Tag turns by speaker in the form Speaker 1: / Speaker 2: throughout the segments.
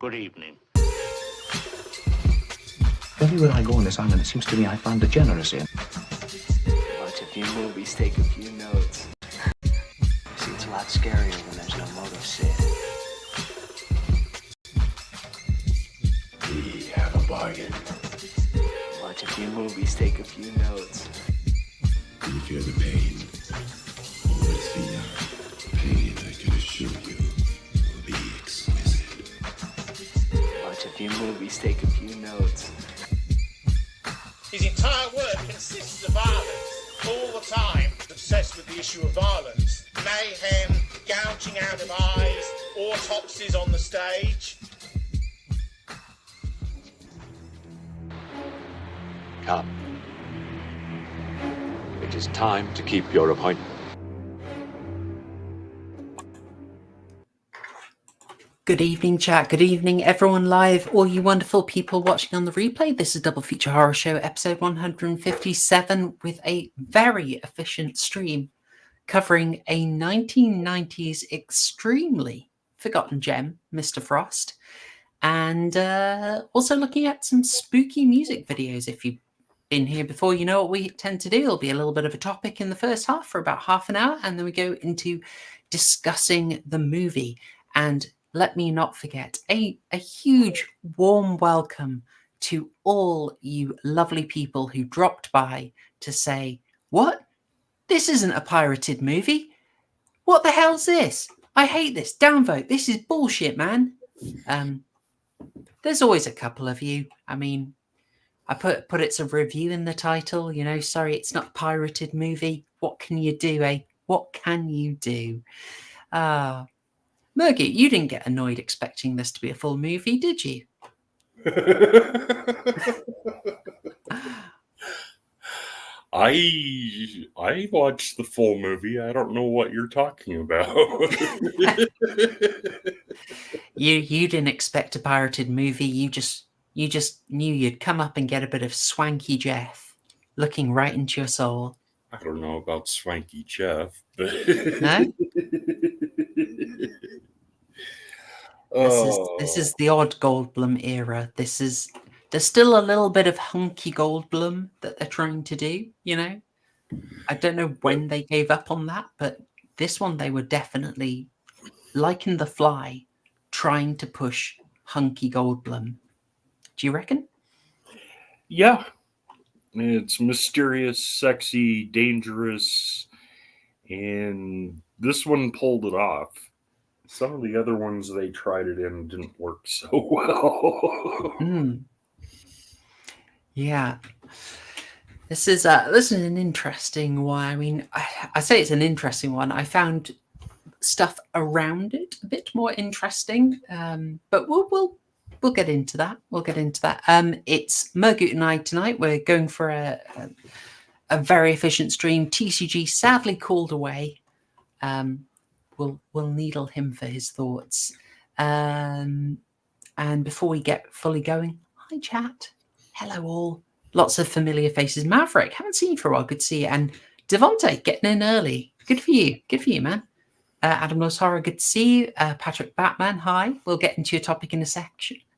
Speaker 1: Good evening.
Speaker 2: Everywhere I go on this island, it seems to me I find degeneracy.
Speaker 3: Watch a few movies, take a few notes. See, it's a lot scarier when there's no motive, Sid.
Speaker 4: We have a bargain.
Speaker 3: Watch a few movies, take a few notes.
Speaker 4: Do you feel the pain? Oh, it's the pain, I can assure you, will be exquisite.
Speaker 3: Watch a few movies, take a few notes.
Speaker 5: His entire work consists of violence, all the time. Obsessed with the issue of violence, mayhem, gouging out of eyes, autopsies on the stage.
Speaker 6: Come. It is time to keep your appointment.
Speaker 7: Good evening, chat. Good evening, everyone live, all you wonderful people watching on the replay. This is Double Feature Horror Show, episode 157, with a very efficient stream covering a 1990s extremely forgotten gem, Mr. Frost, and also looking at some spooky music videos. If you've been here before, you know what we tend to do. It'll be a little bit of a topic in the first half for about half an hour, and then we go into discussing the movie. And let me not forget a huge warm welcome to all you lovely people who dropped by to say, what? This isn't a pirated movie. What the hell's this? I hate this. Downvote. This is bullshit, man. There's always a couple of you. I mean, I put it's a review in the title, you know, sorry, it's not a pirated movie. What can you do, eh? What can you do? Murgy, you didn't get annoyed expecting this to be a full movie, did you?
Speaker 8: I watched the full movie. I don't know what you're talking about.
Speaker 7: You didn't expect a pirated movie. You just knew you'd come up and get a bit of Swanky Jeff looking right into your soul.
Speaker 8: I don't know about Swanky Jeff, but
Speaker 7: no. This is the odd Goldblum era. There's still a little bit of hunky Goldblum that they're trying to do, you know. I don't know when they gave up on that, but this one they were definitely, like in The Fly, trying to push hunky Goldblum. Do you reckon?
Speaker 8: Yeah. It's mysterious, sexy, dangerous, and this one pulled it off. Some of the other ones they tried it in didn't work so well.
Speaker 7: Yeah. This is an interesting one. I mean, I say it's an interesting one. I found stuff around it a bit more interesting, but we'll get into that. We'll get into that. It's Murgut and I tonight. We're going for a very efficient stream. TCG sadly called away. We'll needle him for his thoughts. And before we get fully going, hi chat. Hello all. Lots of familiar faces. Maverick, haven't seen you for a while. Good to see you. And Devonte getting in early. Good for you. Good for you, man. Adam Loves Horror, good to see you. Patrick Batman, hi. We'll get into your topic in a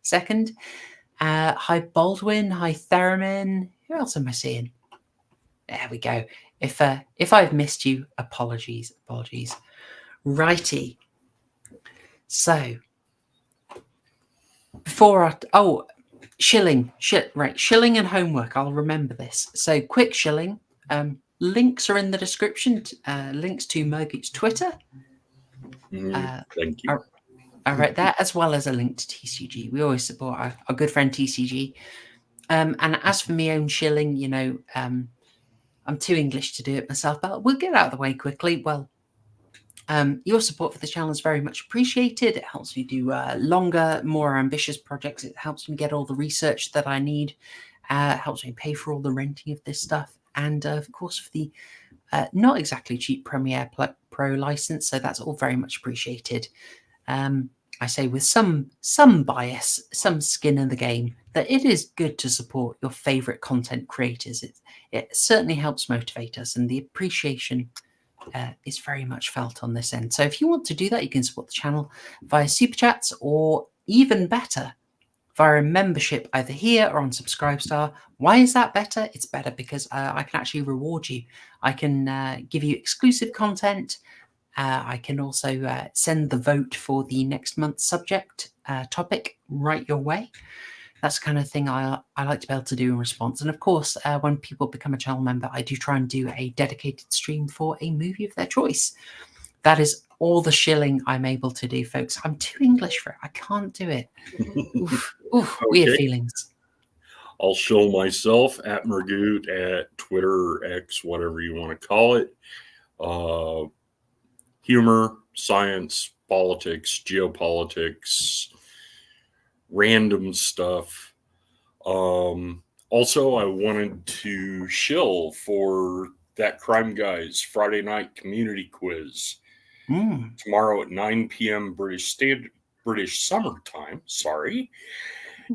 Speaker 7: second. Hi Baldwin. Hi Theremin. Who else am I seeing? There we go. If I've missed you, apologies. Righty. So before shilling and homework. I'll remember this. So quick shilling. Links are in the description. Links to Murgut's Twitter.
Speaker 8: Thank you.
Speaker 7: All right, there, as well as a link to TCG. We always support our good friend TCG. And as for my own shilling, you know, I'm too English to do it myself, but we'll get out of the way quickly. Well, your support for the channel is very much appreciated. It helps me do longer, more ambitious projects. It helps me get all the research that I need. It helps me pay for all the renting of this stuff. And of course, for the not exactly cheap Premiere Pro license. So that's all very much appreciated. I say with some bias, some skin in the game, that it is good to support your favorite content creators. It certainly helps motivate us, and the appreciation is very much felt on this end. So if you want to do that, you can support the channel via super chats or even better via a membership either here or on Subscribestar. Why is that better? It's better because I can actually reward you. I can give you exclusive content. I can also send the vote for the next month's subject topic right your way. That's the kind of thing I like to be able to do in response. And of course, when people become a channel member, I do try and do a dedicated stream for a movie of their choice. That is all the shilling I'm able to do, folks. I'm too English for it. I can't do it. Oof, oof, weird feelings.
Speaker 8: I'll show myself at Mergoot at Twitter, X, whatever you want to call it. Humor, science, politics, geopolitics, random stuff. Also, I wanted to shill for that Crime Guys Friday night community quiz tomorrow at 9 p.m. British summertime. Sorry.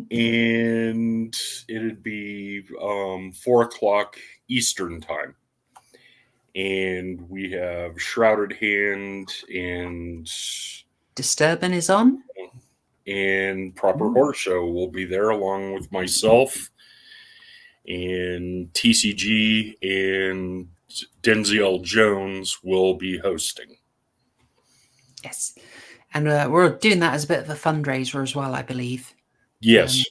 Speaker 8: And it'd be 4 o'clock Eastern time. And we have Shrouded Hand and
Speaker 7: Disturbing is on.
Speaker 8: And Proper Horrrorshow will be there along with myself and TCG and Denzel Jones will be hosting.
Speaker 7: Yes. And we're doing that as a bit of a fundraiser as well, I believe.
Speaker 8: Yes.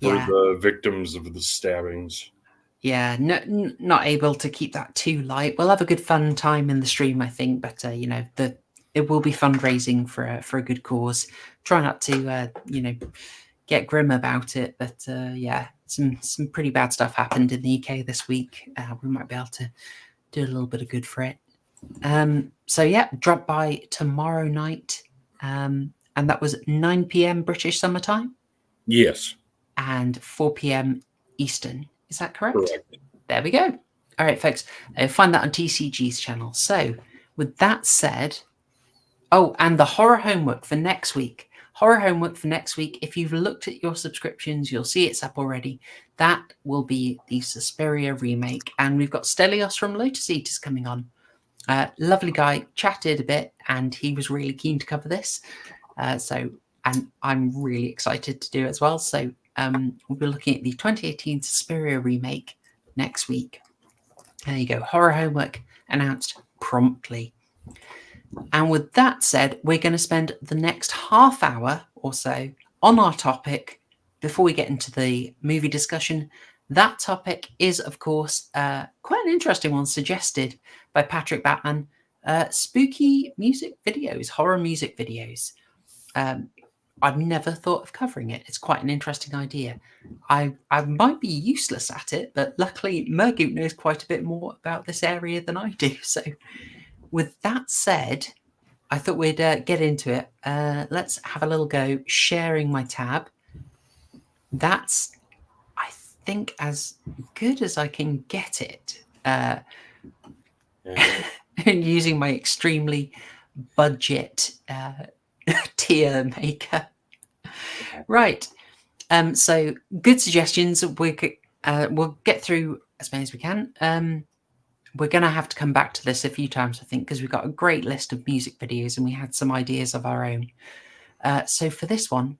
Speaker 8: For the victims of the stabbings.
Speaker 7: Yeah, not able to keep that too light. We'll have a good fun time in the stream, I think, but it will be fundraising for a good cause. Try not to get grim about it, but some pretty bad stuff happened in the UK this week. We might be able to do a little bit of good for it. Drop by tomorrow night, and that was 9 p.m. British summertime.
Speaker 8: Yes,
Speaker 7: and 4 p.m. Eastern. Is that correct?
Speaker 8: Correct.
Speaker 7: There we go. All right, folks. Find that on TCG's channel. So, with that said, and the horror homework for next week. If you've looked at your subscriptions, you'll see it's up already. That will be the Suspiria remake. And we've got Stelios from Lotus Eaters coming on. Lovely guy, chatted a bit, and he was really keen to cover this. And I'm really excited to do it as well. So we'll be looking at the 2018 Suspiria remake next week. There you go. Horror homework announced promptly. And with that said, we're going to spend the next half hour or so on our topic before we get into the movie discussion. That topic is, of course, quite an interesting one suggested by Patrick Batman. Spooky music videos, horror music videos. I've never thought of covering it. It's quite an interesting idea. I might be useless at it, but luckily Mergoot knows quite a bit more about this area than I do. So with that said, I thought we'd get into it. Let's have a little go sharing my tab. That's, I think, as good as I can get it. Using my extremely budget tier maker. Right. So good suggestions. We'll get through as many as we can. We're going to have to come back to this a few times, I think, because we've got a great list of music videos and we had some ideas of our own. So for this one,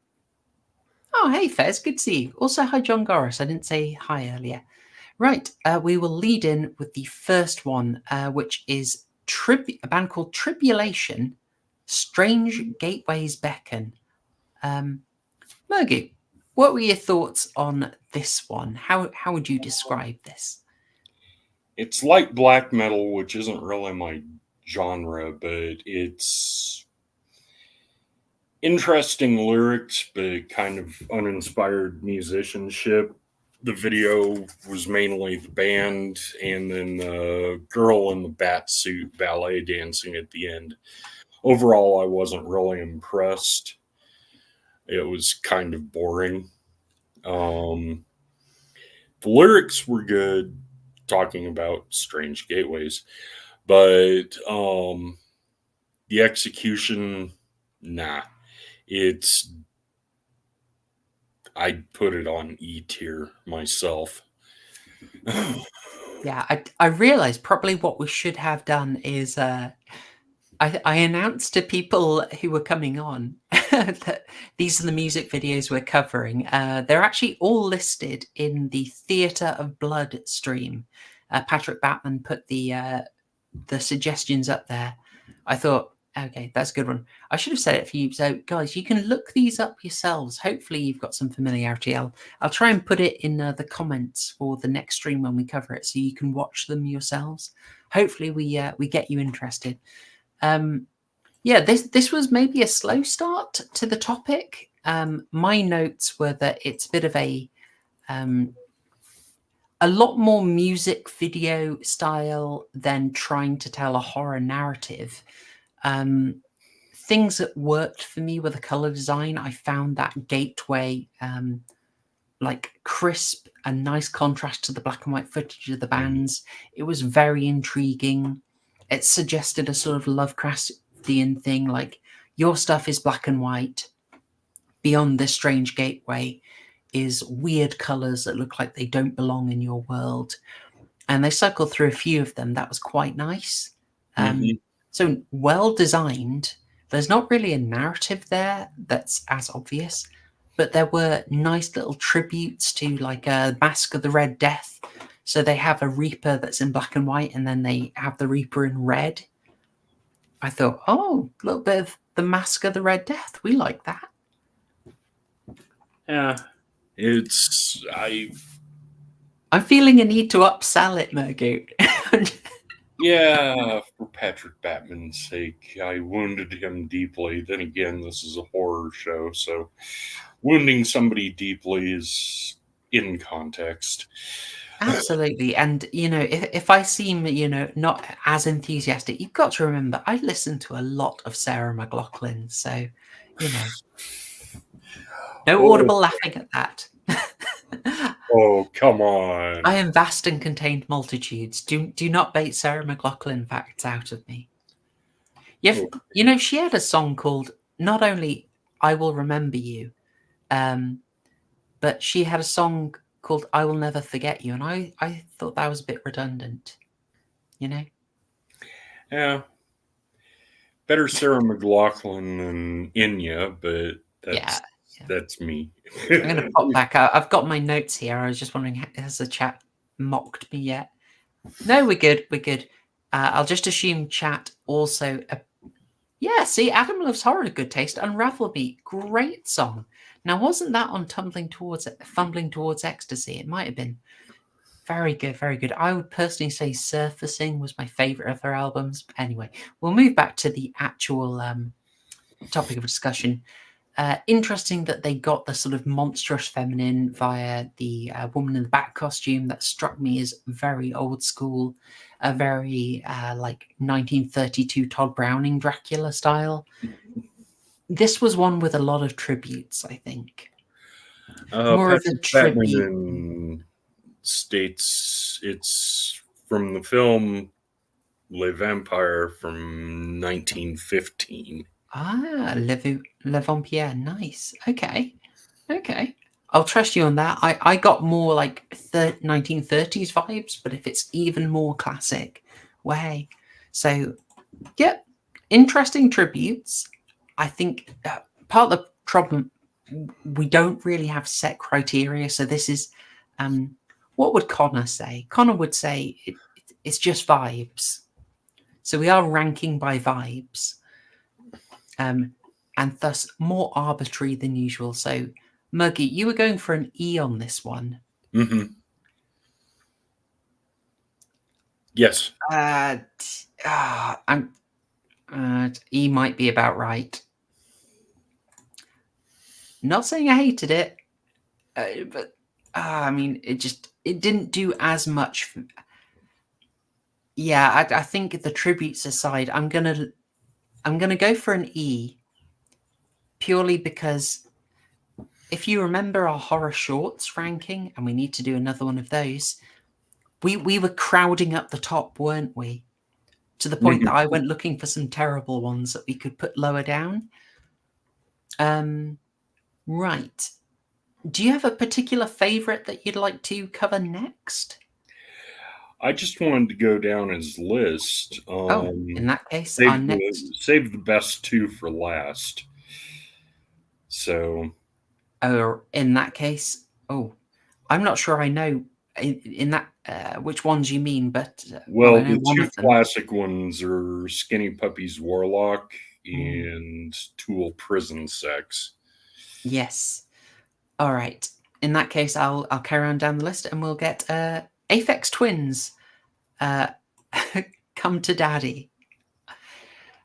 Speaker 7: hey Fez, good to see you. Also, hi John Goris. I didn't say hi earlier. Right. We will lead in with the first one, which is a band called Tribulation. Strange Gateways Beckon. Mergoot, what were your thoughts on this one? How would you describe this?
Speaker 8: It's like black metal, which isn't really my genre, but it's interesting lyrics, but kind of uninspired musicianship. The video was mainly the band and then the girl in the bat suit ballet dancing at the end. Overall, I wasn't really impressed. It was kind of boring. The lyrics were good, talking about strange gateways, but the execution, nah. I'd put it on E tier myself.
Speaker 7: Yeah, I realized probably what we should have done is I announced to people who were coming on these are the music videos we're covering. They're actually all listed in the Theatre of Blood stream. Patrick Batman put the suggestions up there. I thought, okay, that's a good one. I should have said it for you. So, guys, you can look these up yourselves. Hopefully, you've got some familiarity. I'll try and put it in the comments for the next stream when we cover it, so you can watch them yourselves. Hopefully, we get you interested. Yeah, this was maybe a slow start to the topic. My notes were that it's a bit of a lot more music video style than trying to tell a horror narrative. Things that worked for me were the color design. I found that gateway like crisp and nice contrast to the black and white footage of the bands. It was very intriguing. It suggested a sort of Lovecraftian thing, like your stuff is black and white. Beyond this strange gateway is weird colors that look like they don't belong in your world. And they cycled through a few of them. That was quite nice. So well designed. There's not really a narrative there that's as obvious, but there were nice little tributes to like a Mask of the Red Death. So they have a Reaper that's in black and white, and then they have the Reaper in red. I thought, oh, a little bit of the Mask of the Red Death. We like that.
Speaker 8: Yeah,
Speaker 7: I'm feeling a need to upsell it, Mergoot.
Speaker 8: Yeah, for Patrick Batman's sake, I wounded him deeply. Then again, this is a horror show, so wounding somebody deeply is in context.
Speaker 7: Absolutely. And, if I seem, not as enthusiastic, you've got to remember, I listen to a lot of Sarah McLachlan. So, no audible laughing at that.
Speaker 8: Oh, come on.
Speaker 7: I am vast and contained multitudes. Do not bait Sarah McLachlan facts out of me. She had a song called not only I Will Remember You, but she had a song called I Will Never Forget You. And I thought that was a bit redundant,
Speaker 8: Yeah. Better Sarah McLachlan than Inya, but that's me.
Speaker 7: I'm going to pop back out. I've got my notes here. I was just wondering, has the chat mocked me yet? No, we're good. We're good. I'll just assume chat also. See, Adam Loves Horror, good taste. Unravel Me, great song. Now, wasn't that on Fumbling Towards Ecstasy? It might have been. Very good, very good. I would personally say Surfacing was my favorite of her albums. Anyway, we'll move back to the actual topic of discussion. Interesting that they got the sort of monstrous feminine via the woman in the back costume. That struck me as very old school, a very like 1932 Todd Browning Dracula style. This was one with a lot of tributes, I think. More of a tribute.
Speaker 8: Batman states it's from the film Le Vampire from 1915.
Speaker 7: Le Vampire, nice. Okay. I'll trust you on that. I got more like 1930s vibes, but if it's even more classic, well, hey. So, yeah, interesting tributes. I think part of the problem, we don't really have set criteria. So this is, what would Connor say? Connor would say it's just vibes. So we are ranking by vibes. And thus more arbitrary than usual. So, Muggy, you were going for an E on this one.
Speaker 8: Mm-hmm. Yes.
Speaker 7: E might be about right. Not saying I hated it, but I mean, it didn't do as much. Yeah, I think the tributes aside, I'm gonna go for an E, purely because if you remember our horror shorts ranking, and we need to do another one of those, we were crowding up the top, weren't we? To the point that I went looking for some terrible ones that we could put lower down. Right. Do you have a particular favorite that you'd like to cover next?
Speaker 8: I just wanted to go down his list.
Speaker 7: In that case,
Speaker 8: save the best two for last. So,
Speaker 7: Or in that case, I'm not sure I know in that which ones you mean, but I
Speaker 8: well,
Speaker 7: know
Speaker 8: the
Speaker 7: one
Speaker 8: two
Speaker 7: of them.
Speaker 8: classic ones are Skinny Puppy's Warlock
Speaker 7: Mm.
Speaker 8: and Tool Prison Sex.
Speaker 7: Yes. All right. In that case, I'll carry on down the list, and we'll get Aphex Twins. Come to Daddy.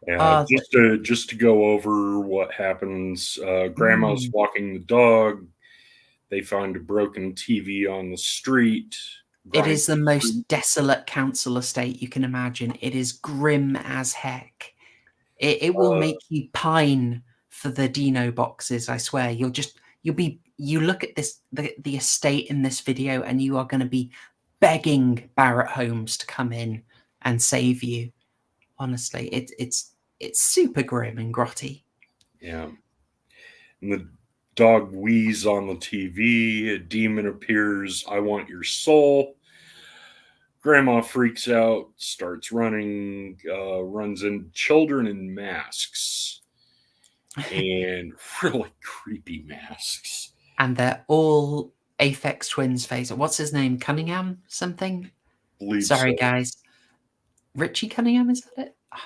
Speaker 8: Just to go over what happens. Grandma's walking the dog. They find a broken TV on the street.
Speaker 7: It is the most desolate council estate you can imagine. It is grim as heck. It will make you pine for the Dino boxes. I swear. You look at the estate in this video, and you are going to be begging Barrett Holmes to come in and save you. Honestly, it's super grim and grotty.
Speaker 8: Yeah. And the dog wheezes on the TV. A demon appears. I want your soul. Grandma freaks out, starts running, runs into children in masks. And really creepy masks.
Speaker 7: And they're all Aphex Twins face. What's his name? Cunningham? Something? Sorry,
Speaker 8: So.
Speaker 7: guys. Richie Cunningham, is that it? I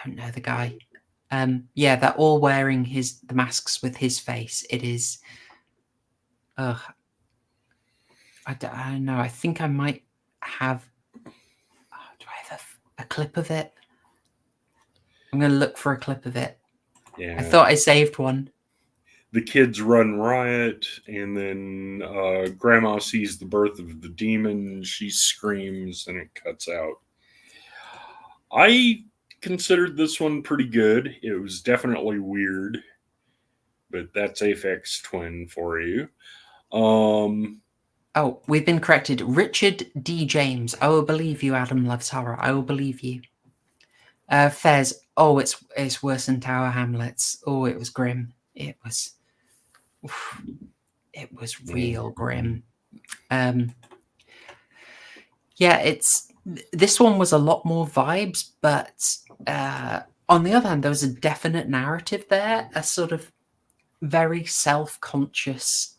Speaker 7: don't know the guy. Yeah, they're all wearing the masks with his face. It is. I don't know. I think I might have. Do I have a clip of it? I'm going to look for a clip of it.
Speaker 8: Yeah.
Speaker 7: I thought I saved one.
Speaker 8: The kids run riot, and then Grandma sees the birth of the demon. She screams, and it cuts out. I considered this one pretty good. It was definitely weird, but that's Aphex Twin for you.
Speaker 7: Oh, we've been corrected. Richard D. James. I will believe you, Adam Loves Horror. I will believe you. Fez. Oh, it's worse than Tower Hamlets. Oh, it was grim. It was real grim. Yeah, this one was a lot more vibes, but on the other hand, there was a definite narrative there, a sort of very self-conscious,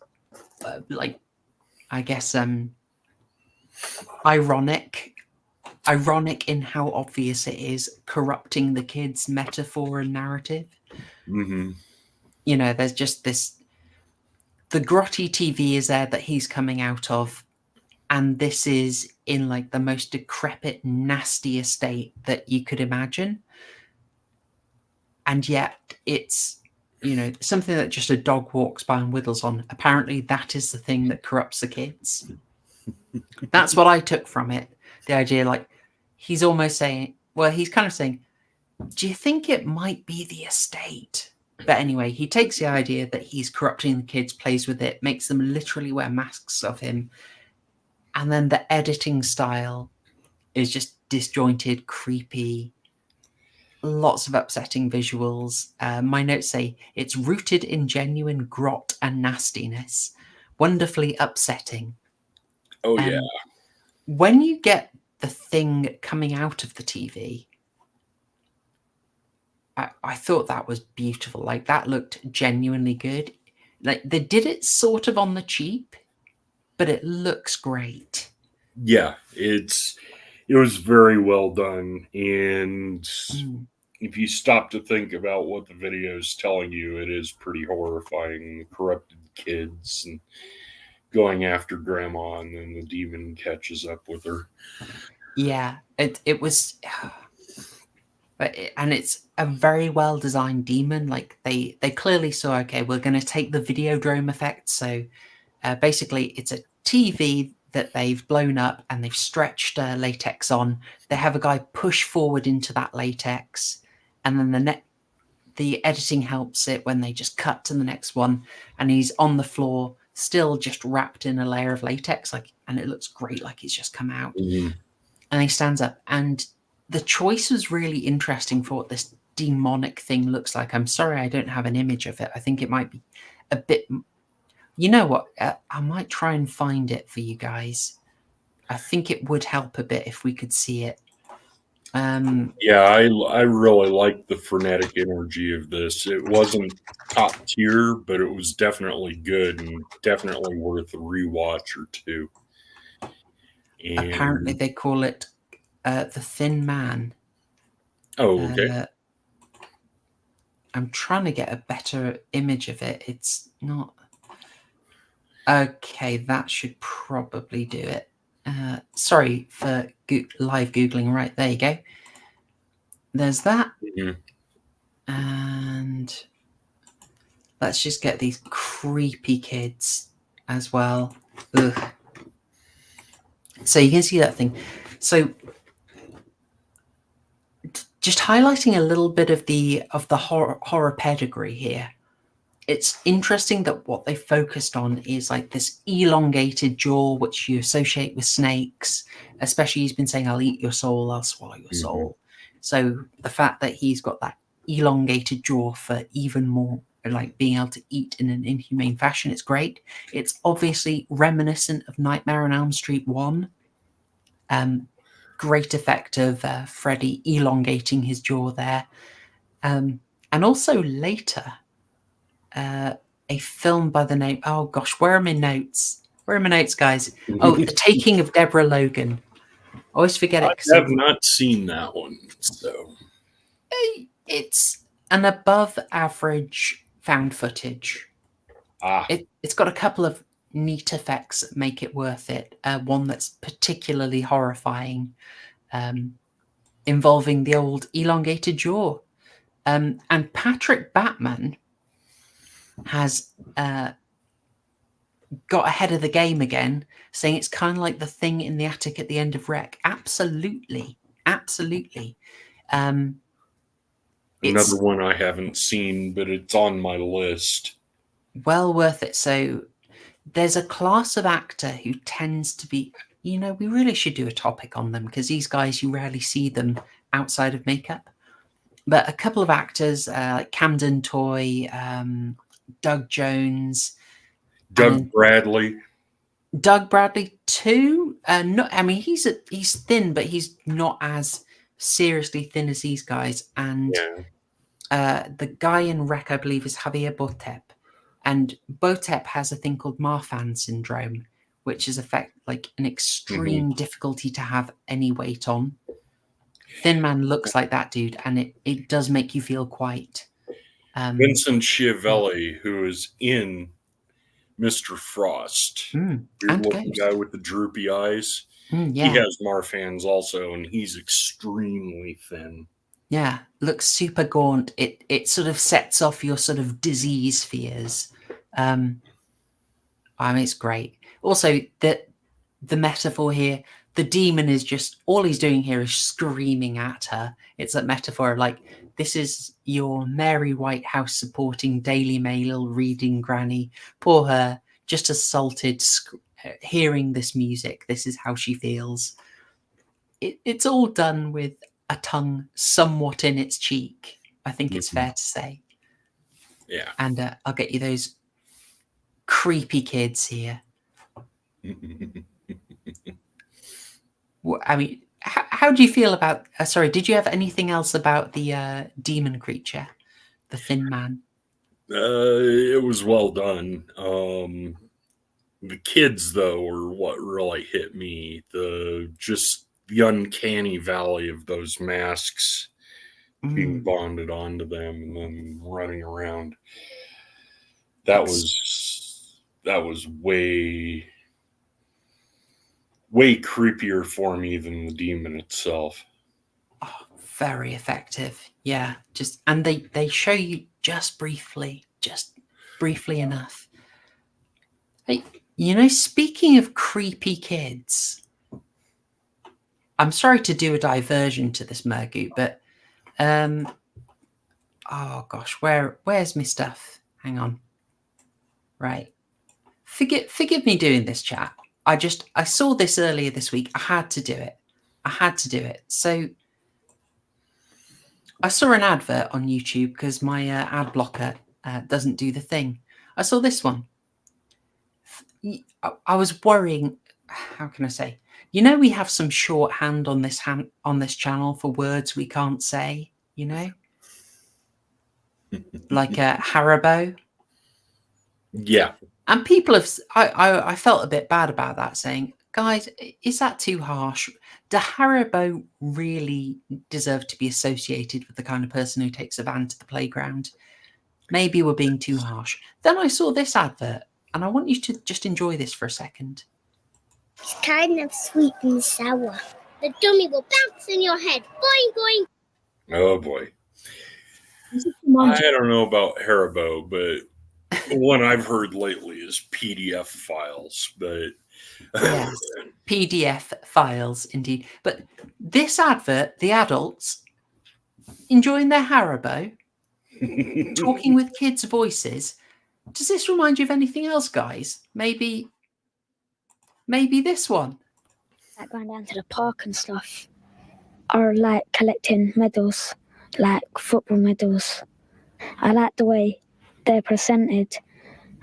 Speaker 7: I guess, ironic in how obvious it is, corrupting the kids metaphor and narrative.
Speaker 8: Mm-hmm.
Speaker 7: You know, there's just the grotty TV is there that he's coming out of, and this is in like the most decrepit, nasty estate that you could imagine. And yet it's, you know, something that just a dog walks by and whittles on. Apparently that is the thing that corrupts the kids. That's what I took from it. The idea, like, he's almost saying, well, he's kind of saying, do you think it might be the estate? But anyway, he takes the idea that he's corrupting the kids, plays with it, makes them literally wear masks of him. And then the editing style is just disjointed, creepy, lots of upsetting visuals. My notes say it's rooted in genuine grot and nastiness, wonderfully upsetting.
Speaker 8: Oh, yeah.
Speaker 7: When you get the thing coming out of the TV, I thought that was beautiful. Like, that looked genuinely good. Like, they did it sort of on the cheap, but it looks great.
Speaker 8: Yeah, it was very well done. And if you stop to think about what the video is telling you, it is pretty horrifying. Corrupted kids and going after Grandma, and then the demon catches up with her.
Speaker 7: Yeah, it was... And it's a very well designed demon. Like, they clearly saw, okay, we're going to take the Videodrome effect. So basically, it's a TV that they've blown up and they've stretched latex on. They have a guy push forward into that latex, and then the editing helps it when they just cut to the next one, and he's on the floor, still just wrapped in a layer of latex, and it looks great, like he's just come out. Mm-hmm. And he stands up, and the choice was really interesting for what this demonic thing looks like. I'm sorry I don't have an image of it. I think it might be a bit... You know what? I might try and find it for you guys. I think it would help a bit if we could see it.
Speaker 8: Yeah, I really liked the frenetic energy of this. It wasn't top tier, but it was definitely good and definitely worth a rewatch or two.
Speaker 7: Apparently,
Speaker 8: And
Speaker 7: they call it the Thin Man.
Speaker 8: okay.
Speaker 7: I'm trying to get a better image of it. It's not. Okay, that should probably do it. Sorry for live Googling. Right, there you go. There's that.
Speaker 8: Mhm.
Speaker 7: And let's just get these creepy kids as well. Ugh. So you can see that thing. So just highlighting a little bit of the horror pedigree here. It's interesting that what they focused on is like this elongated jaw, which you associate with snakes. Especially, he's been saying, "I'll eat your soul, I'll swallow your soul." So the fact that he's got that elongated jaw for even more, like being able to eat in an inhumane fashion, it's great. It's obviously reminiscent of Nightmare on Elm Street 1. Great effect of Freddy elongating his jaw there. And also later, a film by the name, oh gosh, where are my notes? Where are my notes, guys? Oh, The Taking of Deborah Logan. I always forget it.
Speaker 8: I have not seen that one, so
Speaker 7: It's an above average found footage. It's got a couple of neat effects that make it worth it. One that's particularly horrifying, involving the old elongated jaw. And Patrick Batman has got ahead of the game again, saying it's kind of like the thing in the attic at the end of Wreck. Absolutely.
Speaker 8: another one I haven't seen, but it's on my list.
Speaker 7: Well worth it. So there's a class of actor who tends to be, we really should do a topic on them, because these guys, you rarely see them outside of makeup. But a couple of actors like Camden Toy, Doug Jones,
Speaker 8: Doug Bradley
Speaker 7: too. He's thin, but he's not as seriously thin as these guys. And the guy in Wreck, I believe, is Javier Botep. And Botep has a thing called Marfan syndrome, which is like an extreme difficulty to have any weight on. Thin Man looks like that dude, and it does make you feel quite.
Speaker 8: Vincent Schiavelli, who is in Mr. Frost,
Speaker 7: and
Speaker 8: weird-looking
Speaker 7: Ghost.
Speaker 8: guy with the droopy eyes.
Speaker 7: Yeah.
Speaker 8: He has Marfans also, and he's extremely thin.
Speaker 7: Yeah, looks super gaunt. It sort of sets off your sort of disease fears. It's great. Also, the metaphor here, the demon is just, all he's doing here is screaming at her. It's a metaphor of like, this is your Mary Whitehouse supporting Daily Mail reading granny. Poor her, just assaulted, hearing this music. This is how she feels. It's all done with a tongue somewhat in its cheek. I think it's fair to say.
Speaker 8: Yeah.
Speaker 7: And I'll get you those creepy kids here. How do you feel about... sorry, did you have anything else about the demon creature, the Thin Man?
Speaker 8: It was well done. The kids, though, are what really hit me. The uncanny valley of those masks being bonded onto them and then running around. That was way creepier for me than the demon itself.
Speaker 7: Oh, very effective. Yeah, and they show you just briefly enough. Hey, speaking of creepy kids, I'm sorry to do a diversion to this, Mergoot, but oh gosh, where's my stuff? Hang on. Right. Forgive me doing this, chat. I saw this earlier this week. I had to do it. So I saw an advert on YouTube because my ad blocker doesn't do the thing. I saw this one. I was worrying. how can I say? You know, we have some shorthand on this channel for words we can't say. You know, like Haribo.
Speaker 8: Yeah.
Speaker 7: And people have. I felt a bit bad about that, saying, "Guys, is that too harsh? Do Haribo really deserve to be associated with the kind of person who takes a van to the playground? Maybe we're being too harsh." Then I saw this advert, and I want you to just enjoy this for a second.
Speaker 1: It's kind of sweet and sour. The dummy will bounce in your head. Boing, boing.
Speaker 8: Oh boy. I don't know about Haribo, but the one I've heard lately is PDF files. But
Speaker 7: Yes, PDF files, indeed. But this advert, the adults enjoying their Haribo, talking with kids' voices. Does this remind you of anything else, guys? Maybe this one.
Speaker 1: Like going down to the park and stuff. Or like collecting medals, like football medals. I like the way they're presented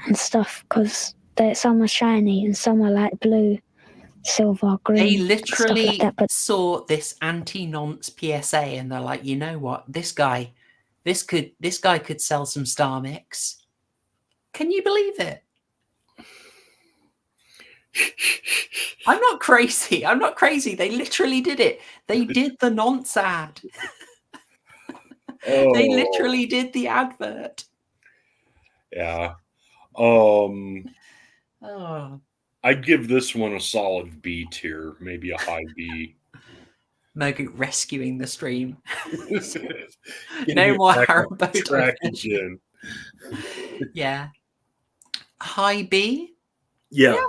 Speaker 1: and stuff because some are shiny and some are like blue, silver, green.
Speaker 7: They literally
Speaker 1: like that, but
Speaker 7: saw this anti-nonce PSA and they're like, you know what, this guy could sell some Star Mix. Can you believe it? I'm not crazy. They literally did it. They did the nonce ad. They literally did the advert.
Speaker 8: Yeah.
Speaker 7: Oh.
Speaker 8: I'd give this one a solid B tier, maybe a high B.
Speaker 7: Mogu rescuing the stream.
Speaker 8: Getting
Speaker 7: No
Speaker 8: it
Speaker 7: more
Speaker 8: back on
Speaker 7: Haribo
Speaker 8: track
Speaker 7: diversion.
Speaker 8: again.
Speaker 7: Yeah. High B?
Speaker 8: Yeah.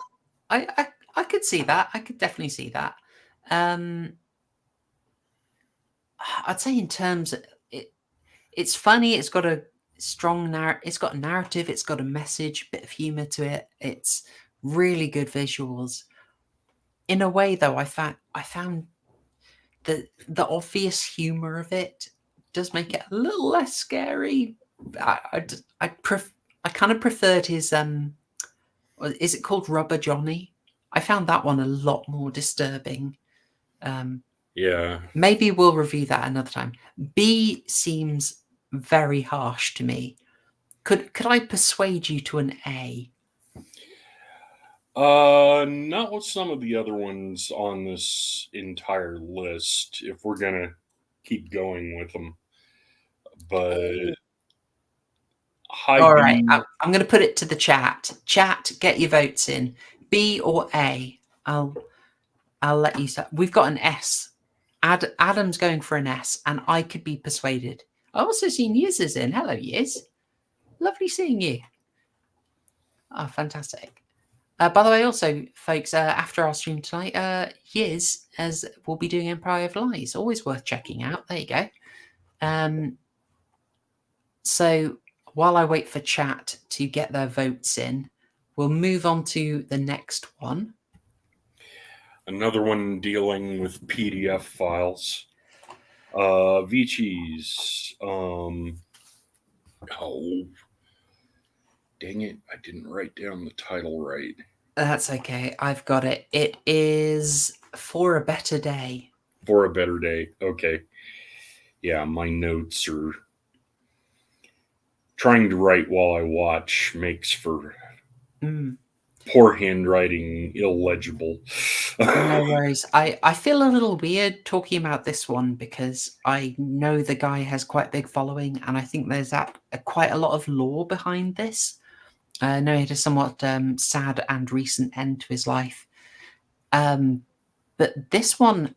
Speaker 7: I could see that. I could definitely see that. I'd say in terms of it's funny. It's got a strong it's got a narrative. It's got a message, bit of humor to it. It's really good visuals. In a way, though, I found the obvious humor of it does make it a little less scary. I kind of preferred his is it called Rubber Johnny? I found that one a lot more disturbing.
Speaker 8: Yeah.
Speaker 7: Maybe we'll review that another time. B seems very harsh to me. Could I persuade you to an A?
Speaker 8: Not with some of the other ones on this entire list, if we're gonna keep going with them. But high
Speaker 7: All
Speaker 8: B,
Speaker 7: right, I'm going to put it to the chat. Chat, get your votes in. B or A? I'll let you say. We've got an S. Adam's going for an S, and I could be persuaded. I also seen Yiz is in. Hello, Yiz. Lovely seeing you. Oh, fantastic. By the way, also, folks, after our stream tonight, Yiz will be doing Empire of Lies. Always worth checking out. There you go. So while I wait for chat to get their votes in, we'll move on to the next one.
Speaker 8: another one dealing with PDF files. Vichi's. Oh, dang it! I didn't write down the title right.
Speaker 7: That's okay. I've got it. It is For a Better Day.
Speaker 8: For a Better Day. Okay. Yeah, my notes are trying to write while I watch makes for poor handwriting, illegible.
Speaker 7: No worries. I feel a little weird talking about this one because I know the guy has quite a big following, and I think there's quite a lot of lore behind this. I know he had a somewhat sad and recent end to his life. But this one,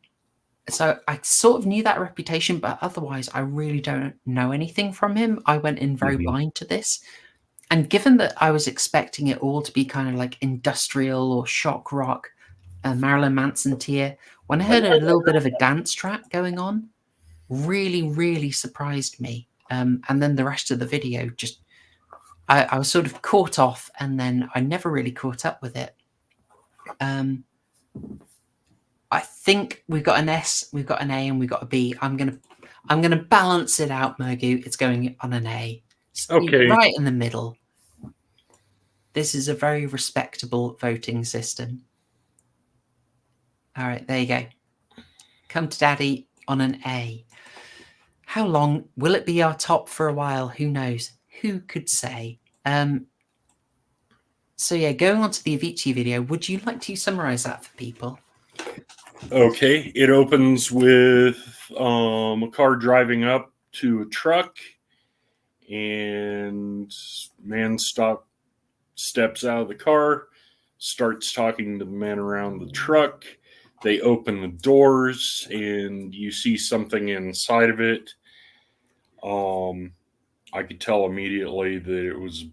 Speaker 7: so I sort of knew that reputation, but otherwise I really don't know anything from him. I went in very blind to this. And given that I was expecting it all to be kind of like industrial or shock rock, Marilyn Manson tier, when I heard a little bit of a dance track going on, really, really surprised me. And then the rest of the video just, I was sort of caught off, and then I never really caught up with it. I think we've got an S, we've got an A, and we've got a B. I'm gonna balance it out, Mogu. It's going on an A.
Speaker 8: Okay.
Speaker 7: Right in the middle. This is a very respectable voting system. All right, there you go. Come to Daddy on an A. How long will it be our top for a while? Who knows? Who could say? So yeah, going on to the Avicii video, would you like to summarize that for people?
Speaker 8: Okay, it opens with a car driving up to a truck, and man steps out of the car, starts talking to the man around the truck. They open the doors, and you see something inside of it. I could tell immediately that it was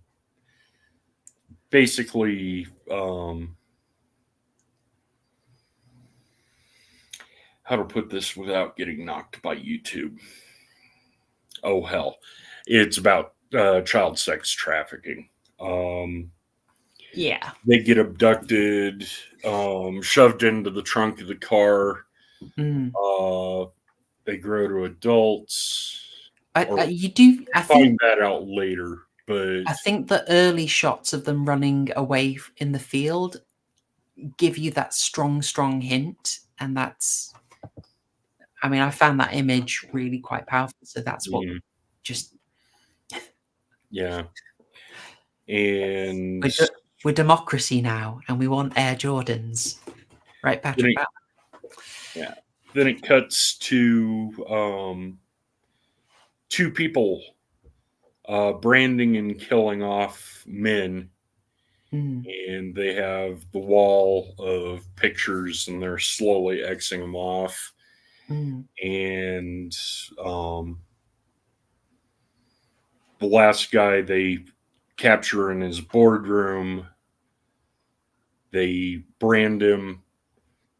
Speaker 8: basically how to put this without getting knocked by YouTube. Oh hell, it's about child sex trafficking.
Speaker 7: Yeah.
Speaker 8: They get abducted, shoved into the trunk of the car. They grow to adults.
Speaker 7: You do. I
Speaker 8: find that out later, but
Speaker 7: I think the early shots of them running away in the field give you that strong hint, and that's. I mean, I found that image really quite powerful. So that's what just.
Speaker 8: Yeah. And
Speaker 7: we're democracy now, and we want Air Jordans, right, Patrick?
Speaker 8: Yeah. Then it cuts to two people branding and killing off men, and they have the wall of pictures, and they're slowly Xing them off. And the last guy they capture in his boardroom, they brand him,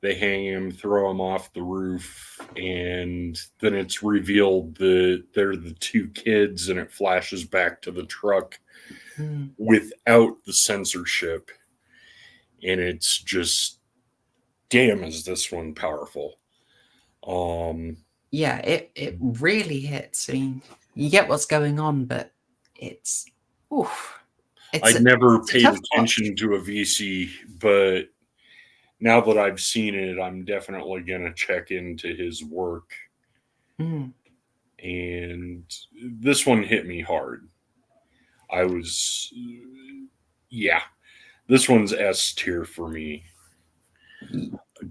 Speaker 8: they hang him, throw him off the roof, and then it's revealed that they're the two kids, and it flashes back to the truck without the censorship. And it's just, damn, is this one powerful.
Speaker 7: Yeah, it really hits. I mean, you get what's going on, but it's oof.
Speaker 8: I'd never paid attention to a VC, but now that I've seen it, I'm definitely going to check into his work. And this one hit me hard. This one's S tier for me.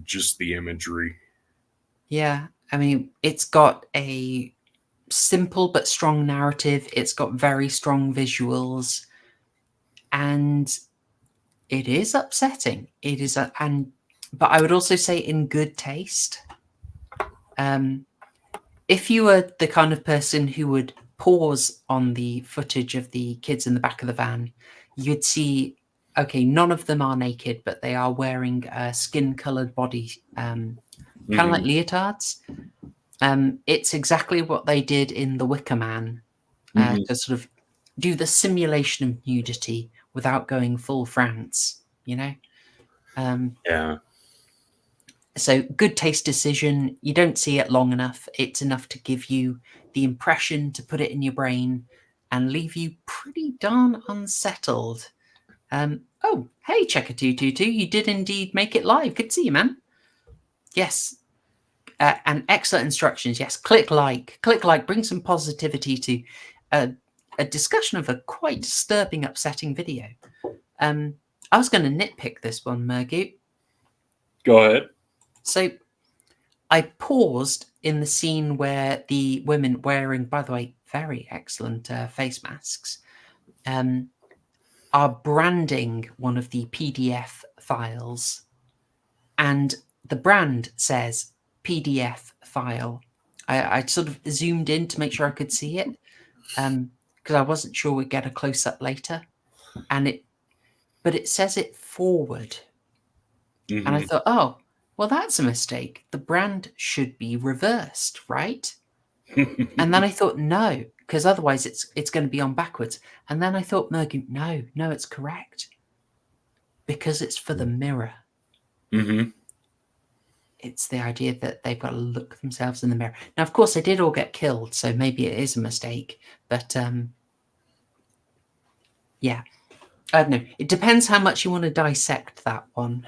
Speaker 8: Just the imagery.
Speaker 7: Yeah, I mean, it's got a simple but strong narrative. It's got very strong visuals, and it is upsetting. It is, but I would also say in good taste. If you were the kind of person who would pause on the footage of the kids in the back of the van, you'd see, okay, none of them are naked, but they are wearing skin-colored body, kind of like leotards. It's exactly what they did in The Wicker Man, to sort of do the simulation of nudity without going full France, you know?
Speaker 8: Yeah.
Speaker 7: So good taste decision. You don't see it long enough. It's enough to give you the impression, to put it in your brain and leave you pretty darn unsettled. Oh, hey, Checker222, you did indeed make it live. Good to see you, man. Yes. And excellent instructions. Yes, click like, bring some positivity to a discussion of a quite disturbing, upsetting video. I was going to nitpick this one, Mergoot.
Speaker 8: Go ahead.
Speaker 7: So I paused in the scene where the women wearing, by the way, very excellent face masks, are branding one of the PDF files. And the brand says PDF file. I sort of zoomed in to make sure I could see it, because I wasn't sure we'd get a close-up later. But it says it forward. And I thought, oh, well, that's a mistake. The brand should be reversed, right? And then I thought, no, because otherwise it's going to be on backwards. And then I thought, Mergoot, no, it's correct. Because it's for the mirror. It's the idea that they've got to look themselves in the mirror. Now, of course, they did all get killed, so maybe it is a mistake. But, yeah. I don't know. It depends how much you want to dissect that one.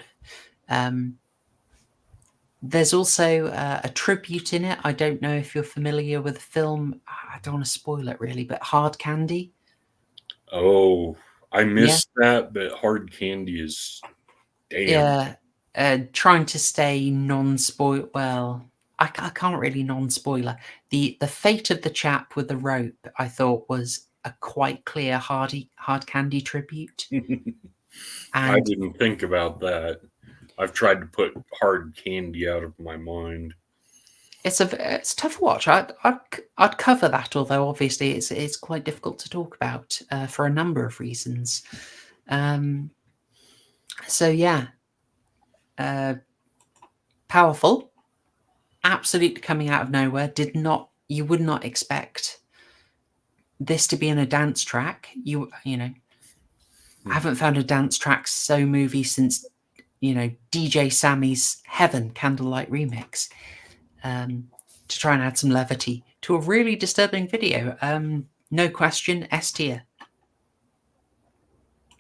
Speaker 7: There's also a tribute in it. I don't know if you're familiar with the film. I don't want to spoil it really, but Hard Candy.
Speaker 8: Oh, I missed that, but Hard Candy is damn.
Speaker 7: Yeah, trying to stay non-spoil. Well, I can't really non-spoiler. The fate of the chap with the rope, I thought, was a quite clear Hard Candy tribute.
Speaker 8: I
Speaker 7: And
Speaker 8: didn't think about that. I've tried to put Hard Candy out of my mind.
Speaker 7: it's a tough watch. I'd cover that, although obviously it's quite difficult to talk about for a number of reasons. So yeah, powerful, absolutely coming out of nowhere. You would not expect this to be in a dance track. You know, I haven't found a dance track so movie since DJ Sammy's Heaven Candlelight remix. To try and add some levity to a really disturbing video. No question, S tier.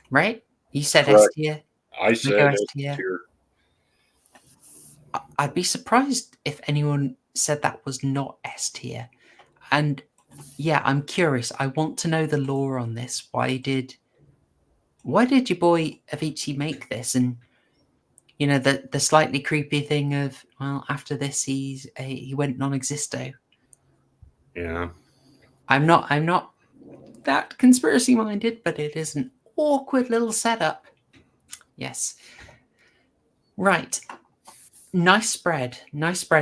Speaker 7: Right? You said
Speaker 8: Correct.
Speaker 7: S tier.
Speaker 8: I said S
Speaker 7: tier.
Speaker 8: tier.
Speaker 7: I'd be surprised if anyone said that was not S tier. And yeah, I'm curious. I want to know the lore on this. Why did your boy Avicii make this? And the slightly creepy thing of, well, after this he went non-existo.
Speaker 8: Yeah.
Speaker 7: I'm not that conspiracy minded, but it is an awkward little setup. Yes. Right. Nice spread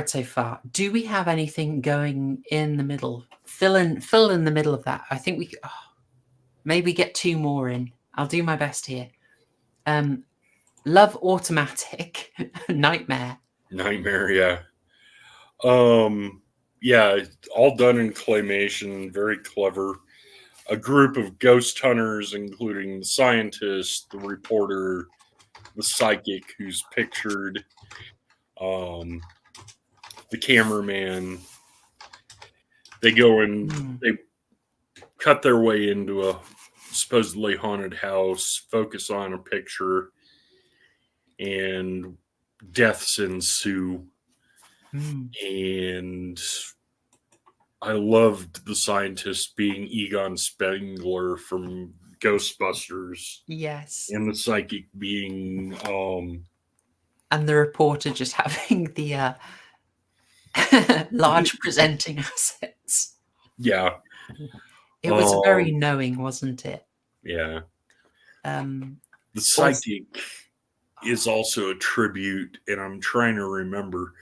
Speaker 7: so far. Do we have anything going in the middle? Fill in the middle of that. I think we maybe get 2 more in. I'll do my best here. Love Automatic. Nightmare,
Speaker 8: yeah. Yeah, all done in claymation, very clever. A group of ghost hunters, including the scientist, the reporter, the psychic who's pictured, the cameraman. They go and they cut their way into a supposedly haunted house, focus on a picture, and deaths ensue. And I loved the scientist being Egon Spengler from Ghostbusters.
Speaker 7: yes.
Speaker 8: And the psychic being
Speaker 7: And the reporter just having the large presenting assets.
Speaker 8: Yeah.
Speaker 7: It was very knowing, wasn't it?
Speaker 8: Yeah. The psychic is also a tribute, and I'm trying to remember.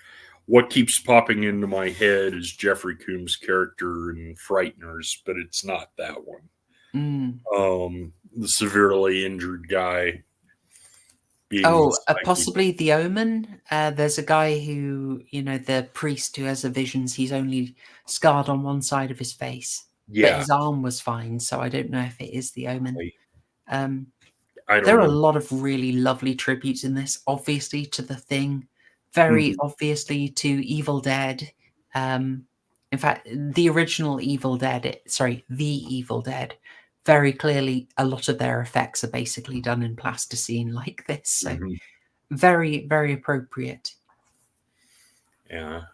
Speaker 8: What keeps popping into my head is Jeffrey Combs' character in Frighteners, but it's not that one. The severely injured guy.
Speaker 7: Possibly The Omen. There's a guy who, the priest who has the visions. He's only scarred on one side of his face, but his arm was fine. So I don't know if it is The Omen. There are a lot of really lovely tributes in this. Obviously to The Thing. Very obviously to Evil Dead. In fact, the original Evil Dead, the Evil Dead, very clearly a lot of their effects are basically done in plasticine like this. So very, very appropriate.
Speaker 8: Yeah.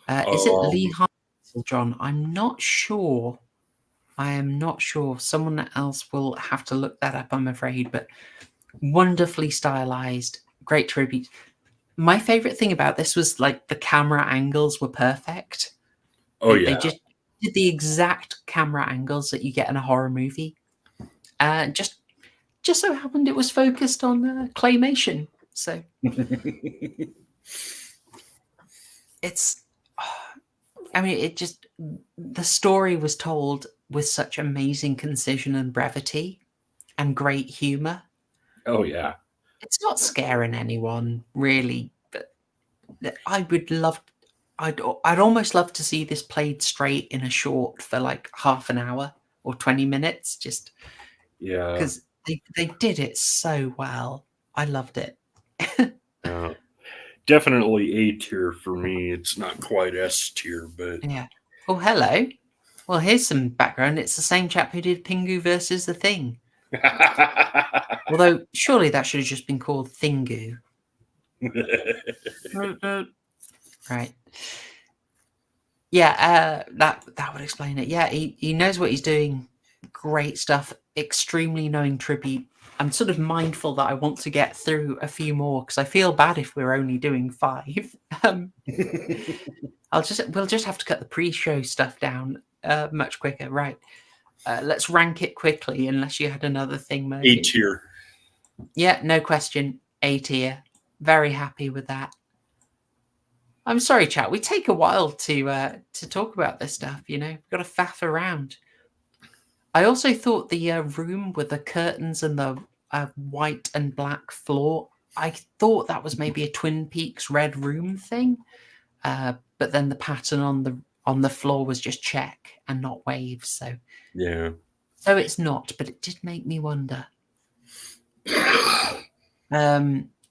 Speaker 7: Is it Lee Harvey, John? I'm not sure. I am not sure. Someone else will have to look that up, I'm afraid. But wonderfully stylized, great tribute. My favorite thing about this was like the camera angles were perfect. They just did the exact camera angles that you get in a horror movie. Just so happened it was focused on claymation. So it's, I mean, it just, the story was told with such amazing concision and brevity and great humor.
Speaker 8: Oh yeah.
Speaker 7: It's not scaring anyone really, but I'd almost love to see this played straight in a short for like half an hour or 20 minutes, just because they did it so well. I loved it.
Speaker 8: Definitely A tier for me. It's not quite S tier, but
Speaker 7: yeah. Oh, hello. Well, here's some background. It's the same chap who did Pingu versus The Thing. Although, surely that should have just been called Thingu. Right. Yeah, that would explain it. Yeah, he knows what he's doing. Great stuff. Extremely knowing tribute. I'm sort of mindful that I want to get through a few more because I feel bad if we're only doing 5. We'll just have to cut the pre-show stuff down much quicker. Right. Let's rank it quickly, unless you had another thing, Murphy.
Speaker 8: 8 tier.
Speaker 7: Yeah, no question. 8 tier. Very happy with that. I'm sorry, chat. We take a while to talk about this stuff. You know, we've got to faff around. I also thought the room with the curtains and the white and black floor, I thought that was maybe a Twin Peaks Red Room thing, but then the pattern on the floor was just check and not waves. So
Speaker 8: Yeah.
Speaker 7: So it's not, but it did make me wonder.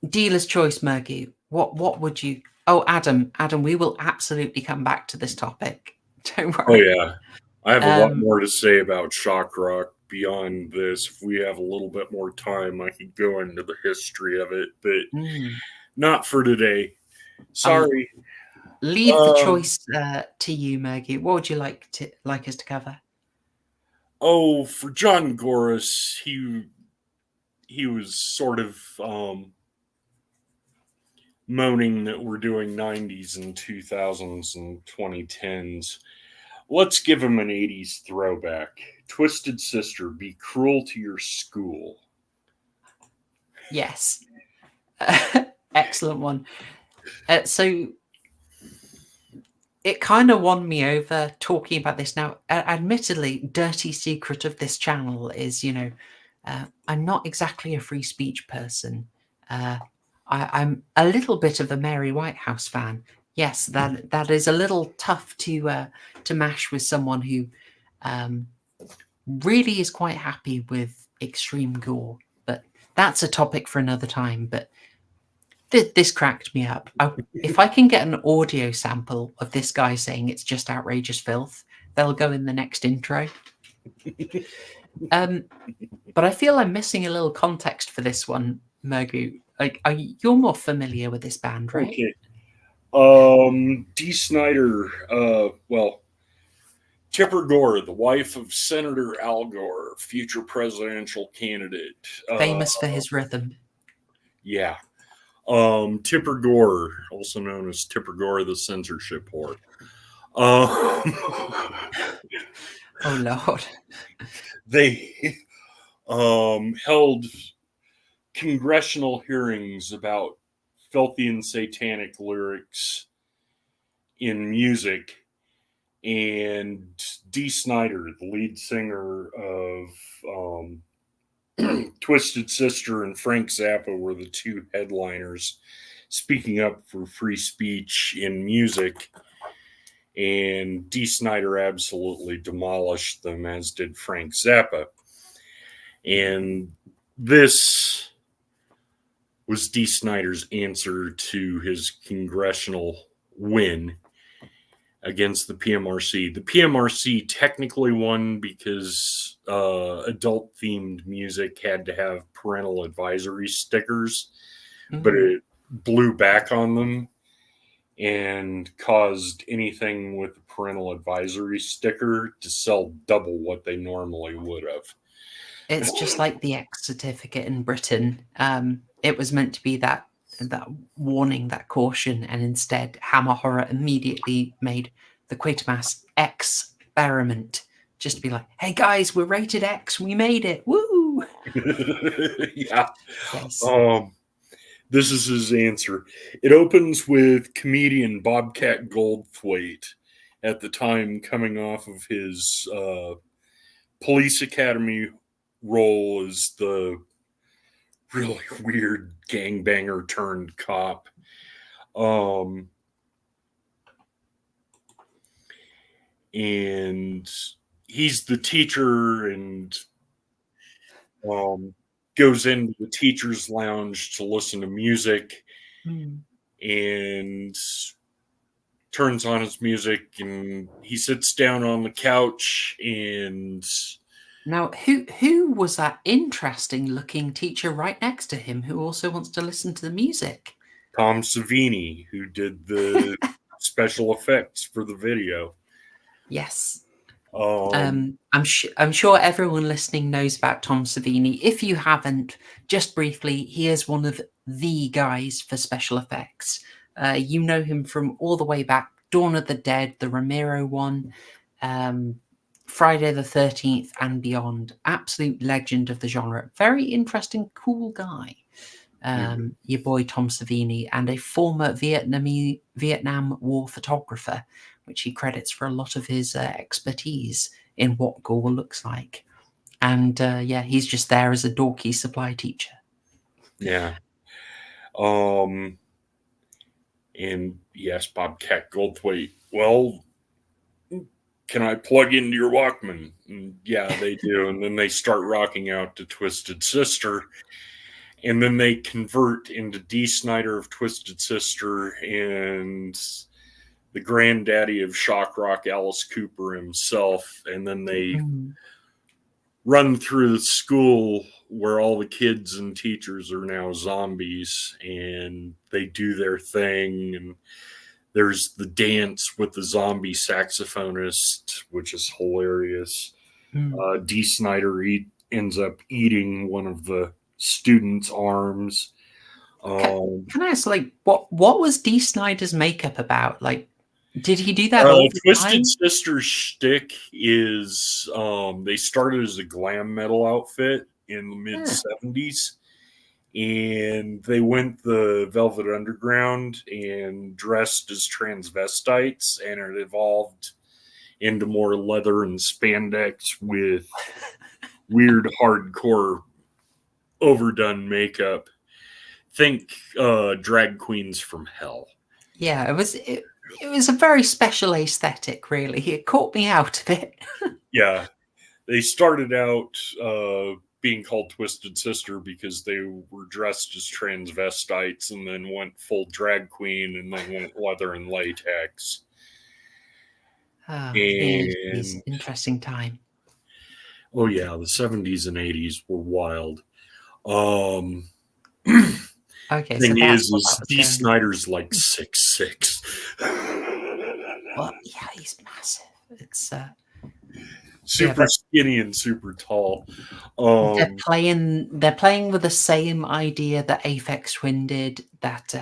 Speaker 7: Dealer's choice, Mergy. What would you? Oh, Adam, we will absolutely come back to this topic. Don't worry.
Speaker 8: Oh yeah, I have a lot more to say about shock rock beyond this. If we have a little bit more time, I could go into the history of it, but not for today. Sorry.
Speaker 7: Leave the choice to you, Mergy. What would you like us to cover?
Speaker 8: Oh, for John Gores, he was sort of moaning that we're doing 90s and 2000s and 2010s. Let's give him an 80s throwback. Twisted Sister, Be Cruel to Your School.
Speaker 7: Yes. Excellent one. So it kind of won me over talking about this now. Admittedly, dirty secret of this channel is, I'm not exactly a free speech person. I'm a little bit of a Mary Whitehouse fan. Yes, that is a little tough to mash with someone who really is quite happy with extreme gore. But that's a topic for another time. But this cracked me up. If I can get an audio sample of this guy saying it's just outrageous filth, they'll go in the next intro. But I feel I'm missing a little context for this one, Mergu. Like, you're more familiar with this band, right?
Speaker 8: Okay. Dee Snider, Tipper Gore, the wife of Senator Al Gore, future presidential candidate.
Speaker 7: Famous for his rhythm.
Speaker 8: Yeah. Tipper Gore, also known as Tipper Gore, the censorship whore.
Speaker 7: Oh, Lord.
Speaker 8: They held congressional hearings about filthy and satanic lyrics in music, and Dee Snider, the lead singer of Twisted Sister, and Frank Zappa were the two headliners speaking up for free speech in music, and Dee Snider absolutely demolished them, as did Frank Zappa. And this was Dee Snider's answer to his congressional win against the PMRC. The PMRC technically won because adult-themed music had to have parental advisory stickers, but it blew back on them and caused anything with a parental advisory sticker to sell double what they normally would have.
Speaker 7: It's just like the X certificate in Britain. It was meant to be that warning, that caution, and instead Hammer Horror immediately made the Quatermass experiment just to be like, hey guys, we're rated X, we made it, woo!
Speaker 8: Yeah.
Speaker 7: Yes.
Speaker 8: This is his answer. It opens with comedian Bobcat Goldthwait, at the time coming off of his Police Academy role as the really weird gangbanger turned cop. And he's the teacher and goes into the teacher's lounge to listen to music and turns on his music, and he sits down on the couch. And
Speaker 7: now, who was that interesting looking teacher right next to him who also wants to listen to the music?
Speaker 8: Tom Savini, who did the special effects for the video.
Speaker 7: Yes.
Speaker 8: Um,
Speaker 7: I'm sure everyone listening knows about Tom Savini. If you haven't, just briefly, he is one of the guys for special effects. You know him from all the way back, Dawn of the Dead, the Romero one, Friday the 13th and beyond. Absolute legend of the genre. Very interesting, cool guy. Your boy Tom Savini, and a former Vietnam War photographer, which he credits for a lot of his expertise in what gore looks like. And yeah, he's just there as a dorky supply teacher.
Speaker 8: yeah. And yes, Bobcat Goldthwait. Well, can I plug into your Walkman? And yeah, they do. And then they start rocking out to Twisted Sister. And then they convert into Dee Snider of Twisted Sister and the granddaddy of shock rock, Alice Cooper himself. And then they run through the school where all the kids and teachers are now zombies, and they do their thing. And there's the dance with the zombie saxophonist, which is hilarious. Dee Snider ends up eating one of the students' arms.
Speaker 7: Can I ask, like, what was Dee Snider's makeup about? Like, did he do that all the
Speaker 8: Twisted
Speaker 7: time?
Speaker 8: Sister's shtick is they started as a glam metal outfit in the mid 70s, and they went the Velvet Underground and dressed as transvestites, and it evolved into more leather and spandex with weird hardcore overdone makeup. Think drag queens from hell.
Speaker 7: Yeah, it was a very special aesthetic, really. It caught me out a bit.
Speaker 8: Yeah, they started out being called Twisted Sister because they were dressed as transvestites, and then went full drag queen, and then went leather and latex.
Speaker 7: Oh,
Speaker 8: And
Speaker 7: interesting time.
Speaker 8: oh yeah, the 70s and 80s were wild.
Speaker 7: Okay,
Speaker 8: thing
Speaker 7: so
Speaker 8: is Dee Snider's like 6'6".
Speaker 7: Well, yeah, he's massive. It's
Speaker 8: super skinny and super tall.
Speaker 7: they're playing with the same idea that Aphex Twin did, that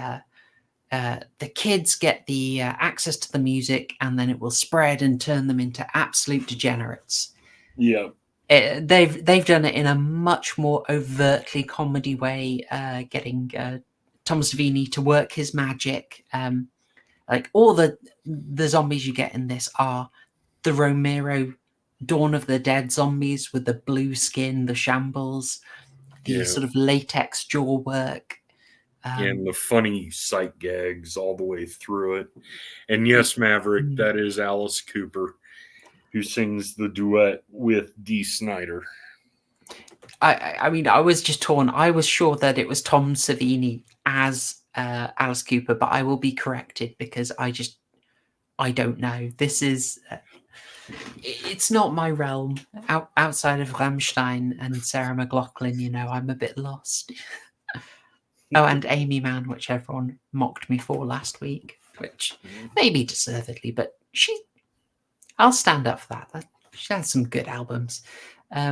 Speaker 7: the kids get the access to the music, and then it will spread and turn them into absolute degenerates.
Speaker 8: Yeah.
Speaker 7: They've done it in a much more overtly comedy way, getting Tom Savini to work his magic. Like, all the zombies you get in this are the Romero Dawn of the Dead zombies with the blue skin, the shambles, the sort of latex jaw work.
Speaker 8: And the funny sight gags all the way through it. And yes, Maverick, that is Alice Cooper, who sings the duet with Dee Snider.
Speaker 7: I mean, I was just torn. I was sure that it was Tom Savini as Alice Cooper, but I will be corrected because I don't know. This is it's not my realm. Outside of Rammstein and Sarah McLachlan, you know, I'm a bit lost. Oh, and Amy Mann, which everyone mocked me for last week, which maybe deservedly, but I'll stand up for that. She had some good albums. I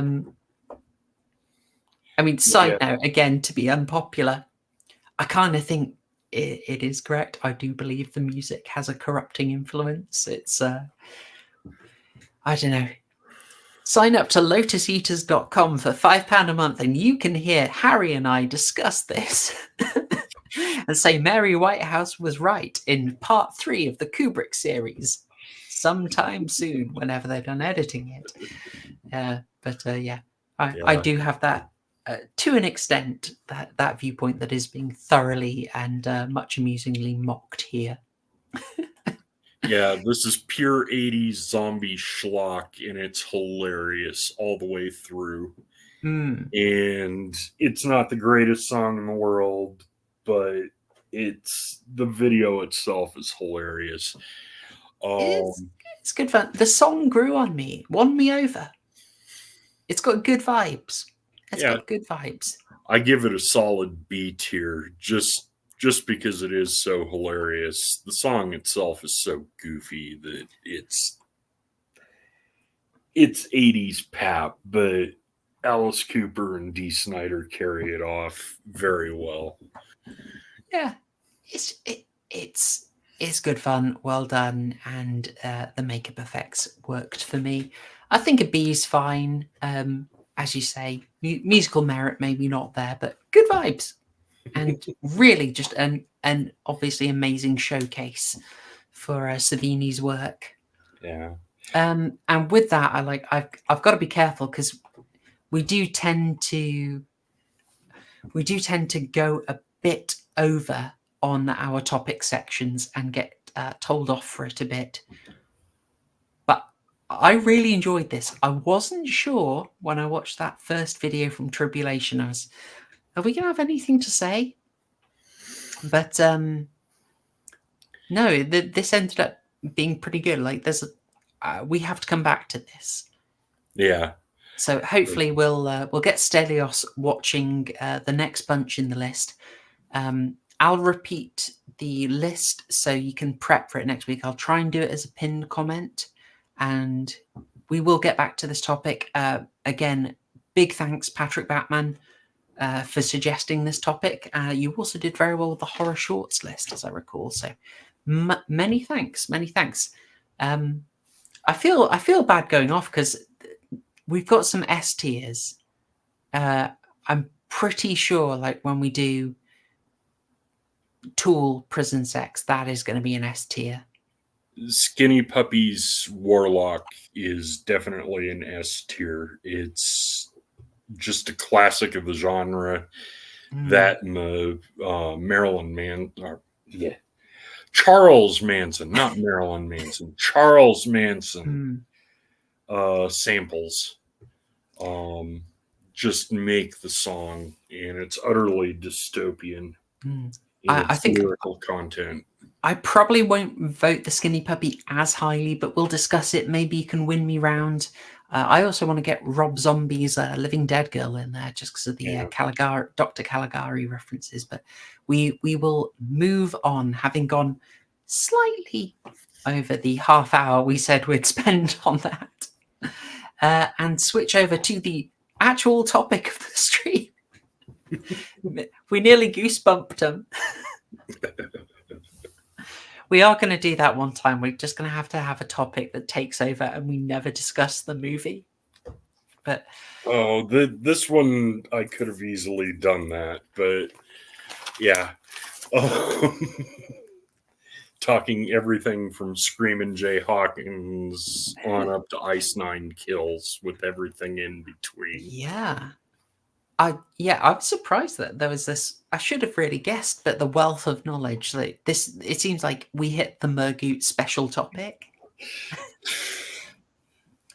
Speaker 7: mean, side note, again, to be unpopular, I kind of think it is correct. I do believe the music has a corrupting influence. It's, I don't know. Sign up to lotuseaters.com for £5 a month, and you can hear Harry and I discuss this and say Mary Whitehouse was right in part 3 of the Kubrick series sometime soon, whenever they're done editing it. I do have that to an extent, that viewpoint that is being thoroughly and much amusingly mocked here.
Speaker 8: Yeah, this is pure 80s zombie schlock, and it's hilarious all the way through. And it's not the greatest song in the world, but the video itself is hilarious.
Speaker 7: It's good fun. The song grew on me, won me over. It's got good vibes. It's got good vibes.
Speaker 8: I give it a solid B tier, just just because it is so hilarious. The song itself is so goofy that it's 80s pap, but Alice Cooper and Dee Snider carry it off very well.
Speaker 7: Yeah, it's good fun, well done, and the makeup effects worked for me. I think a B is fine. As you say, musical merit maybe not there, but good vibes, and really just an obviously amazing showcase for Savini's work.
Speaker 8: Yeah.
Speaker 7: And with that, I've got to be careful because we do tend to go a bit over on our topic sections and get told off for it a bit. But I really enjoyed this. I wasn't sure when I watched that first video from Tribulation. Are we going to have anything to say? But no, this ended up being pretty good. Like we have to come back to this.
Speaker 8: Yeah.
Speaker 7: So hopefully we'll get Stelios watching the next bunch in the list. I'll repeat the list so you can prep for it next week. I'll try and do it as a pinned comment, and we will get back to this topic. Again, big thanks, Patrick Batman, for suggesting this topic. You also did very well with the horror shorts list, as I recall. So many thanks. I feel bad going off because we've got some S tiers. I'm pretty sure, like when we do Tool Prison Sex, that is going to be an S tier.
Speaker 8: Skinny Puppy's Warlock is definitely an S tier. It's just a classic of the genre. That and the Charles Manson, not Marilyn Manson, Charles Manson samples just make the song, and it's utterly dystopian in its lyrical content.
Speaker 7: I probably won't vote the Skinny Puppy as highly, but we'll discuss it. Maybe you can win me round. I also want to get Rob Zombie's Living Dead Girl in there just because of the Dr. Caligari references. But we will move on, having gone slightly over the half hour we said we'd spend on that, and switch over to the actual topic of the stream. We nearly goosebumped them. We are going to do that one time. We're just going to have a topic that takes over and we never discuss the movie. But
Speaker 8: this one I could have easily done that, but yeah. Talking everything from Screamin' Jay Hawkins on up to Ice Nine Kills with everything in between.
Speaker 7: Yeah. I'm surprised that there was this. I should have really guessed, but the wealth of knowledge, like this, it seems like we hit the Mergoot special topic.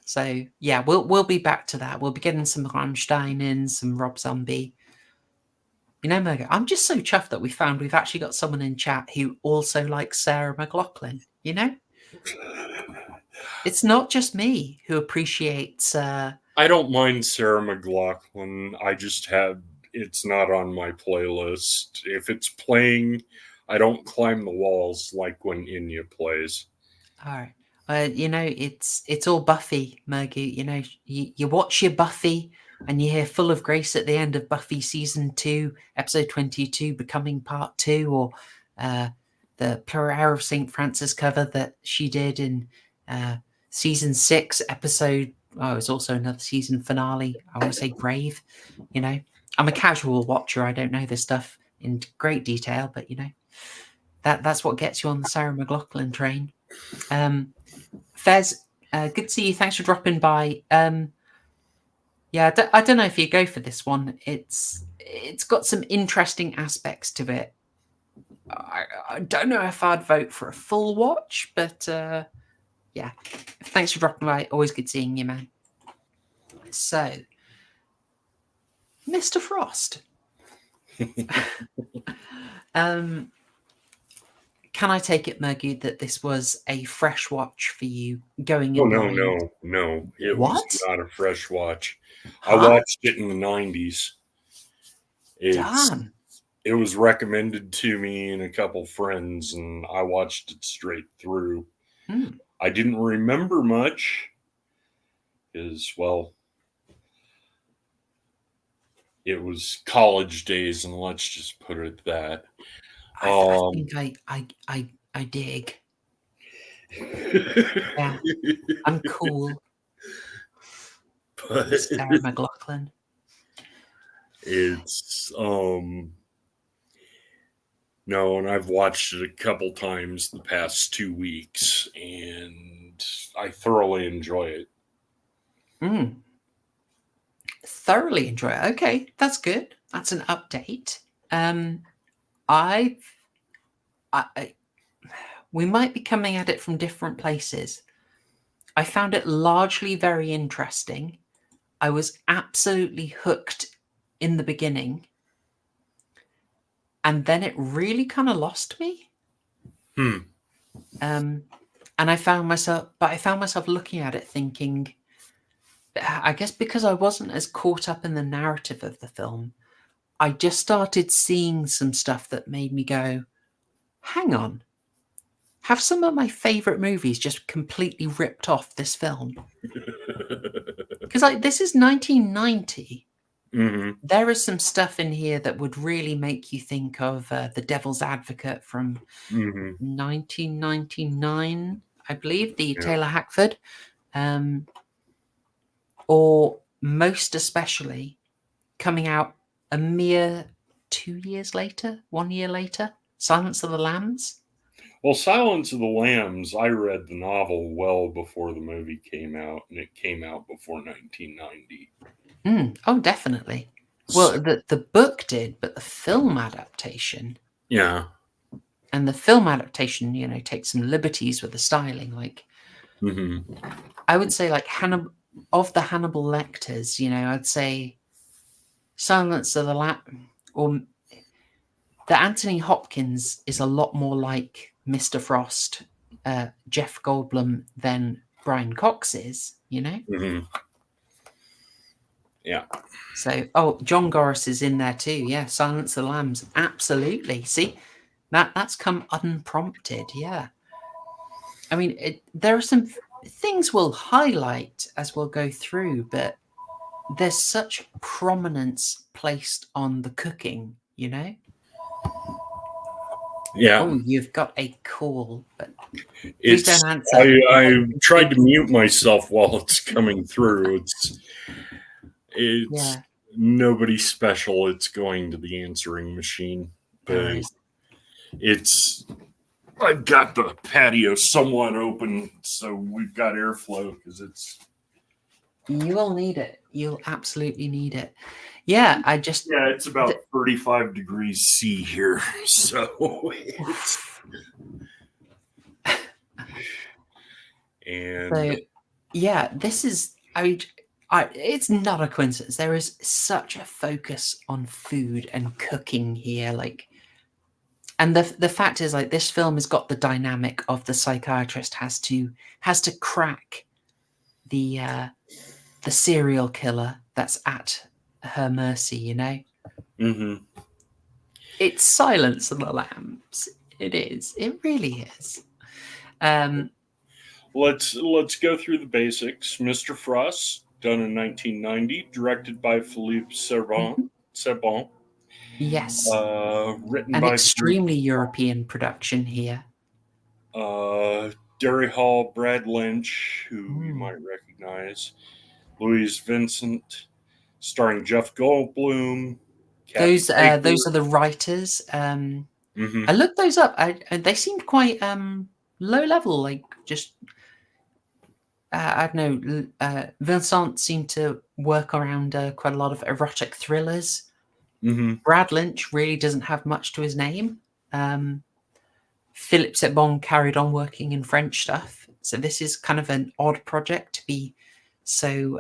Speaker 7: So yeah, we'll be back to that. We'll be getting some Rammstein in, some Rob Zombie. You know, Mergoot, I'm just so chuffed that we've actually got someone in chat who also likes Sarah McLachlan. You know, it's not just me who appreciates.
Speaker 8: I don't mind Sarah McLachlan. It's not on my playlist. If it's playing, I don't climb the walls like when Inya plays.
Speaker 7: All right. You know, it's all Buffy, Mergoot. You know, you watch your Buffy and you hear Full of Grace at the end of Buffy Season 2, Episode 22, Becoming Part 2, or the Prayer of St. Francis cover that she did in Season 6, Episode... Oh, it's also another season finale. I want to say Grave. You know, I'm a casual watcher. I don't know this stuff in great detail, but you know, that's what gets you on the Sarah McLachlan train. Fez, good to see you. Thanks for dropping by. Yeah, I don't know if you go for this one. It's got some interesting aspects to it. I don't know if I'd vote for a full watch, but yeah. Thanks for dropping by. Always good seeing you, man. So, Mr. Frost. Can I take it, Mergoot, that this was a fresh watch for you going in?
Speaker 8: No. It
Speaker 7: What?
Speaker 8: was not a fresh watch. I watched it in the 90s.
Speaker 7: Damn.
Speaker 8: it was recommended to me and a couple friends, and I watched it straight through. I didn't remember much because, well, it was college days, and let's just put it at that.
Speaker 7: I think I dig. Yeah, I'm cool.
Speaker 8: But
Speaker 7: Sarah McLachlan.
Speaker 8: it's no, and I've watched it a couple times the past 2 weeks, and I thoroughly enjoy it.
Speaker 7: Thoroughly enjoy it. Okay, that's good. That's an update. I we might be coming at it from different places. I found it largely very interesting. I was absolutely hooked in the beginning, and then it really kind of lost me. And I found myself looking at it thinking, I guess because I wasn't as caught up in the narrative of the film, I just started seeing some stuff that made me go, hang on, have some of my favorite movies just completely ripped off this film? Because this is 1990. There is some stuff in here that would really make you think of The Devil's Advocate from 1999, I believe, the Taylor Hackford. Or most especially coming out a mere 2 years later, 1 year later, Silence of the Lambs.
Speaker 8: Well, Silence of the Lambs, I read the novel well before the movie came out, and it came out before 1990.
Speaker 7: Oh, definitely. Well, the book did, but the film adaptation.
Speaker 8: Yeah.
Speaker 7: And the film adaptation, takes some liberties with the styling. Like, I would say, like, of the Hannibal Lecters, I'd say Silence of the Lambs, or the Anthony Hopkins is a lot more like Mr. Frost, Jeff Goldblum than Brian Cox is,
Speaker 8: Yeah.
Speaker 7: So, John Goris is in there too. Yeah, Silence of the Lambs, absolutely. See, that's come unprompted. Yeah, I mean, there are some things we'll highlight as we'll go through, but there's such prominence placed on the cooking,
Speaker 8: Yeah.
Speaker 7: Oh, you've got a call, but please don't answer.
Speaker 8: I tried to mute myself while it's coming through. It's nobody special. It's going to the answering machine. But I've got the patio somewhat open, so we've got airflow because
Speaker 7: you will need it. You'll absolutely need it. Yeah,
Speaker 8: it's about 35 degrees C here, so
Speaker 7: this is. It's not a coincidence. There is such a focus on food and cooking here, and the fact is, this film has got the dynamic of the psychiatrist has to crack the serial killer that's at her mercy. It's Silence of the Lambs. It is. It really is.
Speaker 8: Let's go through the basics. Mr. Frost, done in 1990, directed by Philippe Sebon.
Speaker 7: Yes.
Speaker 8: Written
Speaker 7: An
Speaker 8: by
Speaker 7: extremely European production here.
Speaker 8: Derry Hall, Brad Lynch, who you might recognize, Louise Vincent, starring Jeff Goldblum.
Speaker 7: Those are the writers. I looked those up. They seemed quite low level, just. I don't know. Vincent seemed to work around quite a lot of erotic thrillers. Brad Lynch really doesn't have much to his name. Philippe Sebon carried on working in French stuff. So this is kind of an odd project to be so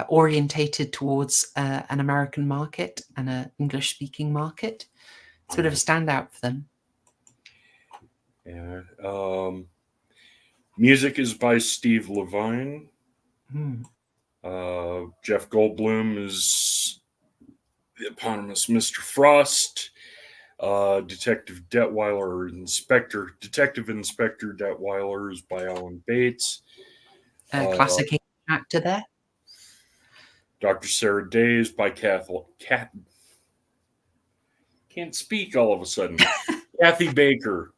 Speaker 7: orientated towards an American market and an English-speaking market. It's a bit of a standout for them.
Speaker 8: Yeah. Music is by Steve Levine. Jeff Goldblum is eponymous Mr. Frost, Detective Inspector Detweiler is by Alan Bates.
Speaker 7: Classic actor there.
Speaker 8: Dr. Sarah Day is by can't speak all of a sudden. Kathy Baker.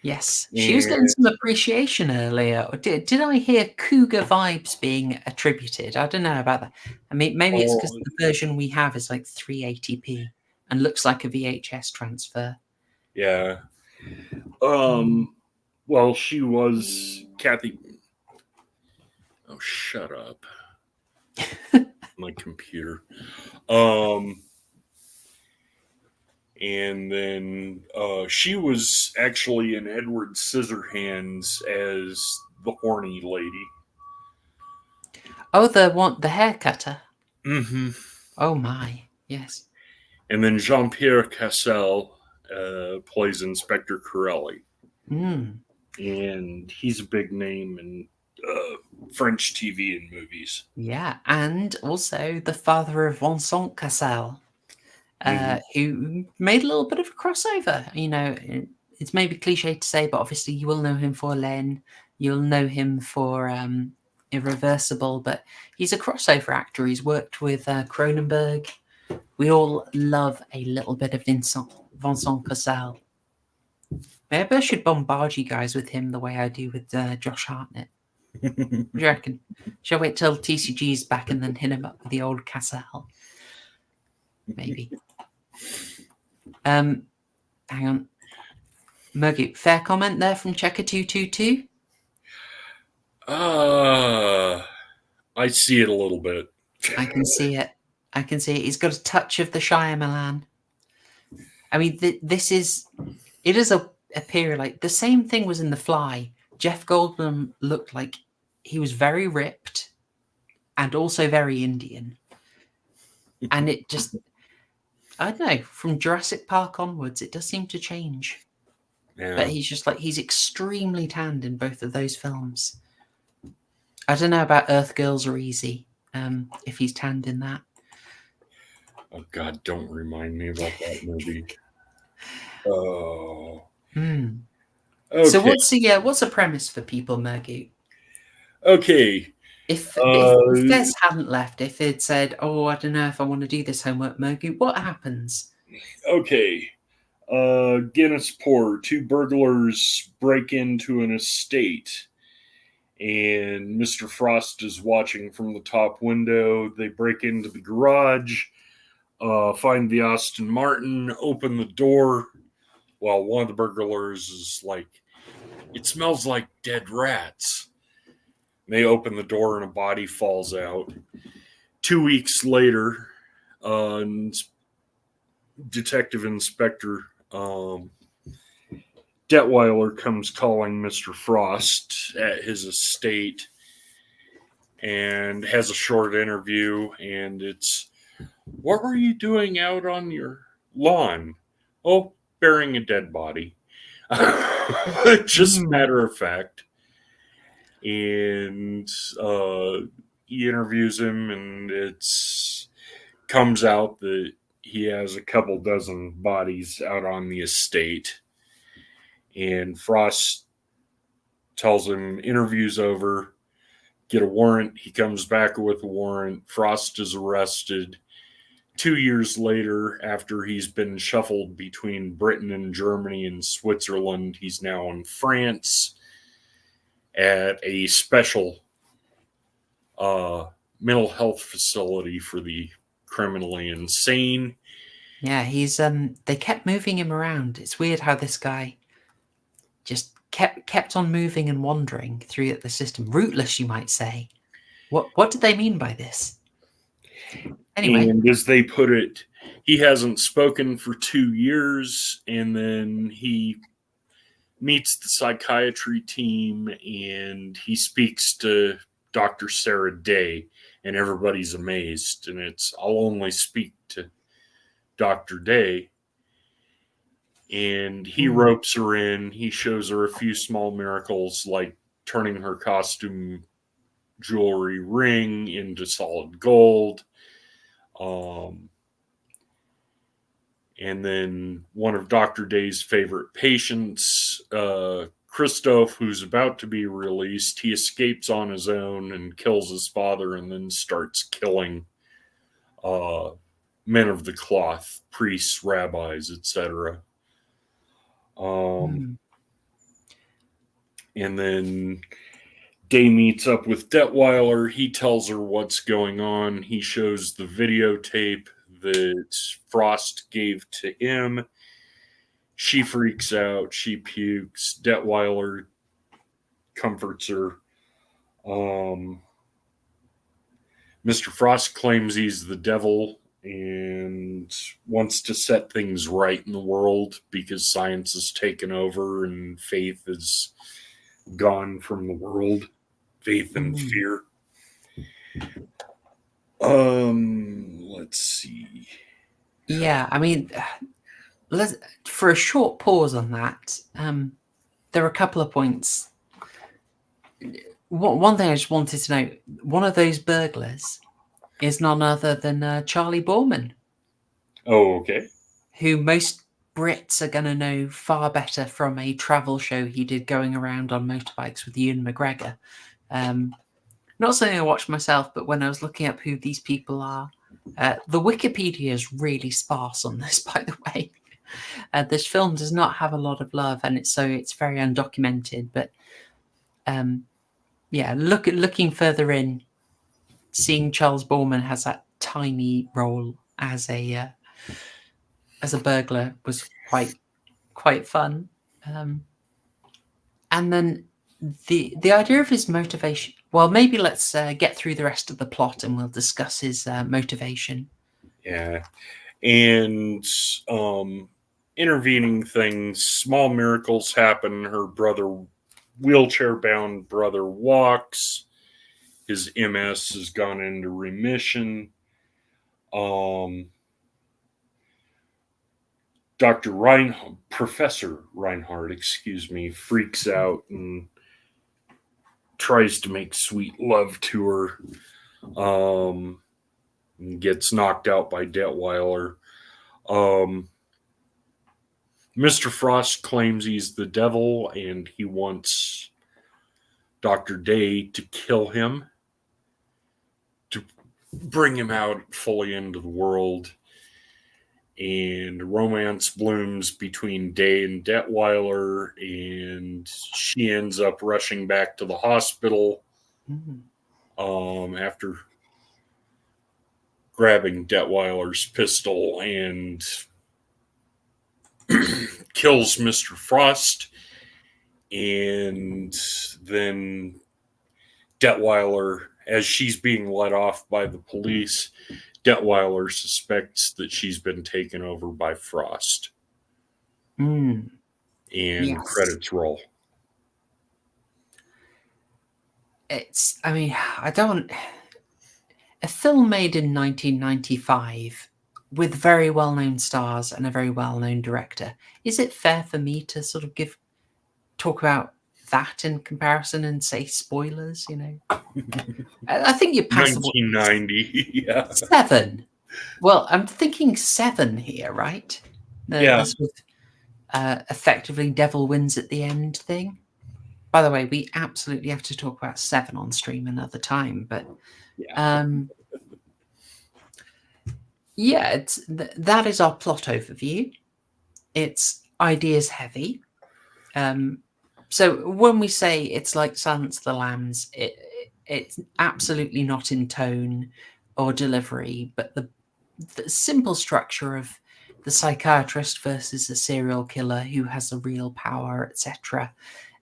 Speaker 7: Yes, she was getting some appreciation earlier. Did I hear cougar vibes being attributed? I don't know about that. I mean, maybe it's because the version we have is like 380p and looks like a VHS transfer.
Speaker 8: Yeah. Well, she was Kathy. Oh, shut up. My computer. And then she was actually in Edward Scissorhands as the horny lady.
Speaker 7: Oh, the hair cutter.
Speaker 8: Mm-hmm.
Speaker 7: Oh my, yes.
Speaker 8: And then Jean-Pierre Cassel plays Inspector Corelli.
Speaker 7: Mm.
Speaker 8: And he's a big name in French TV and movies.
Speaker 7: Yeah, and also the father of Vincent Cassel, who made a little bit of a crossover. You know, it's maybe cliche to say, but obviously you will know him for Len. You'll know him for Irreversible, but he's a crossover actor. He's worked with Cronenberg. We all love a little bit of Vincent Cassel. Maybe I should bombard you guys with him the way I do with Josh Hartnett. What do you reckon? Shall I wait till TCG's back and then hit him up with the old Cassel? Maybe. Hang on. Muggy, fair comment there from Checker222?
Speaker 8: I see it a little bit.
Speaker 7: I can see it. He's got a touch of the Shyamalan. I mean, it is a period, like, the same thing was in The Fly. Jeff Goldblum looked like he was very ripped and also very Indian. And it just, I don't know, from Jurassic Park onwards, it does seem to change. Yeah. But he's extremely tanned in both of those films. I don't know about Earth Girls Are Easy, if he's tanned in that.
Speaker 8: Oh, God, don't remind me about that movie. Oh.
Speaker 7: Okay. So what's the premise for people, Mergu?
Speaker 8: Okay.
Speaker 7: If Des hadn't left, if it said, "Oh, I don't know if I want to do this homework," Mergu, what happens?
Speaker 8: Okay. Guinness-Poor, 2 burglars break into an estate, and Mr. Frost is watching from the top window. They break into the garage, find the Aston Martin, open the door. Well, one of the burglars is like, "It smells like dead rats." And they open the door and a body falls out. 2 weeks later, Detective Inspector Detweiler comes calling Mr. Frost at his estate and has a short interview, and it's, "What were you doing out on your lawn?" "Oh, burying a dead body." Just matter of fact. And he interviews him, and it's comes out that he has a couple dozen bodies out on the estate. And Frost tells him, interview's over, get a warrant. He comes back with a warrant. Frost is arrested. 2 years later, after he's been shuffled between Britain and Germany and Switzerland, he's now in France at a special mental health facility for the criminally insane.
Speaker 7: Yeah, he's they kept moving him around. It's weird how this guy just kept on moving and wandering through the system. Rootless, you might say. What did they mean by this? Anyway.
Speaker 8: And as they put it, he hasn't spoken for 2 years, and then he meets the psychiatry team, and he speaks to Dr. Sarah Day, and everybody's amazed. And it's, "I'll only speak to Dr. Day." And he ropes her in. He shows her a few small miracles, like turning her costume jewelry ring into solid gold. And then one of Dr. Day's favorite patients, Christoph, who's about to be released, he escapes on his own and kills his father and then starts killing men of the cloth, priests, rabbis, etc. And then Day meets up with Detweiler. He tells her what's going on. He shows the videotape that Frost gave to him. She freaks out. She pukes. Detweiler comforts her. Mr. Frost claims he's the devil and wants to set things right in the world because science has taken over and faith is gone from the world. Faith and fear. Let's see.
Speaker 7: Yeah, I mean, for a short pause on that, there are a couple of points. One thing I just wanted to know, one of those burglars is none other than Charlie Borman.
Speaker 8: Oh, okay.
Speaker 7: Who most Brits are going to know far better from a travel show he did going around on motorbikes with Ewan McGregor. Not something I watched myself, but when I was looking up who these people are, the Wikipedia is really sparse on this, by the way. This film does not have a lot of love, and it's very undocumented. But yeah, looking further in, seeing Charles Borman has that tiny role as a burglar was quite fun. And then the idea of his motivation. Well, maybe let's get through the rest of the plot and we'll discuss his motivation.
Speaker 8: Yeah, and intervening things. Small miracles happen. Her brother, wheelchair-bound brother, walks. His MS has gone into remission. Professor Reinhardt, freaks out and tries to make sweet love to her. Gets knocked out by Detweiler. Mr. Frost claims he's the devil and he wants Dr. Day to kill him, to bring him out fully into the world. And romance blooms between Day and Detweiler, and she ends up rushing back to the hospital after grabbing Detweiler's pistol and kills Mr. Frost. And then Detweiler, as she's being let off by the police, Detweiler suspects that she's been taken over by Frost. And credits roll.
Speaker 7: A film made in 1995 with very well-known stars and a very well-known director. Is it fair for me to sort of talk about that in comparison and say spoilers? I think you passed
Speaker 8: 1990. Yeah.
Speaker 7: 7. Well, I'm thinking 7 here, right? The sort of, effectively devil wins at the end thing. By the way, we absolutely have to talk about 7 on stream another time, but that is our plot overview. It's ideas heavy. So when we say it's like Silence of the Lambs, it's absolutely not in tone or delivery, but the simple structure of the psychiatrist versus the serial killer who has the real power, etc.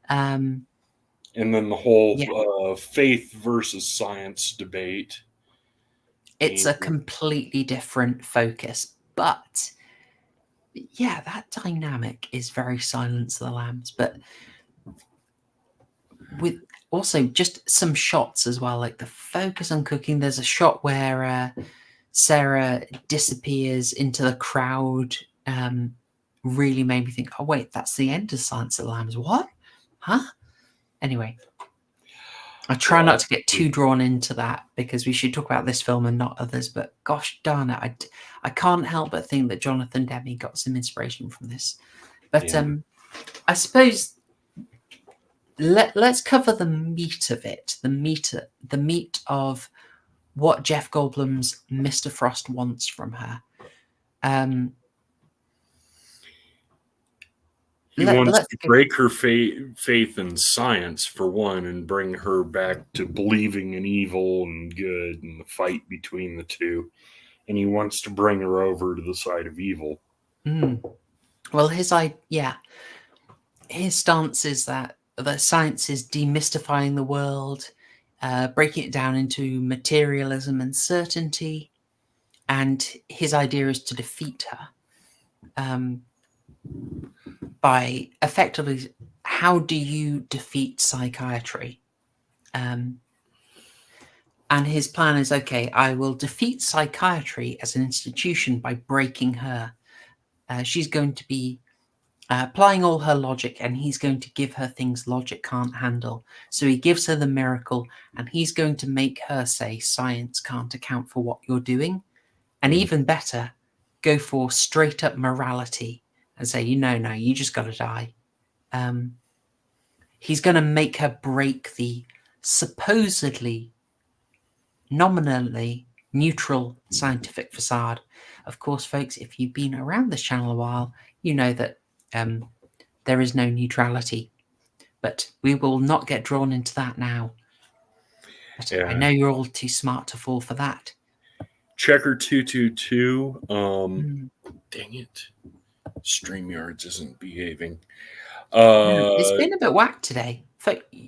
Speaker 8: And then the whole faith versus science debate.
Speaker 7: It's a completely different focus, but yeah, that dynamic is very Silence of the Lambs, but with also just some shots as well, like the focus on cooking. There's a shot where Sarah disappears into the crowd. Really made me think, oh wait, that's the end of Silence of the Lambs. What? Huh? Anyway. I try not to get too drawn into that because we should talk about this film and not others. But gosh darn it, I can't help but think that Jonathan Demme got some inspiration from this. But I suppose let's cover the meat of it, the meat of what Jeff Goldblum's Mr. Frost wants from her.
Speaker 8: He wants to break her faith in science, for one, and bring her back to believing in evil and good and the fight between the two. And he wants to bring her over to the side of evil.
Speaker 7: Well, his stance is that science is demystifying the world, breaking it down into materialism and certainty. And his idea is to defeat her. By effectively, how do you defeat psychiatry? And his plan is, okay, I will defeat psychiatry as an institution by breaking her. She's going to be applying all her logic, and he's going to give her things logic can't handle. So he gives her the miracle, and he's going to make her say science can't account for what you're doing. And even better, go for straight up morality and say, no, you just got to die. He's going to make her break the supposedly, nominally neutral scientific facade. Of course, folks, if you've been around this channel a while, you know that there is no neutrality. But we will not get drawn into that now. But I know you're all too smart to fall for that.
Speaker 8: Checker 222. Dang it. StreamYards isn't behaving.
Speaker 7: It's been a bit whack today.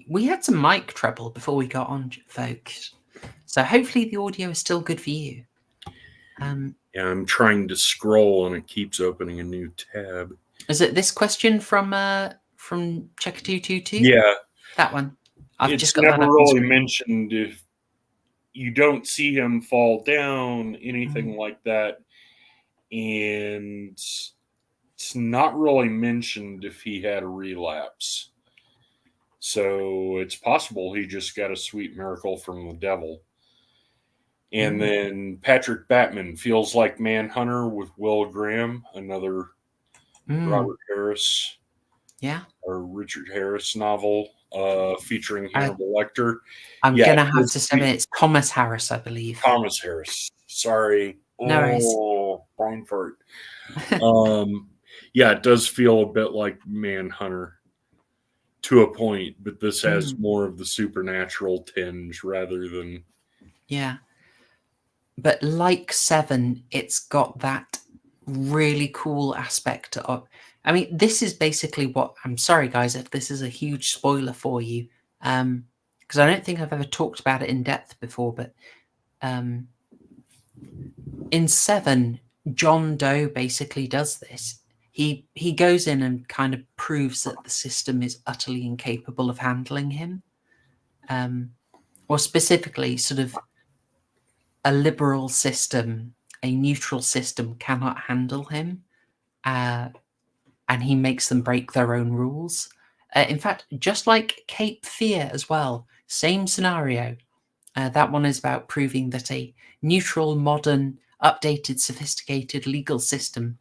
Speaker 7: We had some mic trouble before we got on, folks. So hopefully the audio is still good for you.
Speaker 8: Yeah, I'm trying to scroll and it keeps opening a new tab.
Speaker 7: Is it this question from Checker 222?
Speaker 8: Yeah,
Speaker 7: that one. I've just got
Speaker 8: never really mentioned if you don't see him fall down, anything like that, and it's not really mentioned if he had a relapse. So it's possible he just got a sweet miracle from the devil. And then Patrick Batman feels like Manhunter with Will Graham, another Robert Harris, or Richard Harris novel featuring Hannibal Lecter.
Speaker 7: I'm gonna have to say it's Thomas Harris, I believe.
Speaker 8: Thomas Harris. Sorry.
Speaker 7: No
Speaker 8: brain fart. Yeah, it does feel a bit like Manhunter to a point, but this has more of the supernatural tinge rather than.
Speaker 7: Yeah. But like Seven, it's got that really cool aspect of. I mean, this is basically what. I'm sorry, guys, if this is a huge spoiler for you, because I don't think I've ever talked about it in depth before. But in Seven, John Doe basically does this. He goes in and kind of proves that the system is utterly incapable of handling him, or specifically, sort of. A liberal system, a neutral system cannot handle him, and he makes them break their own rules. In fact, just like Cape Fear as well, same scenario. That one is about proving that a neutral, modern, updated, sophisticated legal system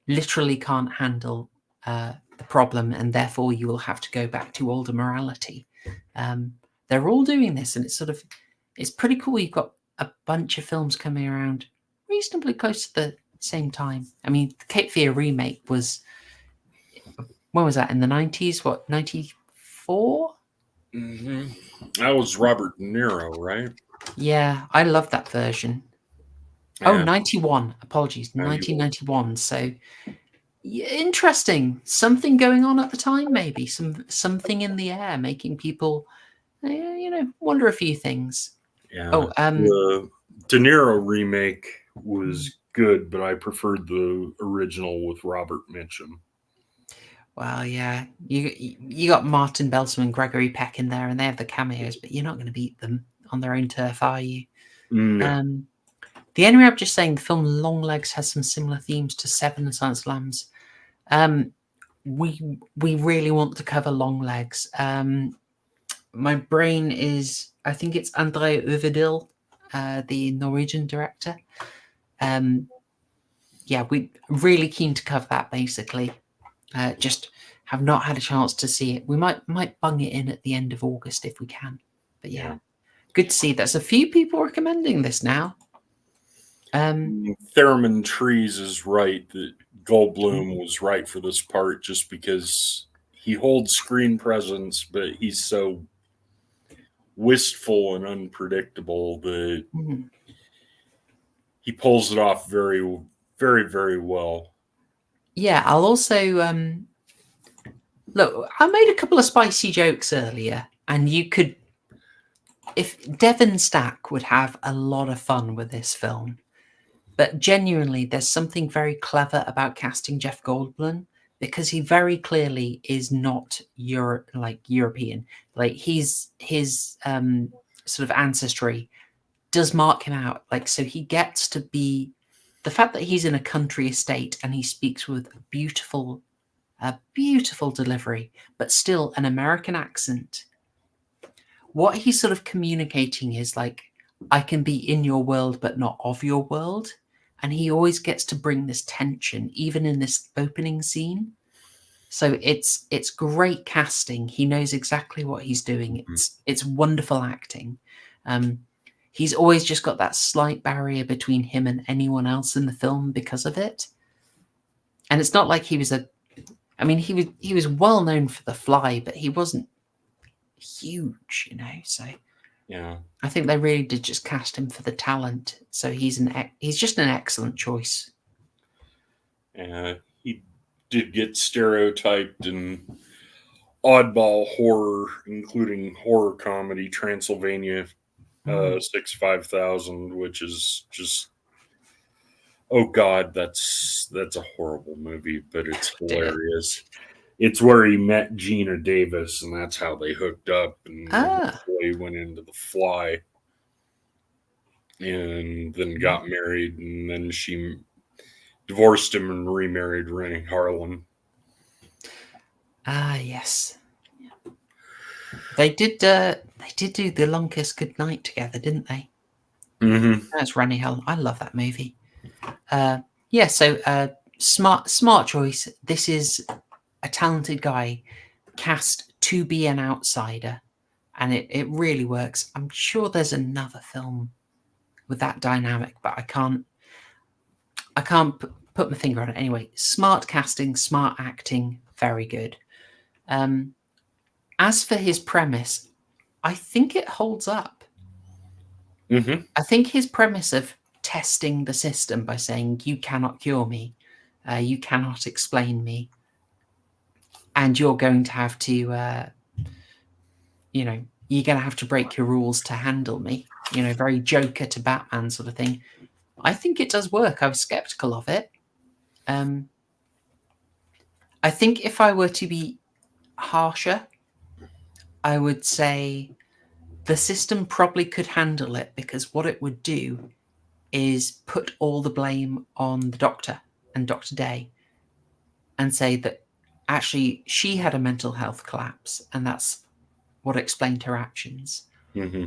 Speaker 7: literally can't handle the problem, and therefore you will have to go back to older morality. They're all doing this, and it's pretty cool. You've got a bunch of films coming around reasonably close to the same time. I mean, the Cape Fear remake was, when was that, in the 90s? What, 94?
Speaker 8: That was Robert De Niro, right?
Speaker 7: Yeah, I love that version. Yeah. Oh, 91. Apologies, 1991. So, interesting. Something going on at the time, maybe. Something in the air making people, wonder a few things.
Speaker 8: Yeah.
Speaker 7: The
Speaker 8: De Niro remake was good, but I preferred the original with Robert Mitchum.
Speaker 7: Well, yeah, you got Martin Belsom and Gregory Peck in there, and they have the cameos, but you're not going to beat them on their own turf, are you?
Speaker 8: No.
Speaker 7: The only way I'm just saying the film Longlegs has some similar themes to Seven and Silence of the Lambs. We really want to cover Longlegs. my brain is, I think it's Andre Øvredal, the Norwegian director. Yeah, we really keen to cover that basically. Just have not had a chance to see it. We might bung it in at the end of August if we can. But yeah. Good to see there's a few people recommending this now.
Speaker 8: Theremin Trees is right that Goldblum was right for this part just because he holds screen presence, but he's so wistful and unpredictable that he pulls it off very, very, very well.
Speaker 7: Yeah, I'll also look. I made a couple of spicy jokes earlier, and you could, if Devon Stack would have a lot of fun with this film. But genuinely, there's something very clever about casting Jeff Goldblum because he very clearly is not European. Like his sort of ancestry does mark him out. Like, so he gets to be the fact that he's in a country estate and he speaks with a beautiful delivery, but still an American accent. What he's sort of communicating is like, I can be in your world, but not of your world. And he always gets to bring this tension, even in this opening scene. So it's great casting. He knows exactly what he's doing. It's wonderful acting. He's always just got that slight barrier between him and anyone else in the film because of it. And it's not like he was he was well known for The Fly, but he wasn't huge, you know. So
Speaker 8: yeah,
Speaker 7: I think they really did just cast him for the talent. So he's just an excellent choice.
Speaker 8: He did get stereotyped in oddball horror, including horror comedy Transylvania 65000, which is just, oh god, that's a horrible movie, but it's hilarious. It's where he met Gina Davis, and that's how they hooked up, and he went into The Fly, and then got married, and then she divorced him and remarried Rennie Harlan.
Speaker 7: Yes. They did do The Long Kiss Goodnight together, didn't they?
Speaker 8: Mm-hmm.
Speaker 7: That's Rennie Harlan. I love that movie. So smart choice. This is a talented guy cast to be an outsider, and it really works. I'm sure there's another film with that dynamic, but I can't put my finger on it. Anyway, smart casting, smart acting, very good. As for his premise, I think it holds up.
Speaker 8: Mm-hmm.
Speaker 7: I think his premise of testing the system by saying, you cannot cure me, you cannot explain me, and you're going to have to, you're going to have to break your rules to handle me, very Joker to Batman sort of thing. I think it does work. I was skeptical of it. I think if I were to be harsher, I would say the system probably could handle it, because what it would do is put all the blame on the doctor and Dr. Day and say that actually she had a mental health collapse and that's what explained her actions.
Speaker 8: Mm-hmm.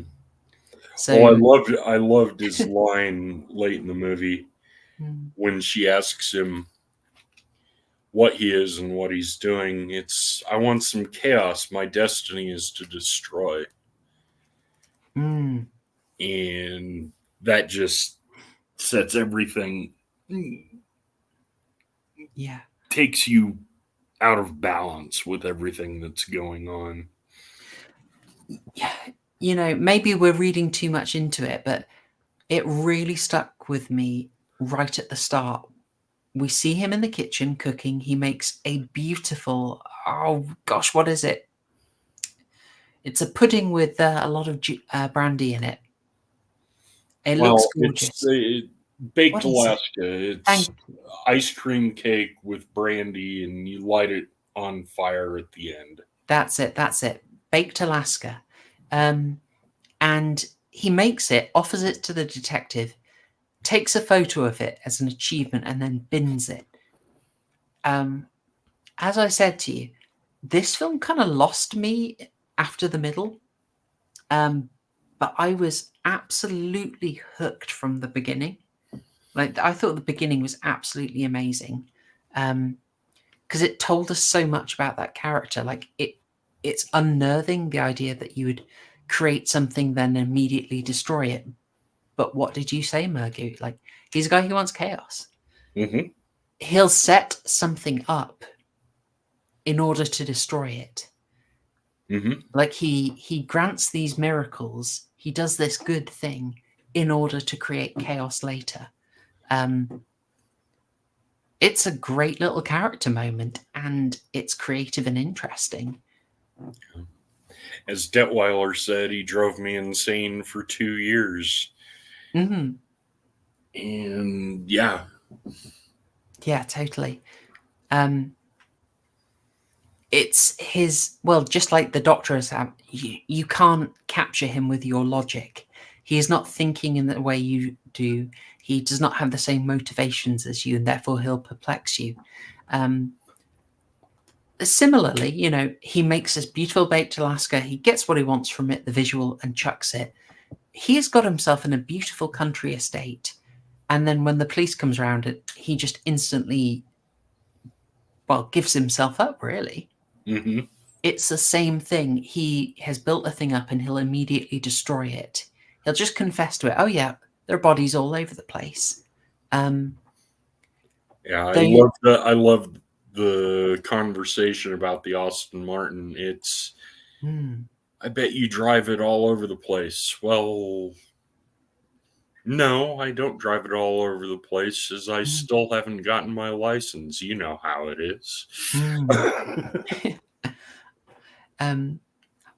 Speaker 7: So
Speaker 8: I loved his line late in the movie when she asks him what he is and what he's doing. It's, I want some chaos. My destiny is to destroy. And that just sets everything, takes you out of balance with everything that's going on.
Speaker 7: Yeah, maybe we're reading too much into it, but it really stuck with me right at the start. We see him in the kitchen cooking. He makes a beautiful, oh gosh, what is it? It's a pudding with a lot of brandy in it. It looks gorgeous.
Speaker 8: It's baked Alaska. It's ice cream cake with brandy, and you light it on fire at the end.
Speaker 7: That's it. Baked Alaska. And he makes it, offers it to the detective, takes a photo of it as an achievement, and then bins it. As I said to you, this film kind of lost me after the middle. But I was absolutely hooked from the beginning. Like, I thought the beginning was absolutely amazing, because it told us so much about that character. Like, it's unnerving, the idea that you would create something then immediately destroy it. But what did you say, Murgu? Like, he's a guy who wants chaos.
Speaker 8: Mm-hmm.
Speaker 7: He'll set something up in order to destroy it.
Speaker 8: Mm-hmm.
Speaker 7: Like, he grants these miracles. He does this good thing in order to create chaos later. It's a great little character moment, and it's creative and interesting.
Speaker 8: As Detweiler said, he drove me insane for 2 years.
Speaker 7: Mm-hmm.
Speaker 8: And yeah.
Speaker 7: Yeah, totally. It's his, well, just like the Doctor has, you can't capture him with your logic. He is not thinking in the way you do. He does not have the same motivations as you, and therefore he'll perplex you. Similarly, you know, he makes this beautiful baked Alaska. He gets what he wants from it, the visual, and chucks it. He has got himself in a beautiful country estate. And then when the police comes around, he just instantly, well, gives himself up, really.
Speaker 8: Mm-hmm.
Speaker 7: It's the same thing. He has built a thing up and he'll immediately destroy it. He'll just confess to it. Oh, yeah, there are bodies all over the place.
Speaker 8: Yeah, I love the conversation about the Aston Martin. It's, I bet you drive it all over the place. Well, no, I don't drive it all over the place, as I still haven't gotten my license. You know how it is.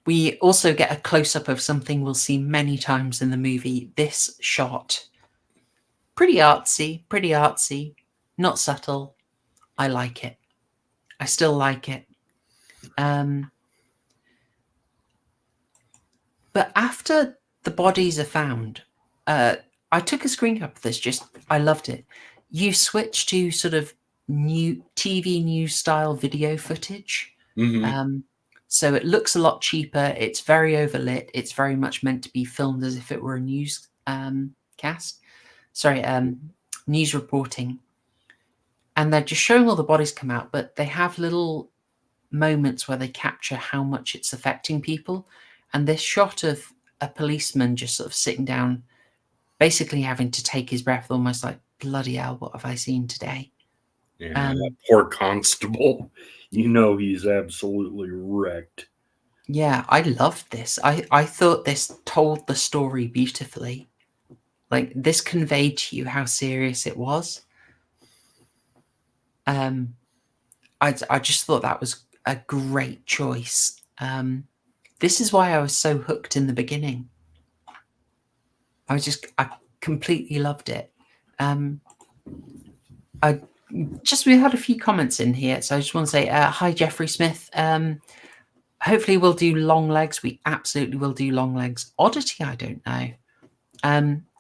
Speaker 7: We also get a close-up of something we'll see many times in the movie. This shot. Pretty artsy, not subtle. I like it. I still like it. But after the bodies are found, I took a screen cap of this. I loved it. You switch to sort of new TV news style video footage.
Speaker 8: Mm-hmm.
Speaker 7: So it looks a lot cheaper. It's very overlit. It's very much meant to be filmed as if it were a news news reporting. And they're just showing all the bodies come out, but they have little moments where they capture how much it's affecting people. And this shot of a policeman just sort of sitting down, basically having to take his breath, almost like, bloody hell, what have I seen today?
Speaker 8: Yeah, that poor constable. You know he's absolutely wrecked.
Speaker 7: Yeah, I loved this. I thought this told the story beautifully. Like, this conveyed to you how serious it was. I just thought that was a great choice. This is why I was so hooked in the beginning. I completely loved it. We had a few comments in here, so I just want to say hi, Jeffrey Smith. Hopefully we'll do long legs. We absolutely will do long legs. Oddity, I don't know.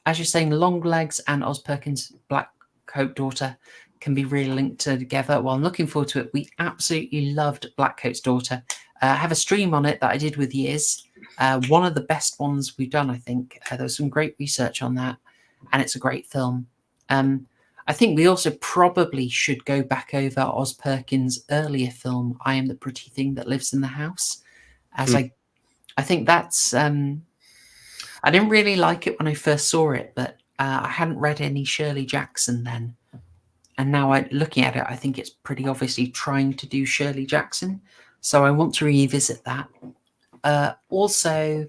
Speaker 7: As you're saying, long legs and Oz Perkins' Black Coat Daughter can be really linked together. Well, I'm looking forward to it. We absolutely loved Black Coat's Daughter. I have a stream on it that I did with Years. One of the best ones we've done, I think. There was some great research on that, and it's a great film. I think we also probably should go back over Oz Perkins' earlier film, I Am the Pretty Thing That Lives in the House. I think that's... I didn't really like it when I first saw it, but I hadn't read any Shirley Jackson then. And now looking at it, I think it's pretty obviously trying to do Shirley Jackson. So I want to revisit that. Also,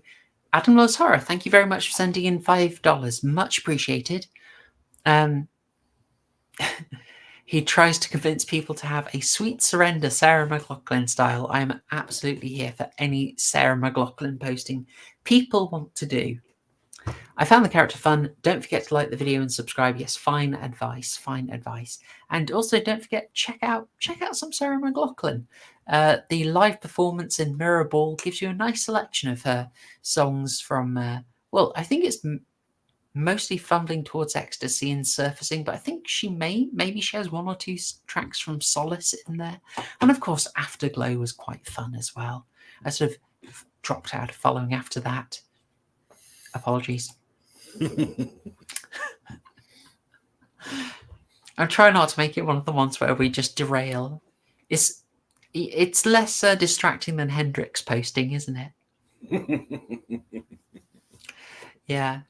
Speaker 7: Adam Loves Horror, thank you very much for sending in $5. Much appreciated. He tries to convince people to have a sweet surrender Sarah McLachlan style. I am absolutely here for any Sarah McLachlan posting people want to do. I found the character fun. Don't forget to like the video and subscribe. Yes, fine advice. And also don't forget, check out some Sarah McLachlan. The live performance in Mirror Ball gives you a nice selection of her songs from, I think it's mostly Fumbling Towards Ecstasy and Surfacing, but I think maybe she has one or two tracks from Solace in there. And of course, Afterglow was quite fun as well. I sort of dropped out of following after that. Apologies. I'm trying not to make it one of the ones where we just derail. It's less distracting than Hendrix posting, isn't it? Yeah.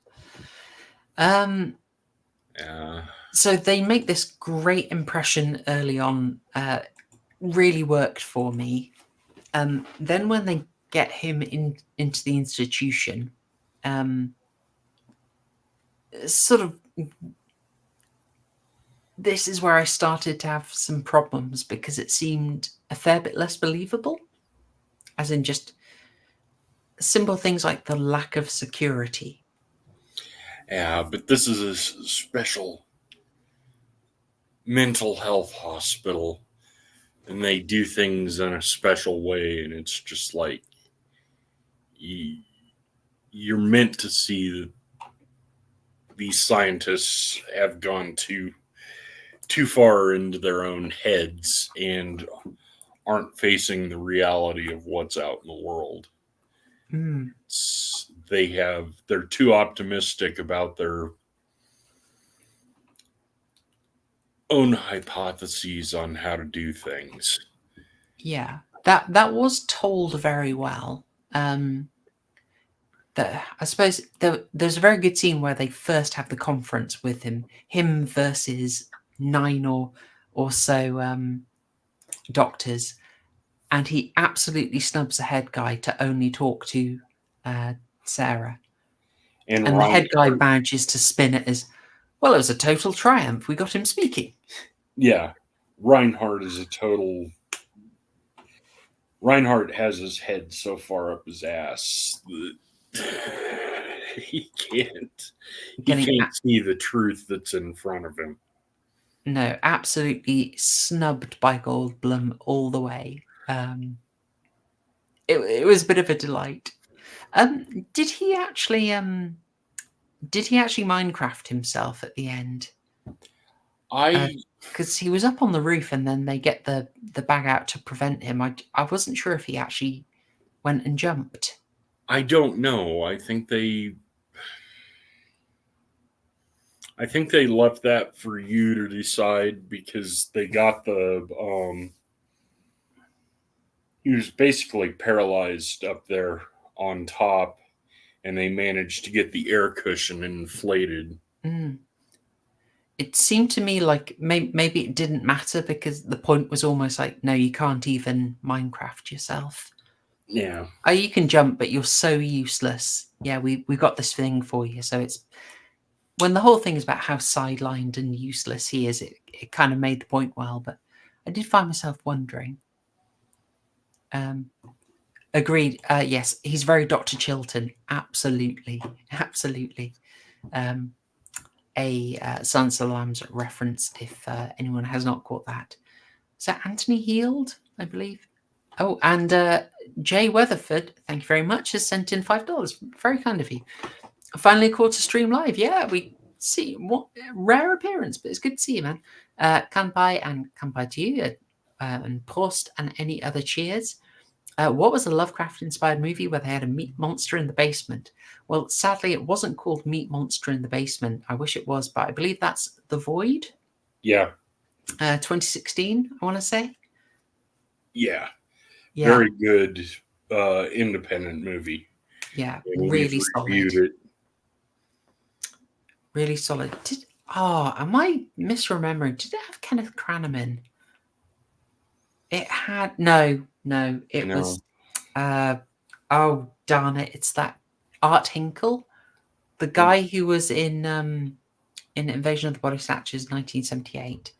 Speaker 7: So they make this great impression early on. Really worked for me. Then when they get him into the institution, sort of, this is where I started to have some problems because it seemed a fair bit less believable. As in just simple things like the lack of security.
Speaker 8: Yeah, but this is a special mental health hospital, and they do things in a special way, and it's just like you're meant to see that these scientists have gone too far into their own heads and aren't facing the reality of what's out in the world. They're too optimistic about their own hypotheses on how to do things.
Speaker 7: Yeah, that was told very well. I suppose there's a very good scene where they first have the conference with him versus 9 or so doctors, and he absolutely snubs the head guy to only talk to Sarah. And the head guy manages to spin it as, well, it was a total triumph. We got him speaking.
Speaker 8: Yeah. Reinhardt has his head so far up his ass that he can't see the truth that's in front of him.
Speaker 7: No, absolutely snubbed by Goldblum all the way. It was a bit of a delight. Did he actually Minecraft himself at the end? Because he was up on the roof and then they get the bag out to prevent him. I wasn't sure if he actually went and jumped.
Speaker 8: I don't know. I think they left that for you to decide because they got he was basically paralyzed up there on top, and they managed to get the air cushion inflated.
Speaker 7: It seemed to me like maybe it didn't matter because the point was almost like, no, you can't even Minecraft yourself.
Speaker 8: Yeah.
Speaker 7: Oh, you can jump, but you're so useless. Yeah, we got this thing for you. So it's when the whole thing is about how sidelined and useless he is, it kind of made the point well. But I did find myself wondering. Agreed. Yes, he's very Dr. Chilton. Absolutely. Absolutely. A Silence of the Lambs reference, if anyone has not caught that. Is that Anthony Heald, I believe? Oh, and Jay Weatherford, thank you very much, has sent in $5. Very kind of you. Finally caught to stream live. Yeah, we see what rare appearance, but it's good to see you, man. Kanpai and kanpai to you, and Prost and any other cheers. What was a Lovecraft-inspired movie where they had a meat monster in the basement? Well, sadly, it wasn't called Meat Monster in the Basement. I wish it was, but I believe that's The Void.
Speaker 8: Yeah.
Speaker 7: 2016, I want to say.
Speaker 8: Yeah. Very good independent movie.
Speaker 7: Yeah,
Speaker 8: And
Speaker 7: really
Speaker 8: we've
Speaker 7: solid.
Speaker 8: reviewed it.
Speaker 7: Really solid. Am I misremembering? Did it have Kenneth Branagh? It had no. It was. Oh darn it! It's that Art Hinkle, the guy who was in Invasion of the Body Snatchers 1978.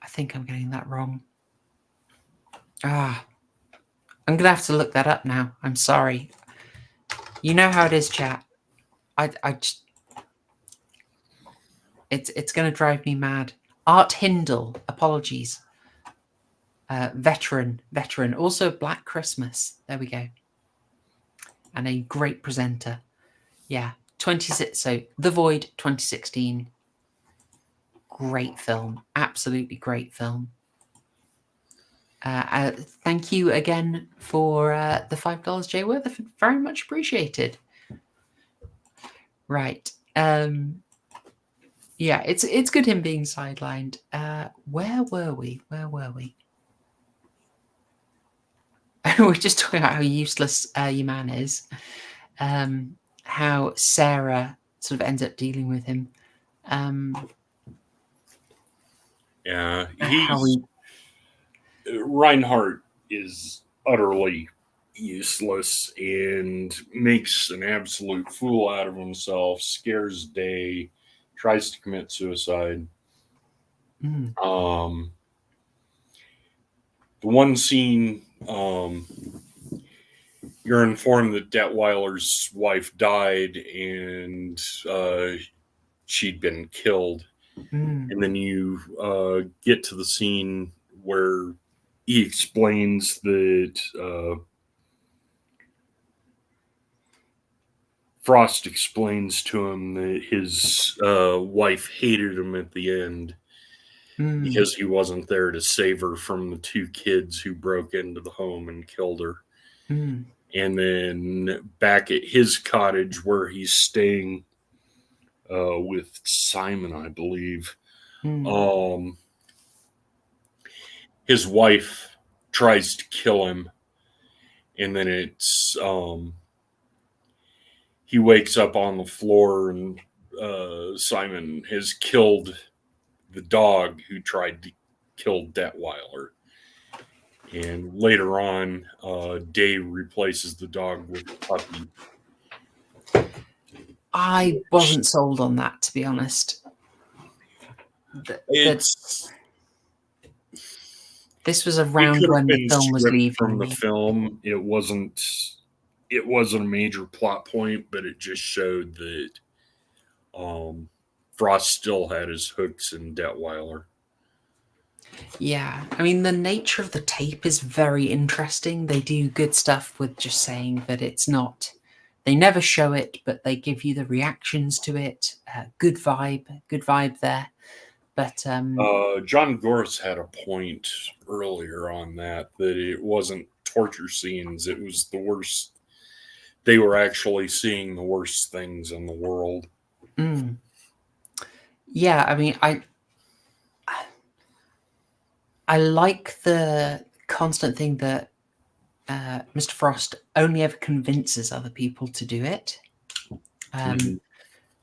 Speaker 7: I think I'm getting that wrong. I'm gonna have to look that up now. I'm sorry. You know how it is, chat. It's gonna drive me mad. Art Hindle. Apologies. Veteran. Also Black Christmas. There we go. And a great presenter. Yeah. 26. So The Void 2016. Great film. Absolutely great film. Thank you again for the $5, Jay Worthington. Very much appreciated. Right. Yeah, it's good him being sidelined. Where were we? We're just talking about how useless your man is. How Sarah sort of ends up dealing with him.
Speaker 8: Yeah,
Speaker 7: How we
Speaker 8: Reinhardt is utterly useless and makes an absolute fool out of himself, scares Day, tries to commit suicide. The one scene, you're informed that Detweiler's wife died and she'd been killed. And then you get to the scene where he explains that Frost explains to him that his wife hated him at the end because he wasn't there to save her from the two kids who broke into the home and killed her. And then back at his cottage where he's staying with Simon, I believe, his wife tries to kill him, and then it's he wakes up on the floor and Simon has killed the dog who tried to kill Detweiler. And later on, Day replaces the dog with a puppy.
Speaker 7: I wasn't sold on that, to be honest. This was around when the film was leaving.
Speaker 8: From the film, it wasn't a major plot point, but it just showed that Frost still had his hooks in Detweiler.
Speaker 7: Yeah, I mean, the nature of the tape is very interesting. They do good stuff with just saying that it's not. They never show it, but they give you the reactions to it. Good vibe there. But
Speaker 8: John Gorse had a point earlier on that it wasn't torture scenes. It was the worst. They were actually seeing the worst things in the world.
Speaker 7: Yeah, I mean, I like the constant thing that Mr. Frost only ever convinces other people to do it.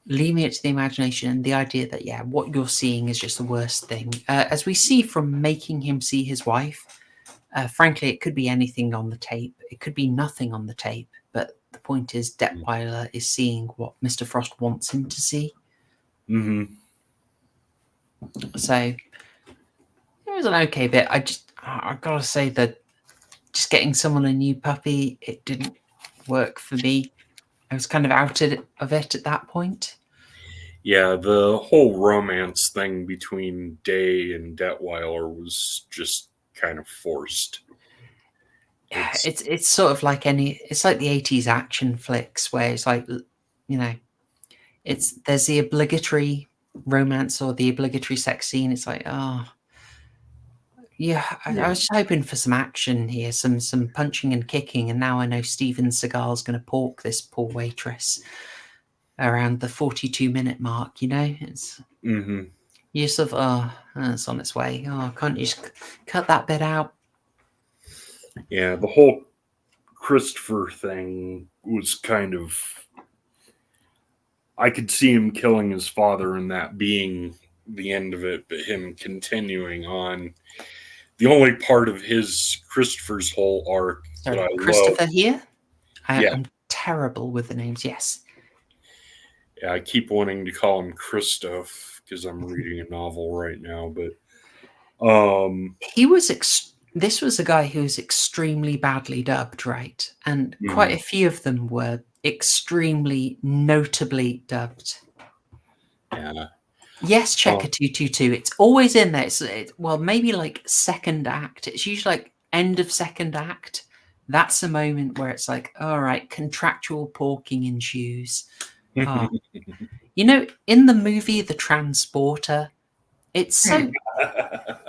Speaker 7: Leaving it to the imagination and the idea that, yeah, what you're seeing is just the worst thing. As we see from making him see his wife, frankly, it could be anything on the tape. It could be nothing on the tape. But the point is, Detweiler is seeing what Mr. Frost wants him to see. So it was an okay bit. I gotta say that just getting someone a new puppy, it didn't work for me. I was kind of out of it at that point.
Speaker 8: Yeah, the whole romance thing between Day and Detweiler was just kind of forced.
Speaker 7: It's sort of like it's like the 80s action flicks where it's like, you know, there's the obligatory romance or the obligatory sex scene. It's like, oh yeah, I was just hoping for some action here, some punching and kicking, and now I know Steven Seagal's going to pork this poor waitress around the 42-minute mark. You know, it's you sort of it's on its way. Oh, can't you just cut that bit out?
Speaker 8: Yeah, the whole Christopher thing was kind of. I could see him killing his father and that being the end of it, but him continuing on. The only part of Christopher's whole arc that I
Speaker 7: Christopher
Speaker 8: love.
Speaker 7: Here? I'm terrible with the names, yes.
Speaker 8: Yeah, I keep wanting to call him Christoph because I'm reading a novel right now, but
Speaker 7: he was this was a guy who was extremely badly dubbed, right? And quite a few of them were extremely notably dubbed.
Speaker 8: Yeah.
Speaker 7: Yes, Checker 222. It's always in there. It's well, maybe like second act. It's usually like end of second act. That's the moment where it's like, all right, contractual porking ensues. You know, in the movie The Transporter, it's so,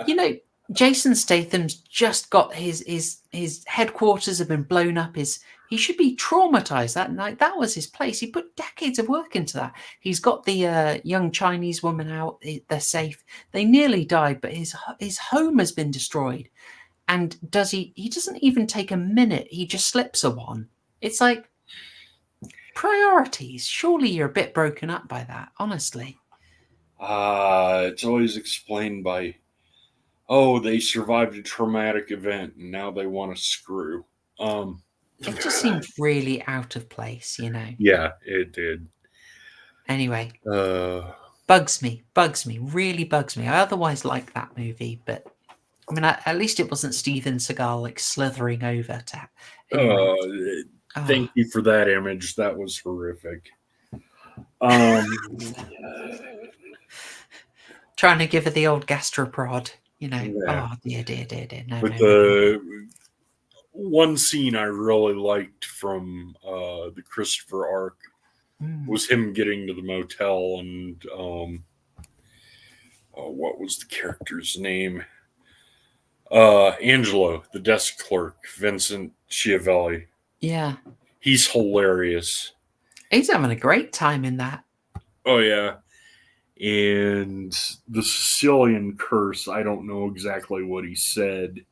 Speaker 7: you know, Jason Statham's just got his headquarters have been blown up. He's He should be traumatized that night. That was his place. He put decades of work into that. He's got the young Chinese woman out. They're safe. They nearly died, but his home has been destroyed. And he doesn't even take a minute. He just slips a one. It's like, priorities. Surely you're a bit broken up by that, honestly.
Speaker 8: It's always explained by, oh, they survived a traumatic event and now they want to screw.
Speaker 7: It just seemed really out of place,
Speaker 8: Yeah, it did.
Speaker 7: Anyway, bugs me, really bugs me. I otherwise like that movie, but I mean, at least it wasn't Steven Seagal like slithering over to. Anyway.
Speaker 8: Thank you for that image. That was horrific.
Speaker 7: Trying to give her the old gastroprod,
Speaker 8: Yeah.
Speaker 7: Oh dear. No,
Speaker 8: but
Speaker 7: no.
Speaker 8: One scene I really liked from the Christopher arc was him getting to the motel and what was the character's name? Angelo, the desk clerk, Vincent Schiavelli.
Speaker 7: Yeah.
Speaker 8: He's hilarious.
Speaker 7: He's having a great time in that.
Speaker 8: Oh, yeah. And the Sicilian curse, I don't know exactly what he said,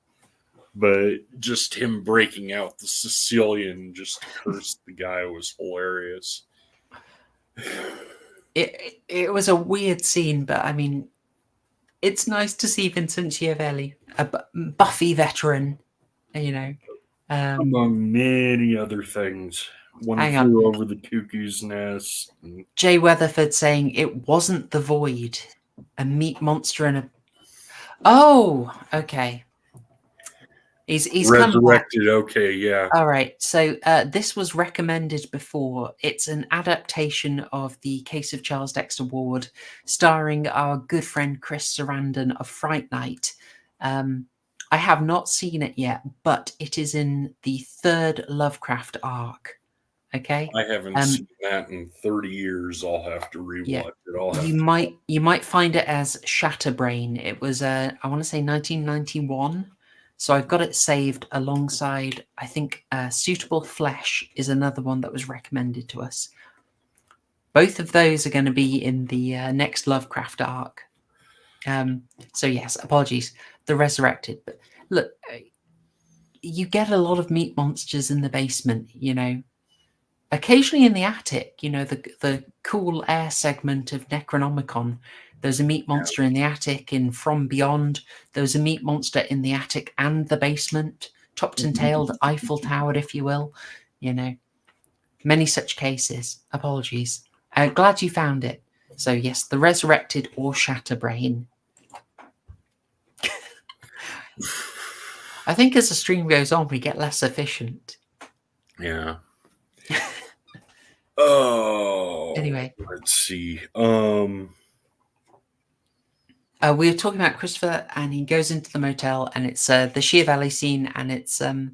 Speaker 8: but just him breaking out the Sicilian just to curse the guy was hilarious.
Speaker 7: It was a weird scene, but I mean, it's nice to see Vincent Schiavelli, a Buffy veteran,
Speaker 8: among many other things. One flew over the cuckoo's nest.
Speaker 7: Jay Weatherford saying it wasn't the Void, a meat monster and a. Oh, okay. He's
Speaker 8: resurrected. Okay, yeah.
Speaker 7: All right. So this was recommended before. It's an adaptation of the Case of Charles Dexter Ward, starring our good friend Chris Sarandon of Fright Night. I have not seen it yet, but it is in the third Lovecraft arc. Okay.
Speaker 8: I haven't seen that in 30 years. I'll have to rewatch it.
Speaker 7: You might find it as Shatterbrain. It was I want to say 1991. So I've got it saved alongside, I think, Suitable Flesh is another one that was recommended to us. Both of those are going to be in the next Lovecraft arc. So yes, apologies. The Resurrected. But look, you get a lot of meat monsters in the basement, Occasionally in the attic, the cool air segment of Necronomicon. There's a meat monster in the attic. In From Beyond, there's a meat monster in the attic and the basement, topped and tailed, Eiffel Towered, if you will. Many such cases. Apologies. Glad you found it. So yes, The Resurrected or Shatterbrain. I think as the stream goes on, we get less efficient.
Speaker 8: Yeah. Oh.
Speaker 7: Anyway.
Speaker 8: Let's see.
Speaker 7: We were talking about Christopher, and he goes into the motel, and it's the Schiavelli scene, and it's a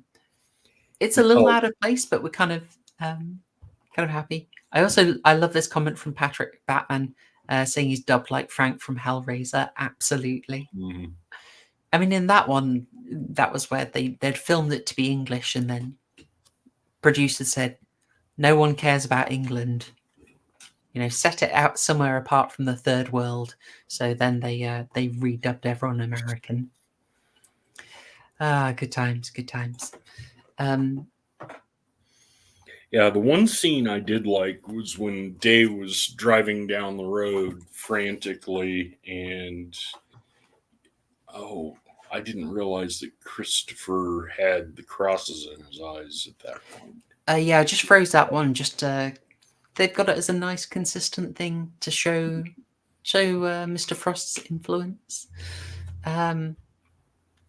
Speaker 7: little out of place, but we're kind of happy. I love this comment from Patrick Batman saying he's dubbed like Frank from Hellraiser. Absolutely.
Speaker 8: Mm-hmm.
Speaker 7: I mean, in that one, that was where they'd filmed it to be English, and then producers said, "No one cares about England. Set it out somewhere apart from the third world." So then they redubbed everyone American. Good times.
Speaker 8: Yeah, the one scene I did like was when Dave was driving down the road frantically, and I didn't realize that Christopher had the crosses in his eyes at that point.
Speaker 7: Yeah, I just froze that one. Just they've got it as a nice, consistent thing to show Mr. Frost's influence.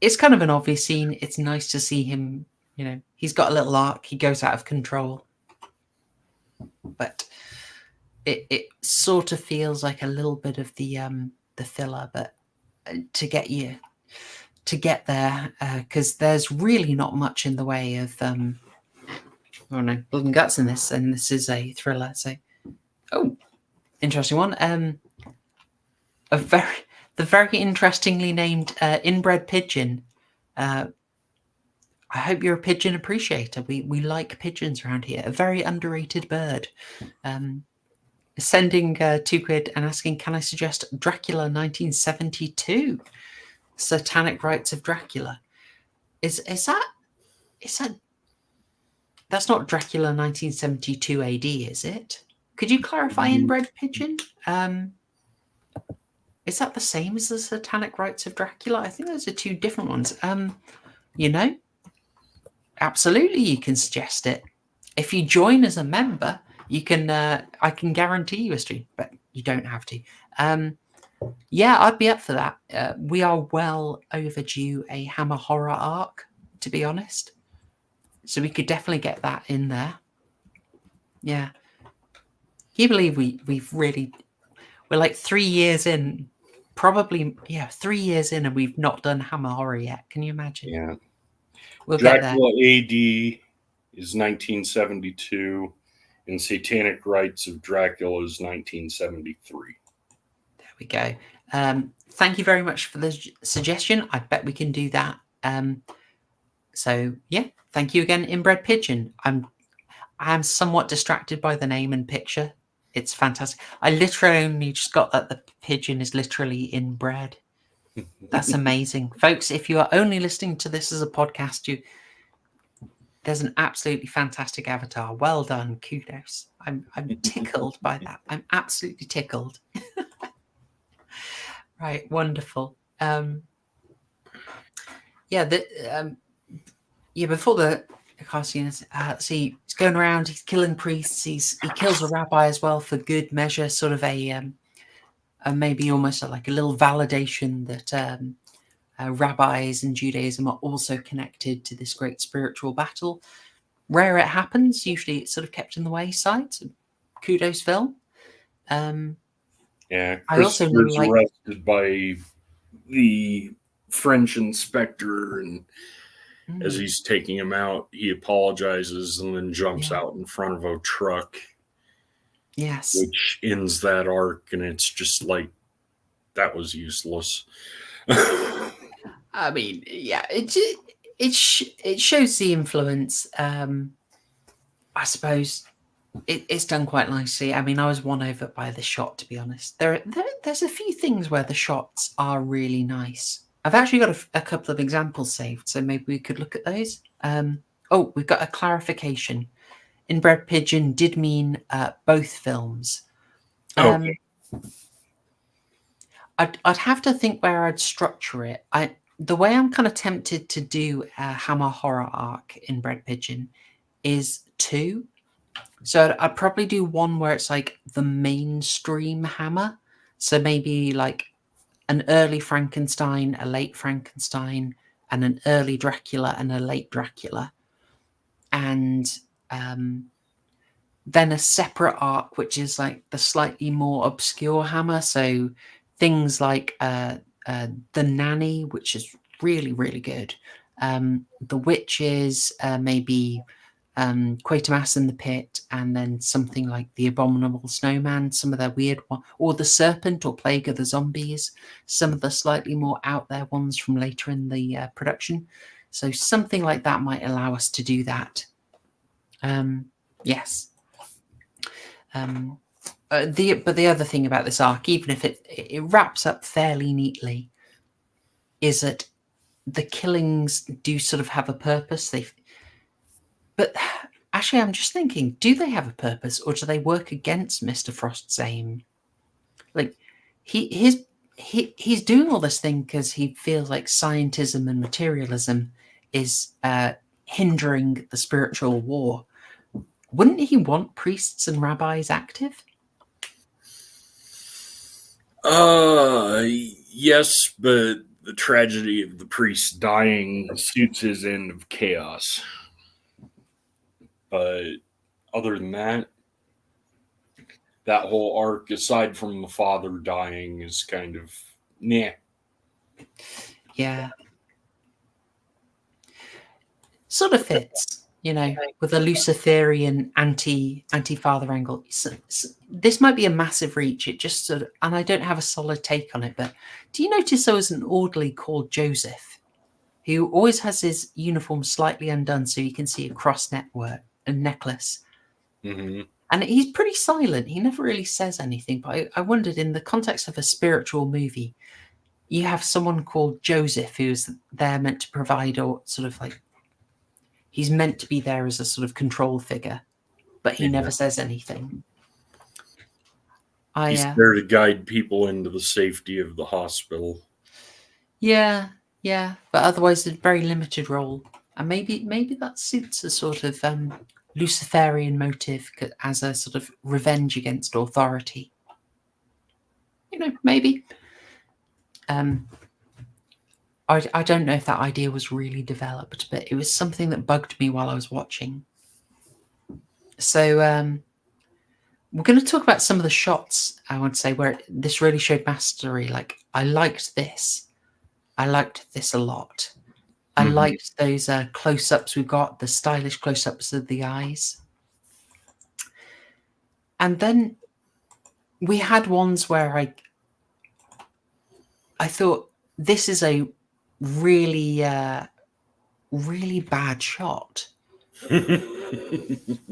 Speaker 7: It's kind of an obvious scene. It's nice to see him. He's got a little arc. He goes out of control, but it sort of feels like a little bit of the filler, but to get there, because there's really not much in the way of blood and guts in this, and this is a thriller. So, interesting one. The very interestingly named inbred pigeon. I hope you're a pigeon appreciator. We like pigeons around here. A very underrated bird. Sending £2 and asking, can I suggest Dracula 1972? Satanic Rites of Dracula. Is that that's not Dracula 1972 AD, is it? Could you clarify, Inbred Pigeon? Is that the same as the Satanic Rites of Dracula? I think those are two different ones. You know, absolutely, you can suggest it. If you join as a member, you can. I can guarantee you a stream, but you don't have to. Yeah, I'd be up for that. We are well overdue a Hammer horror arc, to be honest. So we could definitely get that in there. Yeah. Can you believe we're like 3 years in, probably, 3 years in, and we've not done Hammer horror yet. Can you imagine?
Speaker 8: Yeah.
Speaker 7: We'll get there.
Speaker 8: Dracula AD is 1972, and Satanic Rites of Dracula is 1973.
Speaker 7: There we go. Thank you very much for the suggestion. I bet we can do that. So yeah, thank you again, Inbred Pigeon. I am somewhat distracted by the name and picture. It's fantastic. I literally only just got that the pigeon is literally inbred. That's amazing. Folks, if you are only listening to this as a podcast, there's an absolutely fantastic avatar. Well done. Kudos. I'm tickled by that. I'm absolutely tickled. Right, wonderful. Before the casting, see, he's going around, he's killing priests, he kills a rabbi as well for good measure, sort of a maybe almost like a little validation that rabbis in Judaism are also connected to this great spiritual battle. Rare it happens, usually it's sort of kept in the wayside. So kudos, film.
Speaker 8: Yeah,
Speaker 7: I also
Speaker 8: Christopher's
Speaker 7: like
Speaker 8: arrested by the French inspector, and as he's taking him out, he apologizes and then jumps out in front of a truck.
Speaker 7: Yes.
Speaker 8: Which ends that arc, and it's just like, that was useless.
Speaker 7: I mean, yeah, it shows the influence. I suppose it's done quite nicely. I mean, I was won over by the shot, to be honest. There's a few things where the shots are really nice. I've actually got a couple of examples saved, so maybe we could look at those. We've got a clarification. Inbred Pigeon did mean both films.
Speaker 8: Okay.
Speaker 7: I'd have to think where I'd structure it. The way I'm kind of tempted to do a Hammer horror arc in Inbred Pigeon is 2. So I'd probably do one where it's like the mainstream Hammer. So maybe like an early Frankenstein, a late Frankenstein, and an early Dracula and a late Dracula. And then a separate arc, which is like the slightly more obscure Hammer. So things like The Nanny, which is really, really good. The Witches, maybe Quatermass in the Pit, and then something like The Abominable Snowman, some of their weird ones, or The Serpent or Plague of the Zombies, some of the slightly more out there ones from later in the production. So something like that might allow us to do that. Yes. The other thing about this arc, even if it wraps up fairly neatly, is that the killings do sort of have a purpose. But actually, I'm just thinking, do they have a purpose, or do they work against Mr. Frost's aim? Like, he's doing all this thing because he feels like scientism and materialism is hindering the spiritual war. Wouldn't he want priests and rabbis active?
Speaker 8: Yes, but the tragedy of the priest dying suits his end of chaos. But other than that whole arc, aside from the father dying, is kind of meh.
Speaker 7: Yeah. Sort of fits, with a Luciferian anti-father angle. So this might be a massive reach. It just sort of, and I don't have a solid take on it, but do you notice there was an orderly called Joseph who always has his uniform slightly undone so you can see a cross network and necklace.
Speaker 8: Mm-hmm.
Speaker 7: And he's pretty silent. He never really says anything. But I wondered, in the context of a spiritual movie, you have someone called Joseph who's there meant to provide, or sort of like, he's meant to be there as a sort of control figure, but he never says anything.
Speaker 8: He's there to guide people into the safety of the hospital.
Speaker 7: Yeah, but otherwise a very limited role. And maybe that suits a sort of Luciferian motive as a sort of revenge against authority. Maybe. I don't know if that idea was really developed, but it was something that bugged me while I was watching. So we're going to talk about some of the shots, I would say, where this really showed mastery. Like, I liked this. I liked this a lot. I liked those close-ups we got, the stylish close-ups of the eyes. And then we had ones where I thought, this is a really, really bad shot.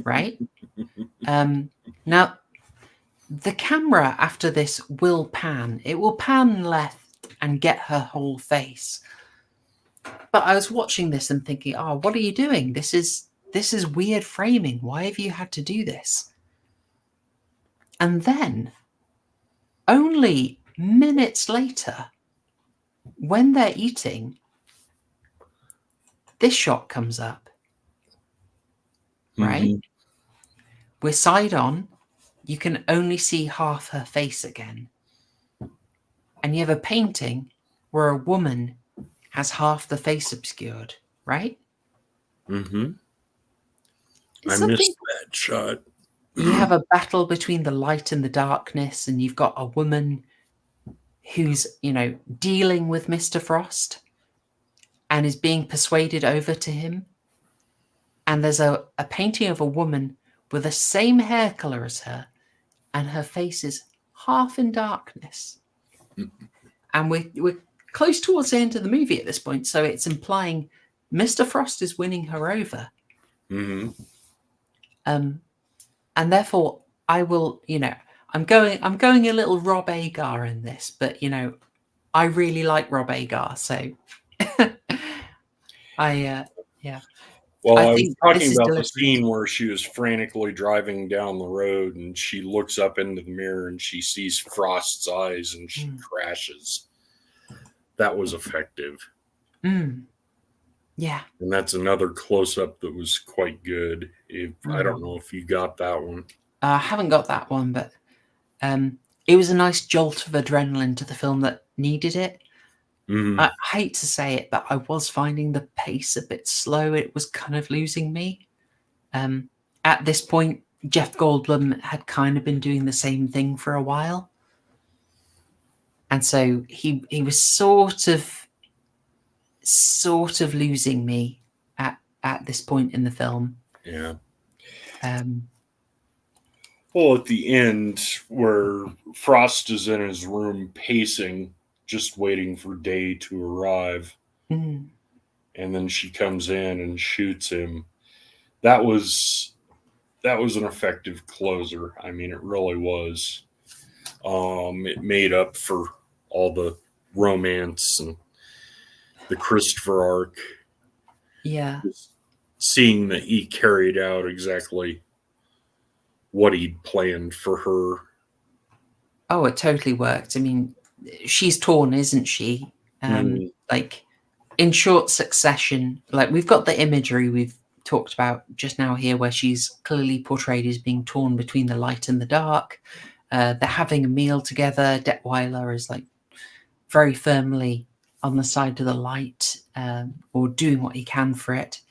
Speaker 7: Right? Now, the camera after this will pan. It will pan left and get her whole face. But I was watching this and thinking, oh, what are you doing? This is weird framing. Why have you had to do this? And then, only minutes later, when they're eating, this shot comes up. Right? We're side on. You can only see half her face again. And you have a painting where a woman has half the face obscured, right?
Speaker 8: Mm-hmm. I missed that shot.
Speaker 7: You have a battle between the light and the darkness, and you've got a woman who's, dealing with Mr. Frost and is being persuaded over to him. And there's a painting of a woman with the same hair color as her, and her face is half in darkness. And we're close towards the end of the movie at this point, so it's implying Mr. Frost is winning her over.
Speaker 8: Mm-hmm.
Speaker 7: And therefore, I will, I'm going a little Rob Agar in this, but I really like Rob Agar, so yeah.
Speaker 8: Well, I was talking about the scene where she was frantically driving down the road and she looks up into the mirror and she sees Frost's eyes and she crashes. That was effective.
Speaker 7: Yeah.
Speaker 8: And that's another close-up that was quite good. I don't know if you got that one.
Speaker 7: I haven't got that one, but it was a nice jolt of adrenaline to the film that needed it. I hate to say it, but I was finding the pace a bit slow. It was kind of losing me. At this point, Jeff Goldblum had kind of been doing the same thing for a while. And so he was sort of losing me at this point in the film.
Speaker 8: Yeah. Well, at the end, where Frost is in his room pacing, just waiting for Day to arrive, and then she comes in and shoots him. That was an effective closer. I mean, it really was. It made up for all the romance and the Christopher arc.
Speaker 7: Yeah.
Speaker 8: Just seeing that he carried out exactly what he'd planned for her.
Speaker 7: Oh, it totally worked. I mean, she's torn, isn't she? Like, in short succession, like, we've got the imagery we've talked about just now here, where she's clearly portrayed as being torn between the light and the dark. They're having a meal together. Detweiler is like very firmly on the side of the light, or doing what he can for it.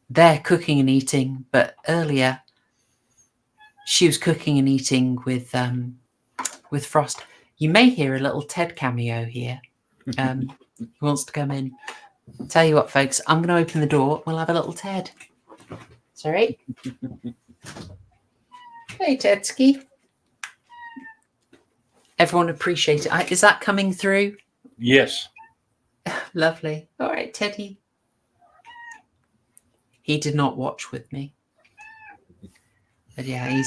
Speaker 7: They're cooking and eating, but earlier she was cooking and eating with Frost. You may hear a little Ted cameo here. Who wants to come in? Tell you what, folks, I'm going to open the door. We'll have a little Ted. Sorry. Hey, Tedski. Everyone appreciate it. Is that coming through?
Speaker 8: Yes.
Speaker 7: Lovely. All right, Teddy. He did not watch with me. But yeah,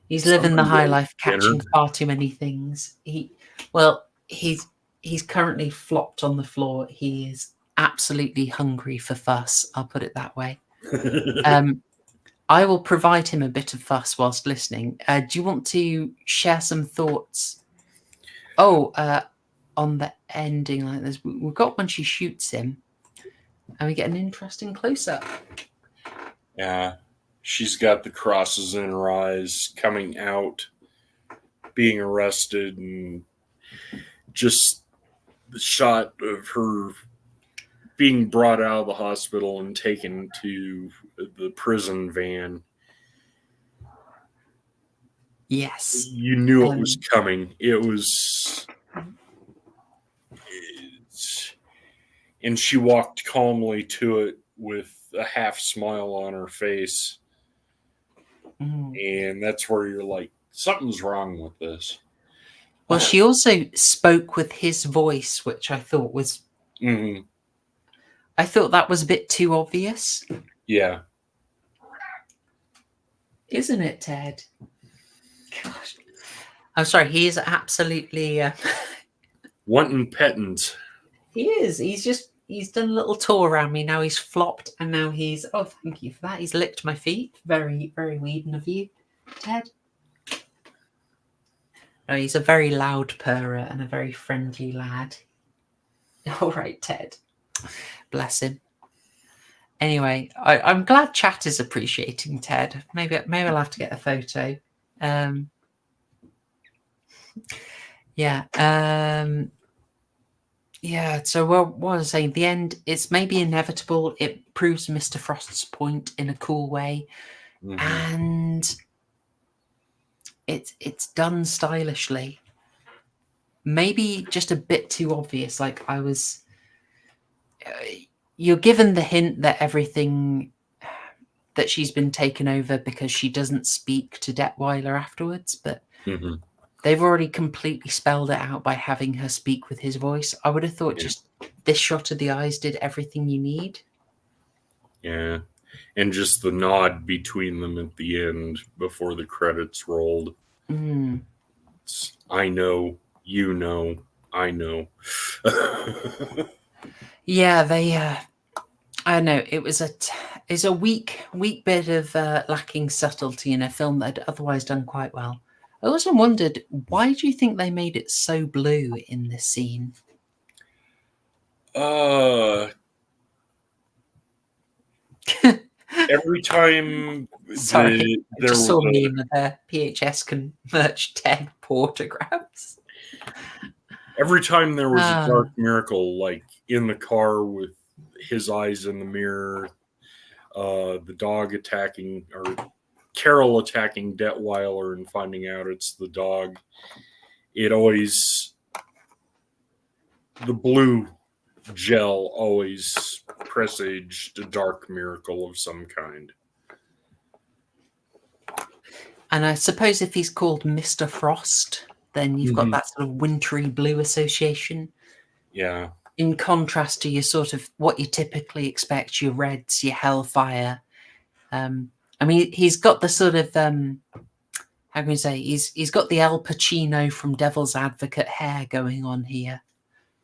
Speaker 7: he's living the high life, catching far too many things. He's currently flopped on the floor. He is absolutely hungry for fuss. I'll put it that way. I will provide him a bit of fuss whilst listening. Do you want to share some thoughts? On the ending like this, we've got when she shoots him, and we get an interesting close-up.
Speaker 8: Yeah, she's got the crosses in her eyes, coming out, being arrested, and just the shot of her being brought out of the hospital and taken to the prison van.
Speaker 7: Yes.
Speaker 8: You knew it was coming. It was... And she walked calmly to it with a half smile on her face. And that's where you're like, something's wrong with this.
Speaker 7: Well, she also spoke with his voice, which I thought was... I thought that was a bit too obvious.
Speaker 8: Yeah.
Speaker 7: Isn't it, Ted? Gosh. I'm sorry, he is absolutely...
Speaker 8: wanting pettings.
Speaker 7: He is. He's done a little tour around me. Now he's flopped, and now he's... Oh, thank you for that. He's licked my feet. Very, very Whedon of you, Ted. No, he's a very loud purrer and a very friendly lad. All right, Ted. Bless him. Anyway, I'm glad chat is appreciating Ted. Maybe I'll have to get a photo. Yeah, so what was I saying? The end, it's maybe inevitable. It proves Mr. Frost's point in a cool way. And it's done stylishly. Maybe just a bit too obvious. Like I was... you're given the hint that everything... that she's been taken over because she doesn't speak to Detweiler afterwards, but... They've already completely spelled it out by having her speak with his voice. I would have thought just this shot of the eyes did everything you need.
Speaker 8: Yeah. And just the nod between them at the end before the credits rolled. It's, I know, you know, I know.
Speaker 7: Yeah, they... I don't know. It was a weak bit of lacking subtlety in a film that had otherwise done quite well. I also wondered, why do you think they made it so blue in this scene?
Speaker 8: Every time
Speaker 7: Sorry, I
Speaker 8: there
Speaker 7: just saw
Speaker 8: was
Speaker 7: a meme of PHS can merch 10 autographs.
Speaker 8: Every time there was a dark miracle, like in the car with his eyes in the mirror, the dog attacking, or Carol attacking Detweiler and finding out it's the dog, it always... the blue gel always presaged a dark miracle of some kind.
Speaker 7: And I suppose if he's called Mr. Frost, then you've got that sort of wintry blue association.
Speaker 8: Yeah.
Speaker 7: In contrast to your sort of what you typically expect, your reds, your hellfire. I mean, he's got the sort of how can we say? He's got the Al Pacino from Devil's Advocate hair going on here,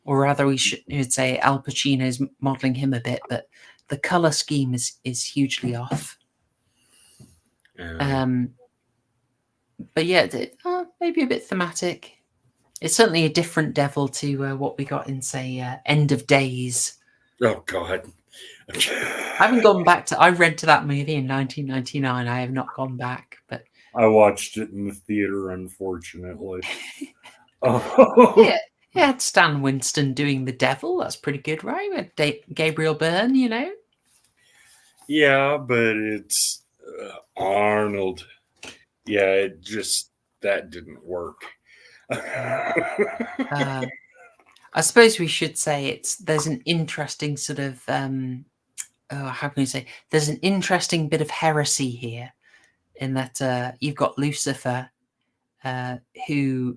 Speaker 7: or rather, we should say Al Pacino's modelling him a bit, but the color scheme is hugely off. But yeah, maybe a bit thematic. It's certainly a different devil to what we got in, say, End of Days.
Speaker 8: Oh God.
Speaker 7: I haven't gone back to... I rented that movie in 1999. I have not gone back, but...
Speaker 8: I watched it in the theater, unfortunately.
Speaker 7: Yeah, it's Stan Winston doing the devil. That's pretty good, right? With Gabriel Byrne, you know?
Speaker 8: Yeah, but it's Arnold. Yeah, it just... that didn't work.
Speaker 7: I suppose we should say there's an interesting sort of how can you say, there's an interesting bit of heresy here in that you've got Lucifer who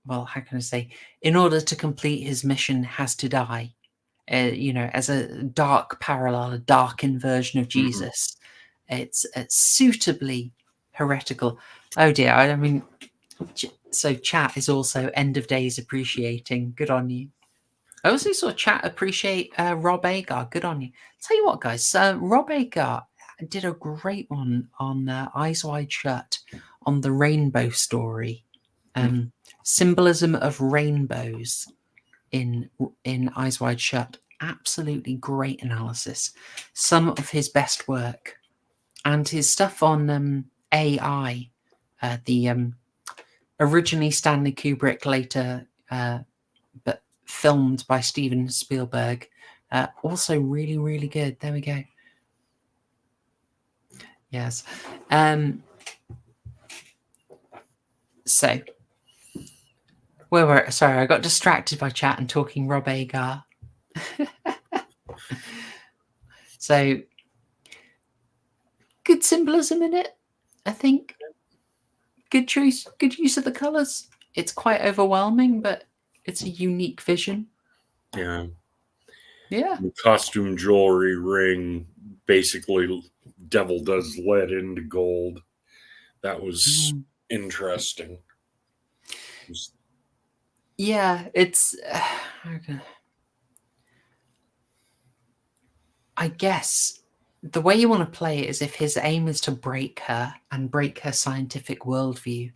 Speaker 7: well, how can I say, in order to complete his mission, has to die. As a dark parallel, a darkened version of Jesus. It's suitably heretical. Oh dear, I mean, so chat is also end of days appreciating. Good on you. I also saw chat appreciate Rob Agar. Good on you. Tell you what, guys, Rob Agar did a great one on Eyes Wide Shut on the rainbow story. Symbolism of rainbows in Eyes Wide Shut. Absolutely great analysis. Some of his best work. And his stuff on AI, the originally Stanley Kubrick, later but filmed by Steven Spielberg, also really, really good. There we go. Yes. So, sorry, I got distracted by chat and talking Rob Agar. So, good symbolism in it, I think. Good choice, good use of the colours. It's quite overwhelming, but it's a unique vision.
Speaker 8: Yeah.
Speaker 7: Yeah.
Speaker 8: The costume, jewelry, ring, basically devil does lead into gold. That was interesting.
Speaker 7: Yeah, it's... I guess the way you want to play it is if his aim is to break her and break her scientific worldview.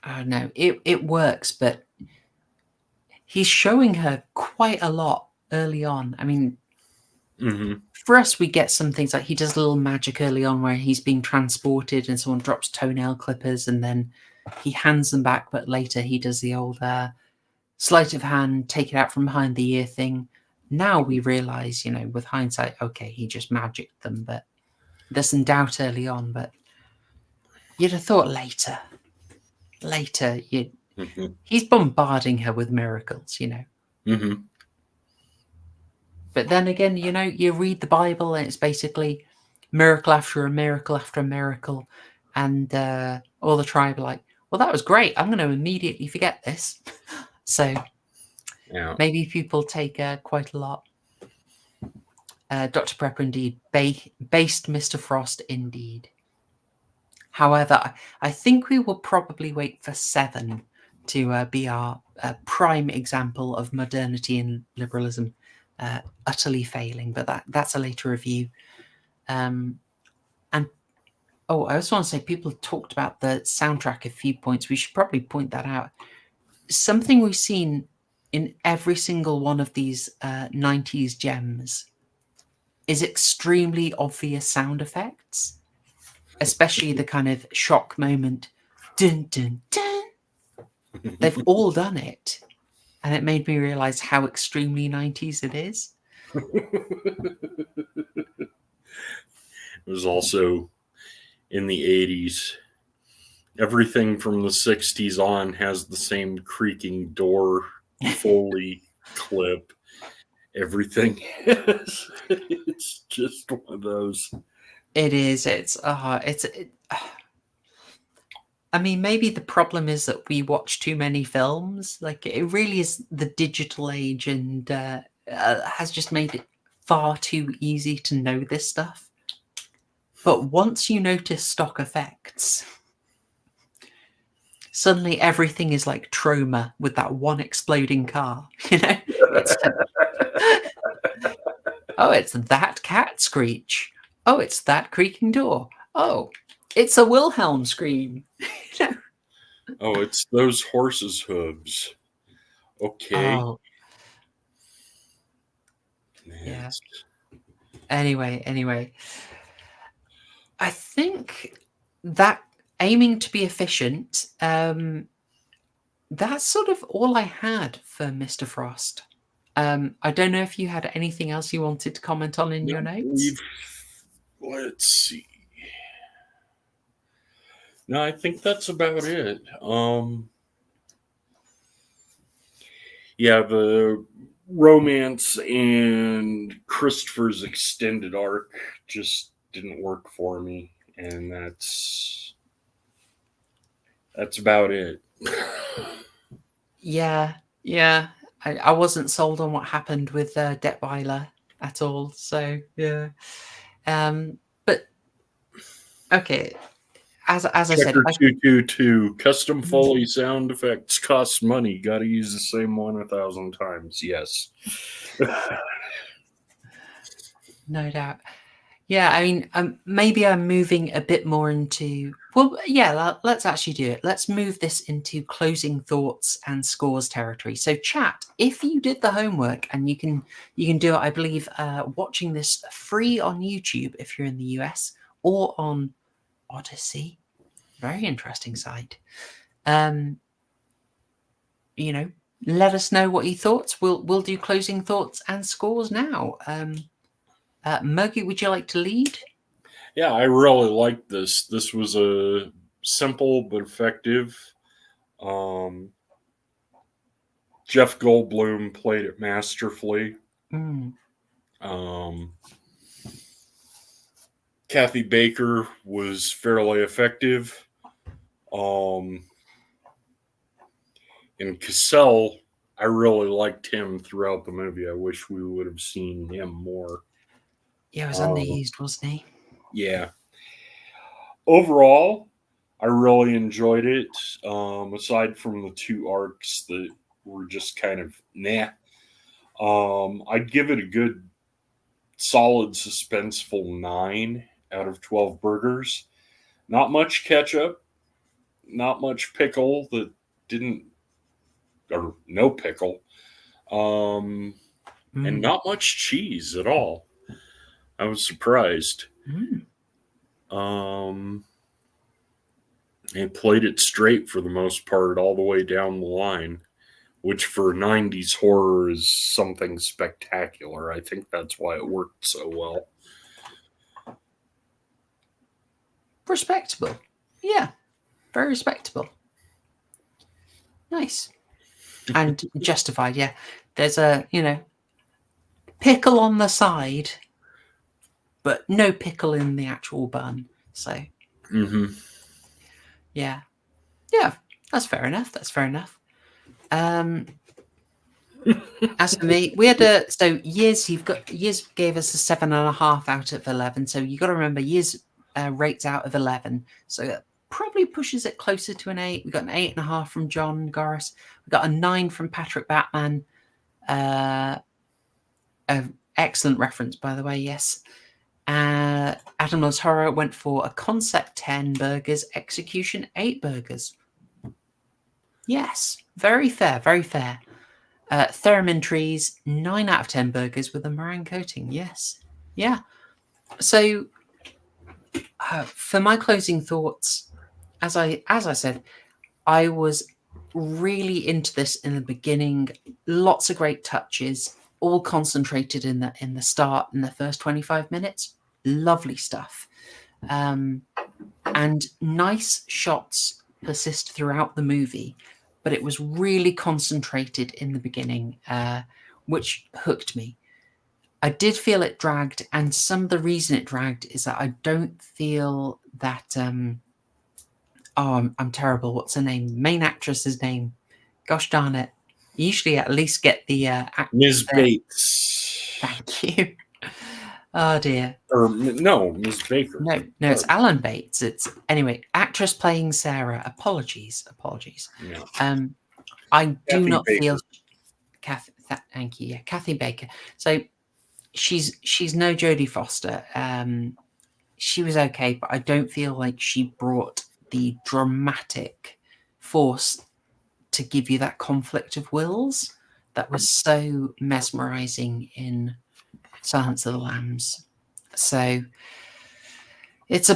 Speaker 7: I don't know. It works, but he's showing her quite a lot early on. I mean, for us, we get some things like he does a little magic early on where he's being transported and someone drops toenail clippers and then he hands them back, but later he does the old sleight of hand, take it out from behind the ear thing. Now we realize, with hindsight, okay, he just magicked them, but there's some doubt early on, but you'd have thought later, he's bombarding her with miracles, But then again, you read the Bible and it's basically miracle after a miracle after a miracle. And all the tribe are like, well, that was great. I'm going to immediately forget this. So maybe people take quite a lot. Dr. Prepper, indeed. Based Mr. Frost, indeed. However, I think we will probably wait for 7 to be our prime example of modernity and liberalism utterly failing, but that's a later review. And I also want to say people talked about the soundtrack a few points. We should probably point that out. Something we've seen in every single one of these 90s gems is extremely obvious sound effects, especially the kind of shock moment. Dun, dun, dun. They've all done it. And it made me realize how extremely 90s it is.
Speaker 8: It was also in the 80s. Everything from the 60s on has the same creaking door Foley clip. Everything is. It's just one of those.
Speaker 7: It is. I mean, maybe the problem is that we watch too many films. Like, it really is the digital age and has just made it far too easy to know this stuff. But once you notice stock effects, suddenly everything is like trauma with that one exploding car. Oh, it's that cat screech. Oh, it's that creaking door. Oh, it's a Wilhelm scream.
Speaker 8: Oh, it's those horses' hooves. Okay.
Speaker 7: Oh. Yeah. Anyway. I think that aiming to be efficient, that's sort of all I had for Mr. Frost. I don't know if you had anything else you wanted to comment on in your notes.
Speaker 8: Let's see. No, I think that's about it. Yeah, the romance and Christopher's extended arc just didn't work for me, and that's about it.
Speaker 7: Yeah, I wasn't sold on what happened with Detweiler at all. So yeah, but okay. As I said,
Speaker 8: Checker 222 custom Foley sound effects cost money. Got to use the same one 1,000 times. Yes.
Speaker 7: no doubt. Yeah, I mean, maybe I'm moving a bit more into. Well, yeah, let's actually do it. Let's move this into closing thoughts and scores territory. So, chat, if you did the homework, and you can do it, I believe, watching this free on YouTube if you're in the US, or on Odyssey. Very interesting site. You know, let us know what you thought. We'll do closing thoughts and scores now. Murgy, would you like to lead?
Speaker 8: Yeah, I really liked this. This was a simple but effective. Jeff Goldblum played it masterfully. Kathy Baker was fairly effective. And Cassell, I really liked him throughout the movie. I wish we would have seen him more.
Speaker 7: Yeah, he was underused, wasn't he?
Speaker 8: Yeah. Overall, I really enjoyed it. Aside from the two arcs that were just kind of nah. I'd give it a good solid suspenseful 9 out of 12 burgers. Not much ketchup, not much pickle that didn't, or no pickle, and not much cheese at all. I was surprised. It played it straight for the most part, all the way down the line, which for 90s horror is something spectacular. I think that's why it worked so well.
Speaker 7: Respectable. Yeah, very respectable. Nice. And justified, yeah. There's a, pickle on the side, but no pickle in the actual bun. So, yeah, that's fair enough. That's fair enough. As for me, we had so Yiz, Yiz gave us a 7.5 out of 11. So you got to remember Yiz rates out of 11, so that probably pushes it closer to an 8. We got an 8.5 from John Goris. We got a 9 from Patrick Batman. Excellent reference, by the way. Yes. Adam Loves Horror went for a concept 10 burgers, execution 8 burgers. Yes, very fair, very fair. Theremin Trees 9 out of 10 burgers with a meringue coating. Yes, yeah. So for my closing thoughts, as I said, I was really into this in the beginning. Lots of great touches, all concentrated in the start, in the first 25 minutes. Lovely stuff. And nice shots persist throughout the movie, but it was really concentrated in the beginning, which hooked me. I did feel it dragged, and some of the reason it dragged is that I don't feel that I'm terrible. What's her name? Main actress's name. Gosh darn it. You usually at least get the
Speaker 8: Ms. Bates.
Speaker 7: Thank you. Oh dear.
Speaker 8: Or no, Ms. Baker.
Speaker 7: No, it's Alan Bates. It's anyway, actress playing Sarah. Apologies.
Speaker 8: Yeah.
Speaker 7: I do
Speaker 8: Kathy
Speaker 7: not
Speaker 8: Baker.
Speaker 7: feel Kathy. Thank you. Yeah, Kathy Baker. So she's no Jodie Foster. She was okay, but I don't feel like she brought the dramatic force to give you that conflict of wills that was so mesmerizing in Silence of the Lambs. So it's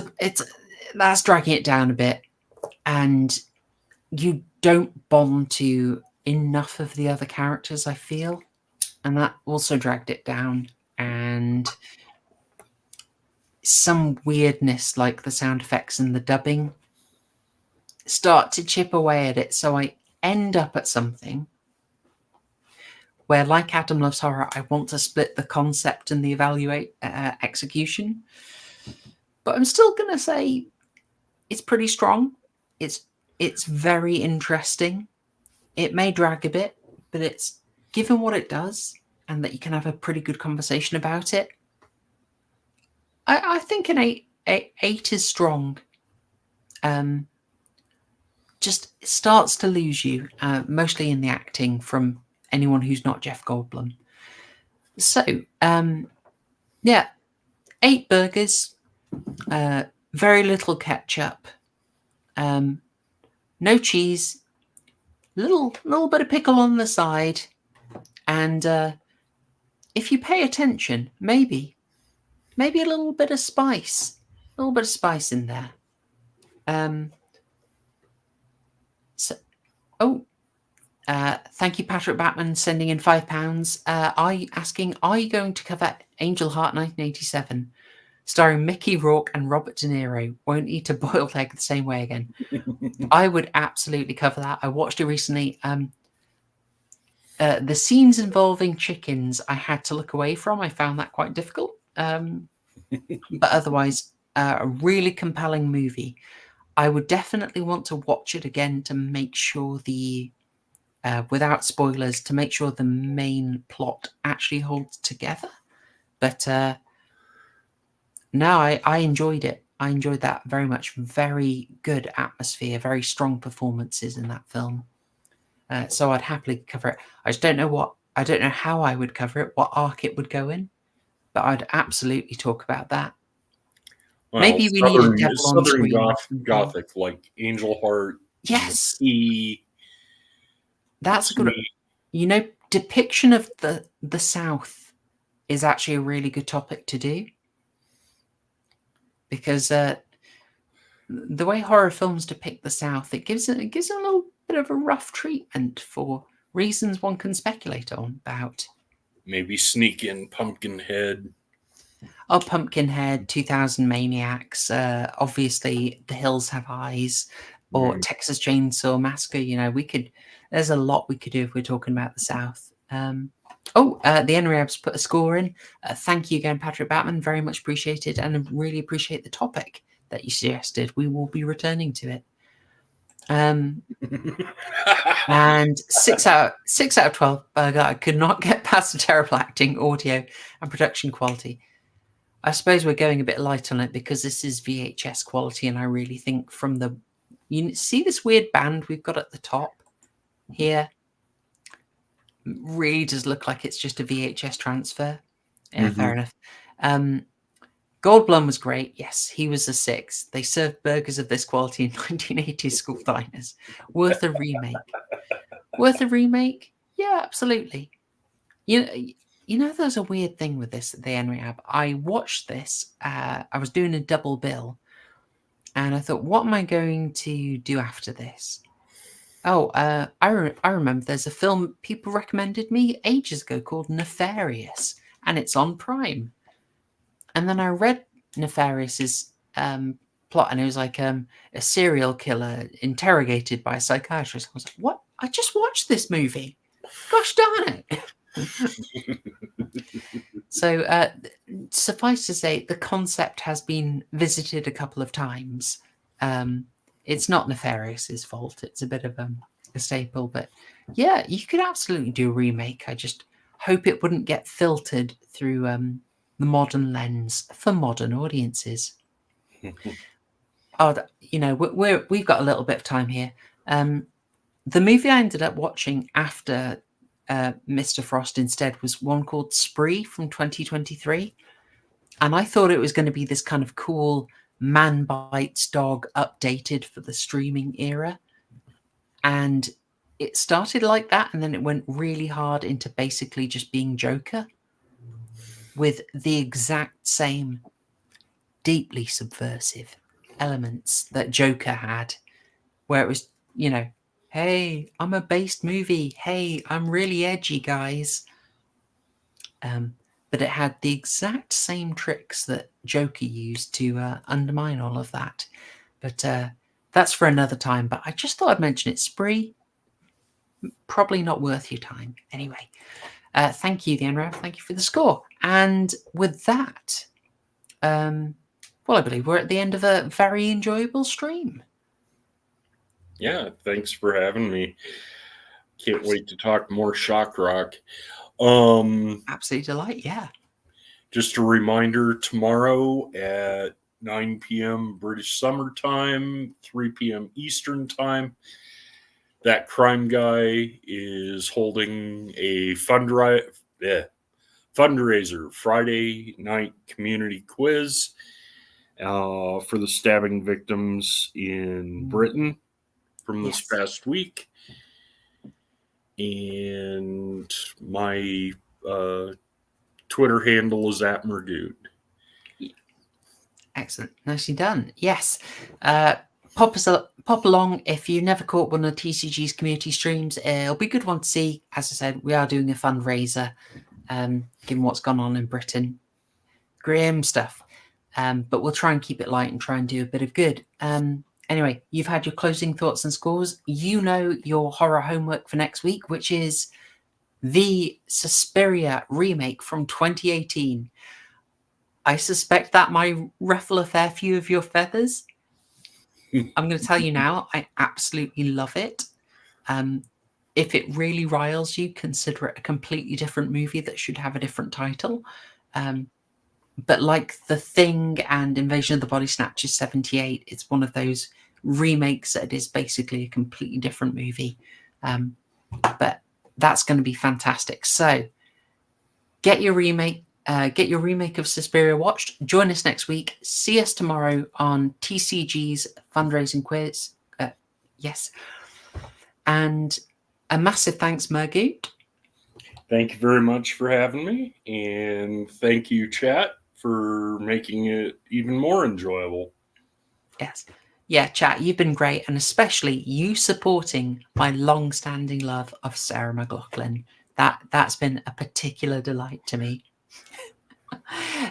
Speaker 7: that's dragging it down a bit, and you don't bond to enough of the other characters, I feel, and that also dragged it down. And some weirdness, like the sound effects and the dubbing, start to chip away at it. So I end up at something where, like Adam Loves Horror, I want to split the concept and the execution. But I'm still going to say it's pretty strong. It's It's very interesting. It may drag a bit, but it's given what it does and that you can have a pretty good conversation about it. I think an eight is strong. Just starts to lose you, mostly in the acting from anyone who's not Jeff Goldblum. So, yeah, 8 burgers, very little ketchup, no cheese, little bit of pickle on the side, and if you pay attention, maybe a little bit of spice, in there. Thank you, Patrick Batman, sending in £5. Are you going to cover Angel Heart 1987, starring Mickey Rourke and Robert De Niro? Won't eat a boiled egg the same way again. I would absolutely cover that. I watched it recently. The scenes involving chickens, I had to look away from. I found that quite difficult. But otherwise, a really compelling movie. I would definitely want to watch it again to make sure without spoilers, to make sure the main plot actually holds together. But no, I enjoyed it. I enjoyed that very much. Very good atmosphere, very strong performances in that film. So I'd happily cover it. I just don't know how I would cover it, what arc it would go in, but I'd absolutely talk about that.
Speaker 8: Well,
Speaker 7: Maybe we need a devil on
Speaker 8: Southern
Speaker 7: screen.
Speaker 8: Gothic, like Angel Heart.
Speaker 7: Yes.
Speaker 8: E.
Speaker 7: That's a good. Depiction of the South is actually a really good topic to do, because the way horror films depict the South, it gives it a little bit of a rough treatment for reasons one can speculate on about.
Speaker 8: Maybe sneak in Pumpkinhead.
Speaker 7: Oh, Pumpkinhead, 2000 Maniacs, obviously The Hills Have Eyes, or Texas Chainsaw Massacre. There's a lot we could do if we're talking about the South. The NREABs put a score in. Thank you again, Patrick Batman. Very much appreciated, and I really appreciate the topic that you suggested. We will be returning to it. And 6 out of 12. I could not get past the terrible acting, audio, and production quality. I suppose we're going a bit light on it because this is VHS quality, and I really think you see this weird band we've got at the top here? Really does look like it's just a VHS transfer. Yeah, fair enough. Goldblum was great. Yes, he was a 6. They served burgers of this quality in 1980s school diners. Worth a remake. Yeah, absolutely. There's a weird thing with this, the NREAB. I watched this. I was doing a double bill, and I thought, what am I going to do after this? I remember there's a film people recommended me ages ago called Nefarious, and it's on Prime. And then I read Nefarious's plot, and it was like a serial killer interrogated by a psychiatrist. I was like, what? I just watched this movie. Gosh darn it. So suffice to say, the concept has been visited a couple of times. It's not Nefarious's fault. It's a bit of a staple, but yeah, you could absolutely do a remake. I just hope it wouldn't get filtered through the modern lens for modern audiences. We've got a little bit of time here. The movie I ended up watching after Mr. Frost instead was one called Spree from 2023, and I thought it was going to be this kind of cool Man Bites Dog updated for the streaming era, and it started like that, and then it went really hard into basically just being Joker with the exact same deeply subversive elements that Joker had, where it was, hey, I'm a based movie. Hey, I'm really edgy, guys. But it had the exact same tricks that Joker used to undermine all of that. But that's for another time. But I just thought I'd mention it. Spree, probably not worth your time. Anyway, thank you, the NRAV. Thank you for the score. And with that, I believe we're at the end of a very enjoyable stream.
Speaker 8: Yeah, thanks for having me. Can't wait to talk more shock rock. Um,
Speaker 7: Absolute delight. Yeah.
Speaker 8: just a reminder, tomorrow at 9 p.m. British Summer Time, 3 p.m. Eastern Time, that crime guy is holding a fundraiser Friday night community quiz for the stabbing victims in Britain from this
Speaker 7: Yes.
Speaker 8: past week. And my Twitter handle is @Mergoot.
Speaker 7: Excellent. Nicely done. Yes. Pop along if you never caught one of TCG's community streams. It'll be a good one to see. As I said, we are doing a fundraiser, given what's gone on in Britain. Grim stuff. But we'll try and keep it light and try and do a bit of good. Anyway, you've had your closing thoughts and scores. You know your horror homework for next week, which is the Suspiria remake from 2018. I suspect that might ruffle a fair few of your feathers. I'm going to tell you now, I absolutely love it. If it really riles you, consider it a completely different movie that should have a different title. But like The Thing and Invasion of the Body Snatchers 78, it's one of those remakes that is basically a completely different movie. But that's going to be fantastic. So get your remake of Suspiria watched. Join us next week. See us tomorrow on TCG's fundraising quiz. Yes. And a massive thanks, Mergoot.
Speaker 8: Thank you very much for having me. And thank you, chat, for making it even more enjoyable.
Speaker 7: Yes. Yeah, chat, you've been great. And especially you supporting my long-standing love of Sarah McLachlan. That's been a particular delight to me.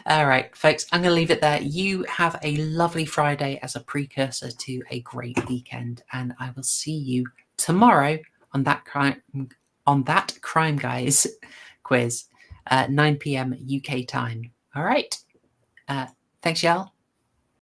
Speaker 7: All right, folks, I'm going to leave it there. You have a lovely Friday as a precursor to a great weekend, and I will see you tomorrow on that Crime Guys quiz, 9 p.m. UK time. All right. Thanks, y'all.